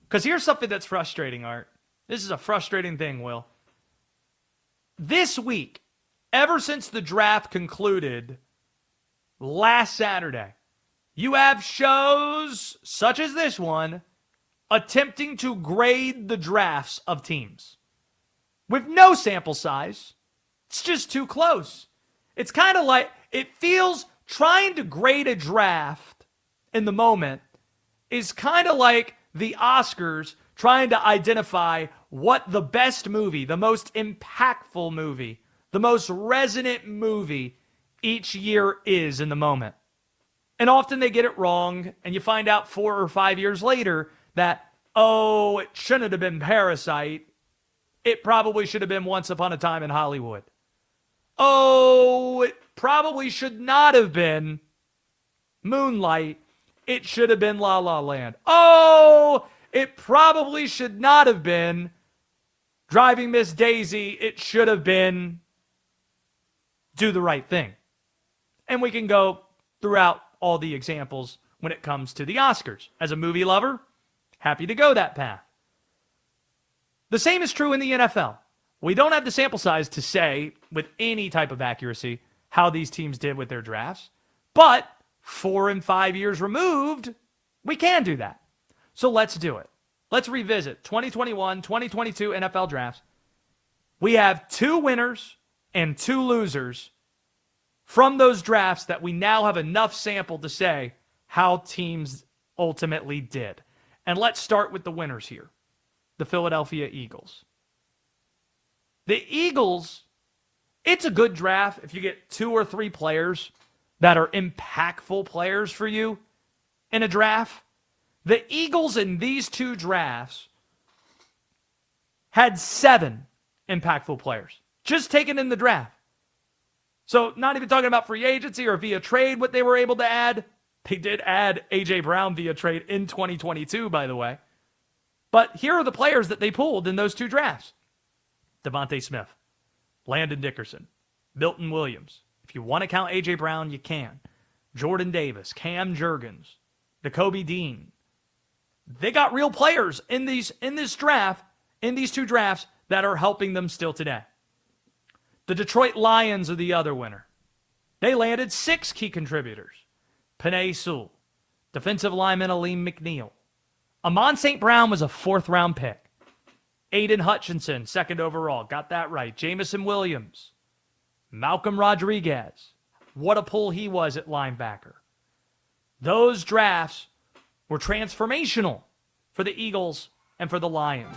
Because here's something that's frustrating, Art. This is a frustrating thing, Will. This week, ever since the draft concluded last Saturday, you have shows such as this one attempting to grade the drafts of teams with no sample size. It's just too close. It's kind of like, it feels trying to grade a draft in the moment is kind of like the Oscars trying to identify what the best movie, the most impactful movie, the most resonant movie each year is in the moment. And often they get it wrong, and you find out 4 or 5 years later that, oh, it shouldn't have been Parasite. It probably should have been Once Upon a Time in Hollywood. Oh, it probably should not have been Moonlight. It should have been La La Land. Oh, it probably should not have been Driving Miss Daisy. It should have been Do the Right Thing. And we can go throughout all the examples when it comes to the Oscars. As a movie lover, happy to go that path. The same is true in the NFL. We don't have the sample size to say with any type of accuracy how these teams did with their drafts, but 4 and 5 years removed, we can do that. So let's do it. Let's revisit 2021, 2022 NFL drafts. We have 2 winners and 2 losers from those drafts that we now have enough sample to say how teams ultimately did. And let's start with the winners here, the Philadelphia Eagles. The Eagles, it's a good draft if you get 2 or 3 players that are impactful players for you in a draft. The Eagles in these 2 drafts had 7 impactful players just taken in the draft. So not even talking about free agency or via trade, what they were able to add. They did add A.J. Brown via trade in 2022, by the way. But here are the players that they pulled in those 2 drafts. Devontae Smith, Landon Dickerson, Milton Williams. If you want to count A.J. Brown, you can. Jordan Davis, Cam Jurgens, Nakobe Dean. They got real players in this draft, in these 2 drafts, that are helping them still today. The Detroit Lions are the other winner. They landed 6 key contributors. Penei Sewell, defensive lineman Aleem McNeil. Amon St. Brown was a 4th-round pick. Aiden Hutchinson, 2nd overall. Got that right. Jamison Williams. Malcolm Rodriguez. What a pull he was at linebacker. Those drafts were transformational for the Eagles and for the Lions.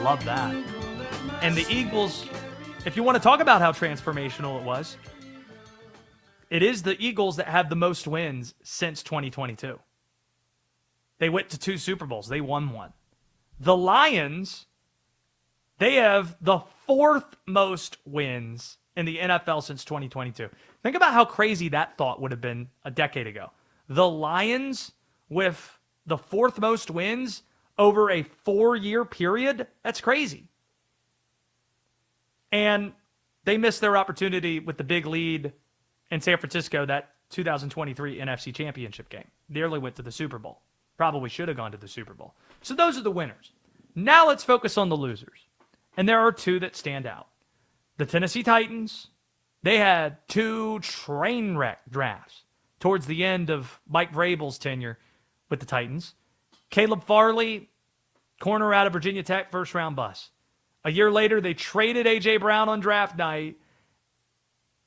Love that. And the Eagles, if you want to talk about how transformational it was, it is the Eagles that have the most wins since 2022. They went to 2 Super Bowls. They won 1. The Lions, they have the 4th most wins in the NFL since 2022. Think about how crazy that thought would have been a decade ago. The Lions with the 4th most wins over a 4-year period, that's crazy. And they missed their opportunity with the big lead in San Francisco, that 2023 NFC Championship game. Nearly went to the Super Bowl. Probably should have gone to the Super Bowl. So those are the winners. Now let's focus on the losers. And there are 2 that stand out. The Tennessee Titans, they had 2 train wreck drafts towards the end of Mike Vrabel's tenure with the Titans. Caleb Farley, corner out of Virginia Tech, 1st-round bust. A year later, they traded A.J. Brown on draft night,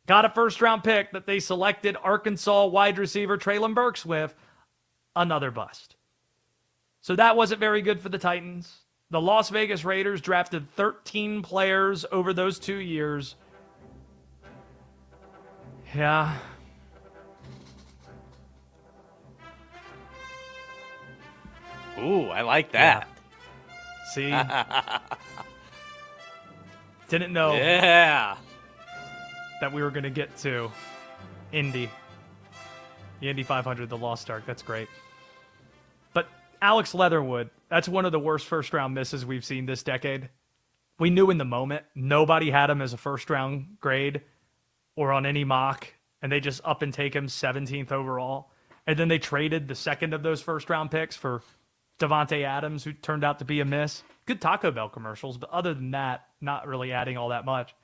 got a 1st-round pick that they selected Arkansas wide receiver Treylon Burks with, another bust. So that wasn't very good for the Titans. The Las Vegas Raiders drafted 13 players over those 2 years. Yeah. Ooh, I like that. Yeah. See? Didn't know that we were going to get to Indy. The Indy 500, the Lost Ark. That's great. But Alex Leatherwood, that's one of the worst 1st-round misses we've seen this decade. We knew in the moment nobody had him as a 1st-round grade or on any mock, and they just up and take him 17th overall. And then they traded the 2nd of those 1st-round picks for Devontae Adams, who turned out to be a miss. Good Taco Bell commercials, but other than that, not really adding all that much.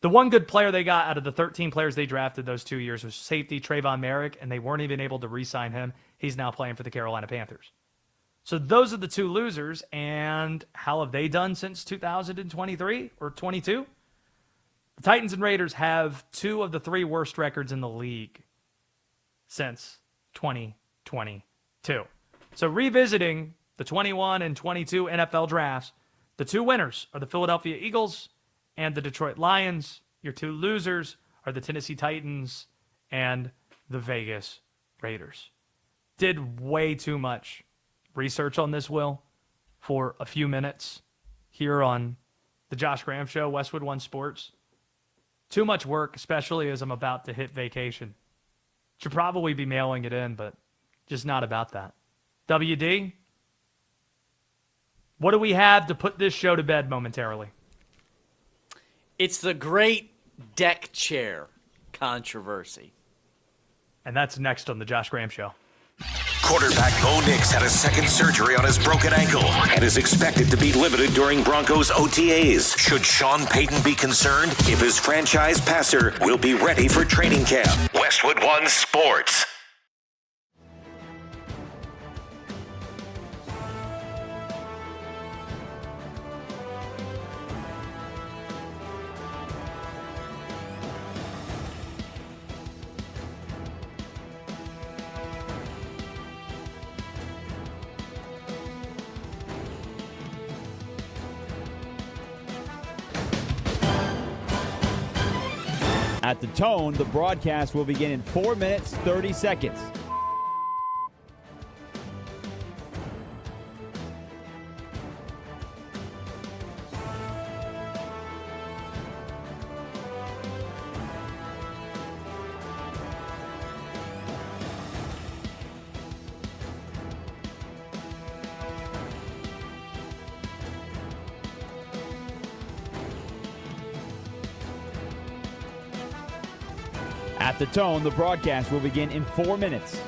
The one good player they got out of the 13 players they drafted those 2 years was safety Trayvon Merrick, and they weren't even able to re-sign him. He's now playing for the Carolina Panthers. So those are the two losers. And how have they done since 2023 or 22? The Titans and Raiders have two of the three worst records in the league since 2022. So revisiting the 21 and 22 NFL drafts, the two winners are the Philadelphia Eagles and the Detroit Lions. Your two losers are the Tennessee Titans and the Vegas Raiders. Did way too much research on this, Will, for a few minutes here on the Josh Graham Show, Westwood One Sports. Too much work, especially as I'm about to hit vacation. Should probably be mailing it in, but just not about that. WD, what do we have to put this show to bed momentarily? It's the great deck chair controversy. And that's next on the Josh Graham Show. Quarterback Bo Nix had a second surgery on his broken ankle and is expected to be limited during Broncos OTAs. Should Sean Payton be concerned if his franchise passer will be ready for training camp? Westwood One Sports. At the tone, the broadcast will begin in 4 minutes, 30 seconds. At the tone, the broadcast will begin in 4 minutes.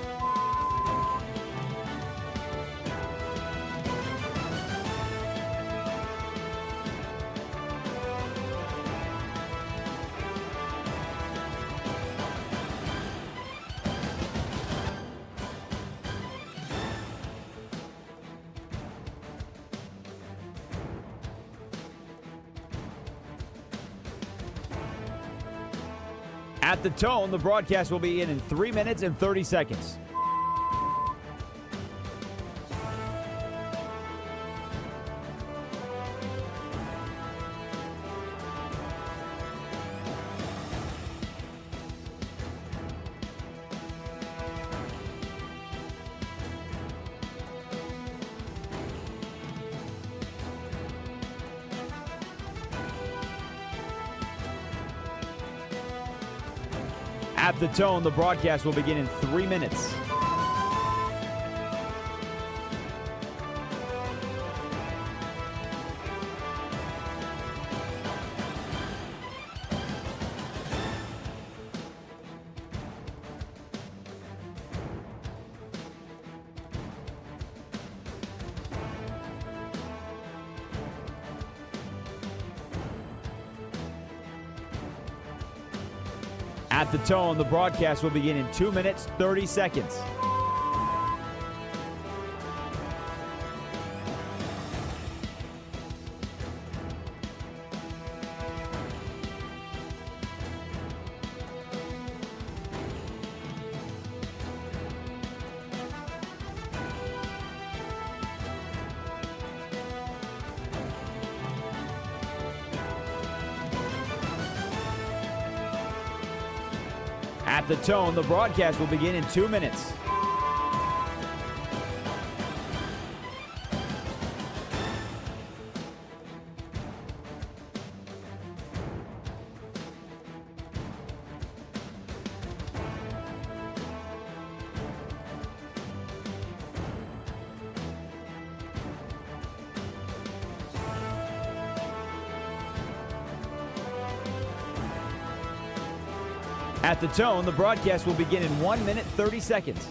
At the tone, the broadcast will begin in 3 minutes and 30 seconds. At the tone, the broadcast will begin in 3 minutes. At the tone, the broadcast will begin in 2 minutes, 30 seconds. At the tone, the broadcast will begin in 2 minutes. At the tone, the broadcast will begin in 1 minute, 30 seconds.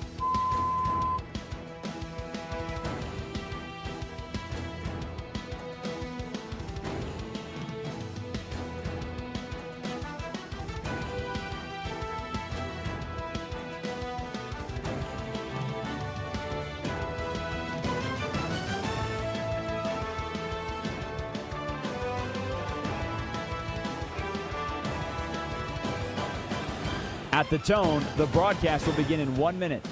At the tone, the broadcast will begin in 1 minute.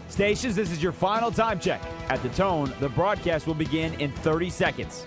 Stations, this is your final time check. At the tone, the broadcast will begin in 30 seconds.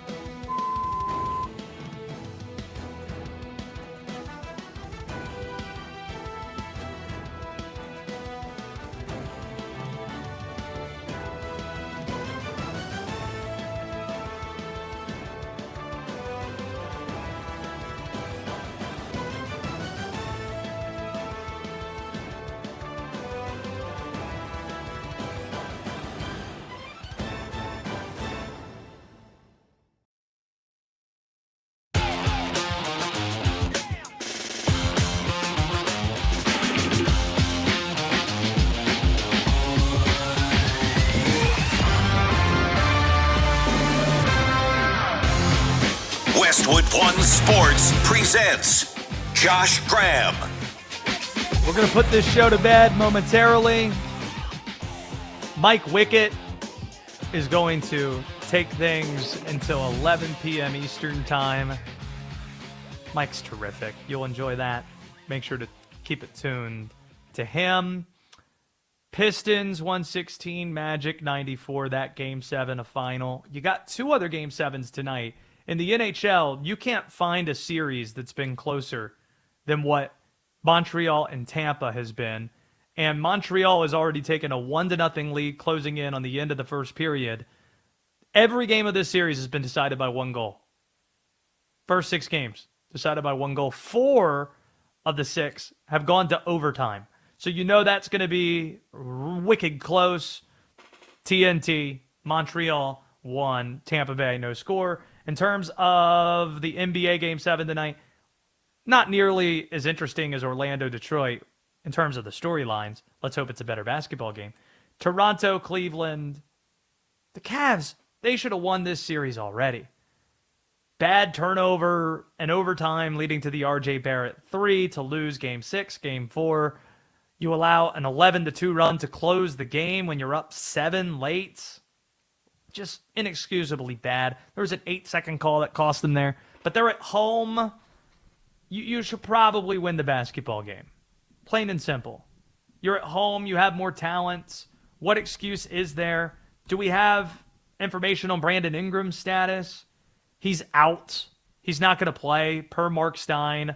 Westwood One Sports presents Josh Graham. We're going to put this show to bed momentarily. Mike Wickett is going to take things until 11 p.m. Eastern Time. Mike's terrific. You'll enjoy that. Make sure to keep it tuned to him. Pistons 116, Magic 94, that Game 7, a final. You got two other Game 7s tonight. In the NHL, you can't find a series that's been closer than what Montreal and Tampa has been. And Montreal has already taken a 1-0 lead, closing in on the end of the first period. Every game of this series has been decided by one goal. First 6 games decided by one goal. 4 of the 6 have gone to overtime. So you know that's going to be wicked close. TNT, Montreal 1, Tampa Bay no score. In terms of the NBA Game 7 tonight, not nearly as interesting as Orlando-Detroit in terms of the storylines. Let's hope it's a better basketball game. Toronto, Cleveland. The Cavs, they should have won this series already. Bad turnover and overtime leading to the R.J. Barrett 3 to lose Game 6, Game 4. You allow an 11-2 run to close the game when you're up 7 late. Just inexcusably bad. There was an 8-second call that cost them there. But they're at home. You should probably win the basketball game. Plain and simple. You're at home. You have more talent. What excuse is there? Do we have information on Brandon Ingram's status? He's out. He's not going to play, per Mark Stein.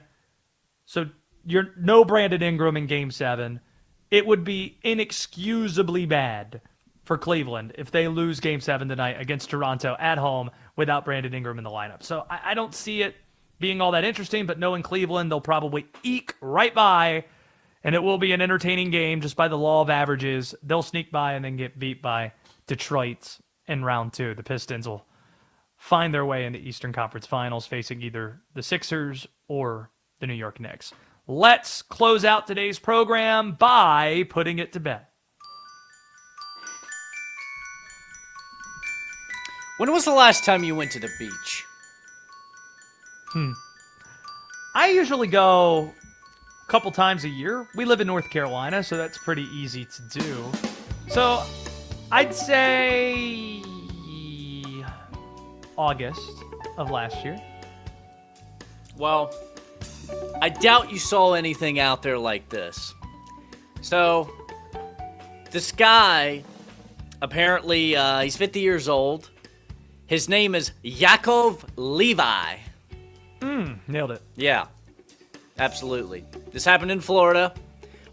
So you're no Brandon Ingram in Game 7. It would be inexcusably bad for Cleveland if they lose Game 7 tonight against Toronto at home without Brandon Ingram in the lineup. So I don't see it being all that interesting, but knowing Cleveland, they'll probably eke right by, and it will be an entertaining game just by the law of averages. They'll sneak by and then get beat by Detroit in round 2. The Pistons will find their way into Eastern Conference Finals facing either the Sixers or the New York Knicks. Let's close out today's program by putting it to bed. When was the last time you went to the beach? I usually go a couple times a year. We live in North Carolina, so that's pretty easy to do. So I'd say August of last year. Well, I doubt you saw anything out there like this. So, this guy, apparently, he's 50 years old. His name is Yaakov Levi. Nailed it. Yeah, absolutely. This happened in Florida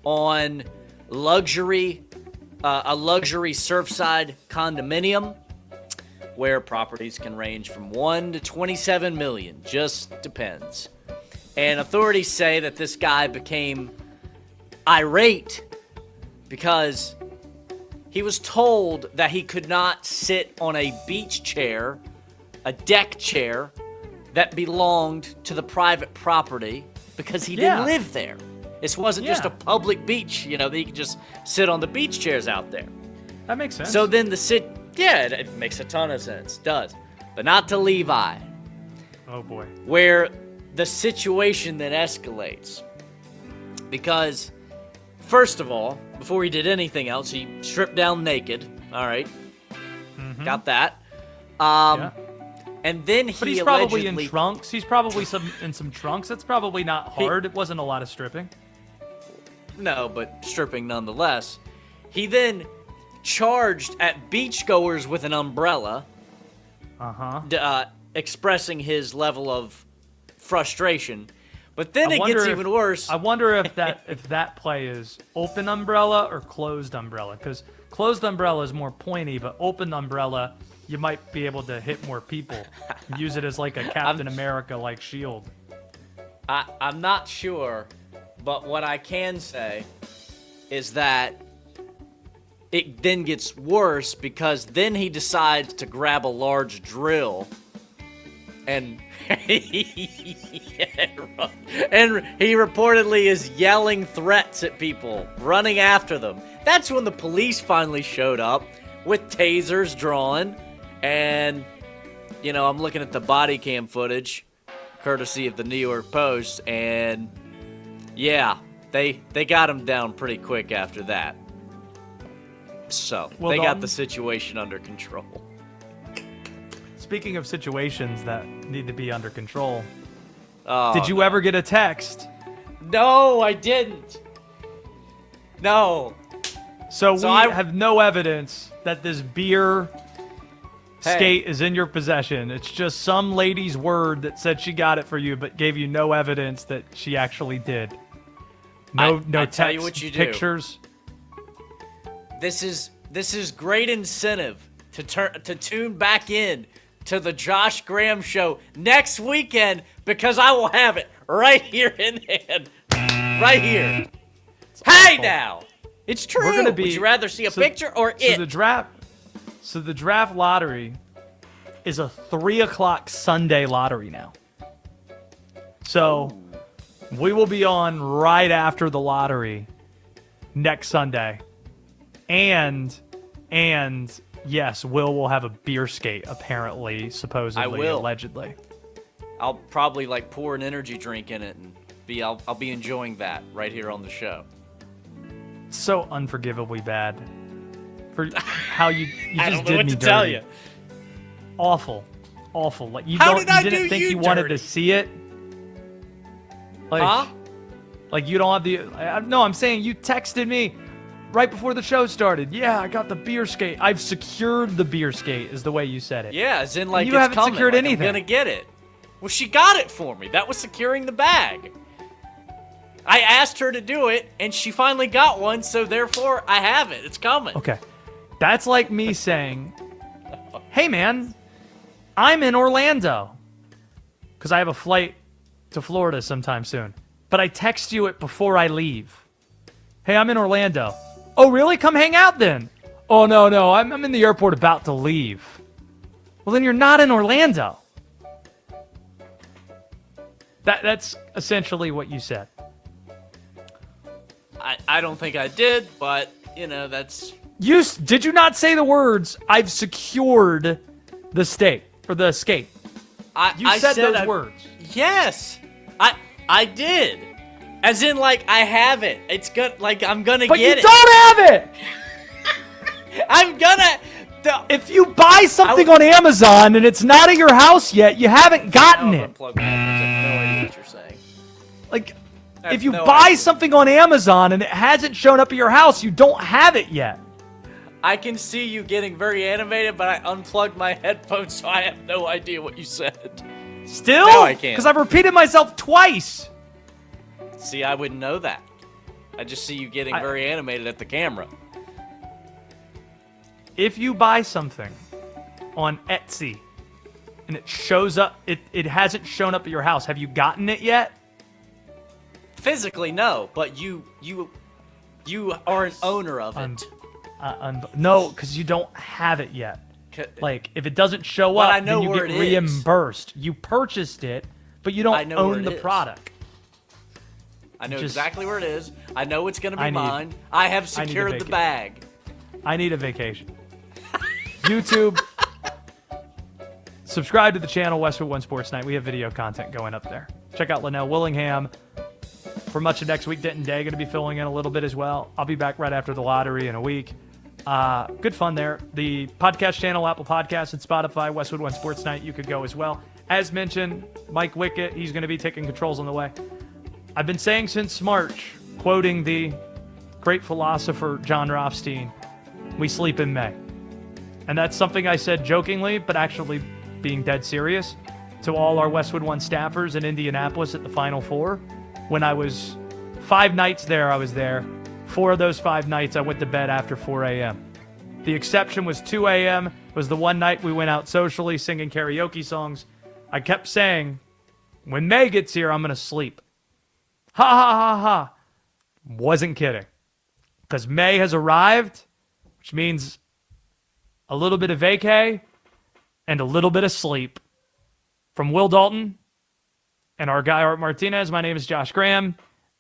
on a luxury surfside condominium where properties can range from 1 to 27 million, just depends. And authorities say that this guy became irate because he was told that he could not sit on a beach chair, a deck chair, that belonged to the private property because he didn't live there. This wasn't just a public beach, that you could just sit on the beach chairs out there. That makes sense. So then the Yeah, it makes a ton of sense. Does. But not to Levi. Oh, boy. Where the situation then escalates. Because, first of all, before he did anything else, he stripped down naked. All right. Got that. And then But he's probably in trunks. He's probably in some trunks. It's probably not hard. It wasn't a lot of stripping. No, but stripping nonetheless. He then charged at beachgoers with an umbrella. Expressing his level of frustration. But then it gets even worse. I wonder if that play is open umbrella or closed umbrella. Because closed umbrella is more pointy, but open umbrella, you might be able to hit more people. Use it as like a Captain America-like shield. I'm not sure, but what I can say is that it then gets worse because then he decides to grab a large drill and he reportedly is yelling threats at people, running after them. That's when the police finally showed up with tasers drawn. And, I'm looking at the body cam footage, courtesy of the New York Post, and yeah, they got him down pretty quick after that. So, they got the situation under control. Speaking of situations that need to be under control, Oh, did you ever get a text? No, I didn't. No. So we have no evidence that this beer skate is in your possession. It's just some lady's word that said she got it for you, but gave you no evidence that she actually did. No text, tell you what you do. Pictures. This is great incentive to tune back in to the Josh Graham Show next weekend because I will have it right here in hand, right here. Hey now, it's true. Would you rather see a picture or it? So the draft lottery is a 3:00 Sunday lottery now. So we will be on right after the lottery next Sunday. And yes, Will have a beer skate, apparently, supposedly, allegedly. I'll probably pour an energy drink in it and I'll be enjoying that right here on the show. So unforgivably bad. For how you I just don't know did what me to dirty. tell you. Awful. Like you How don't did I you didn't do think you you wanted dirty? to see it? Huh? Like you don't have the no, I'm saying you texted me right before the show started. Yeah, I got the beer skate. I've secured the beer skate is the way you said it. Yeah, as in And you it's haven't coming, secured like anything. I'm gonna get it. Well, she got it for me. That was securing the bag. I asked her to do it, and she finally got one, so therefore I have it. It's coming. Okay. That's like me saying, hey, man, I'm in Orlando. Because I have a flight to Florida sometime soon. But I text you it before I leave. Hey, I'm in Orlando. Oh, really? Come hang out then. Oh, no. I'm in the airport about to leave. Well, then you're not in Orlando. That's essentially what you said. I don't think I did, but, that's... Did you not say the words, I've secured the skate? You said those words. Yes. I did. As in, I have it. It's good. I'm gonna But get you it. don't have it! I'm gonna... If you buy something on Amazon and it's not at your house yet, you haven't gotten it. Unplug my headphones. I have no idea what you're saying. If you buy something on Amazon and it hasn't shown up at your house, you don't have it yet. I can see you getting very animated, but I unplugged my headphones, so I have no idea what you said. Still? No, I can't. Because I've repeated myself twice. See, I wouldn't know that. I just see you getting very animated at the camera. If you buy something on Etsy and it shows up, it hasn't shown up at your house, have you gotten it yet? Physically, no, but you are an owner of it. No, because you don't have it yet. If it doesn't show But up, I know then you where get it is. reimbursed. You purchased it, but you don't know where own it the is. product. I know Just- exactly where it is. I know it's going to be I need- mine. I have I need a secured the vaca- bag. I need a vacation. YouTube. Subscribe to the channel, Westwood One Sports Night. We have video content going up there. Check out Linnell Willingham. For much of next week, Denton Day going to be filling in a little bit as well. I'll be back right after the lottery in a week. Good fun there. The podcast channel, Apple Podcasts and Spotify, Westwood One Sports Night, you could go as well. As mentioned, Mike Wickett, he's going to be taking controls on the way. I've been saying since March, quoting the great philosopher John Rothstein, we sleep in May. And that's something I said jokingly, but actually being dead serious to all our Westwood One staffers in Indianapolis at the Final Four. When I was 5 nights there, I was there. 4 of those 5 nights, I went to bed after 4 a.m. The exception was 2 a.m. It was the one night we went out socially singing karaoke songs. I kept saying, when May gets here, I'm going to sleep. Ha ha ha ha. Wasn't kidding. Because May has arrived, which means a little bit of vacay and a little bit of sleep. From Will Dalton and our guy Art Martinez, my name is Josh Graham.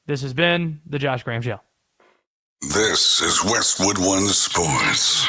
This has been The Josh Graham Show. This is Westwood One Sports.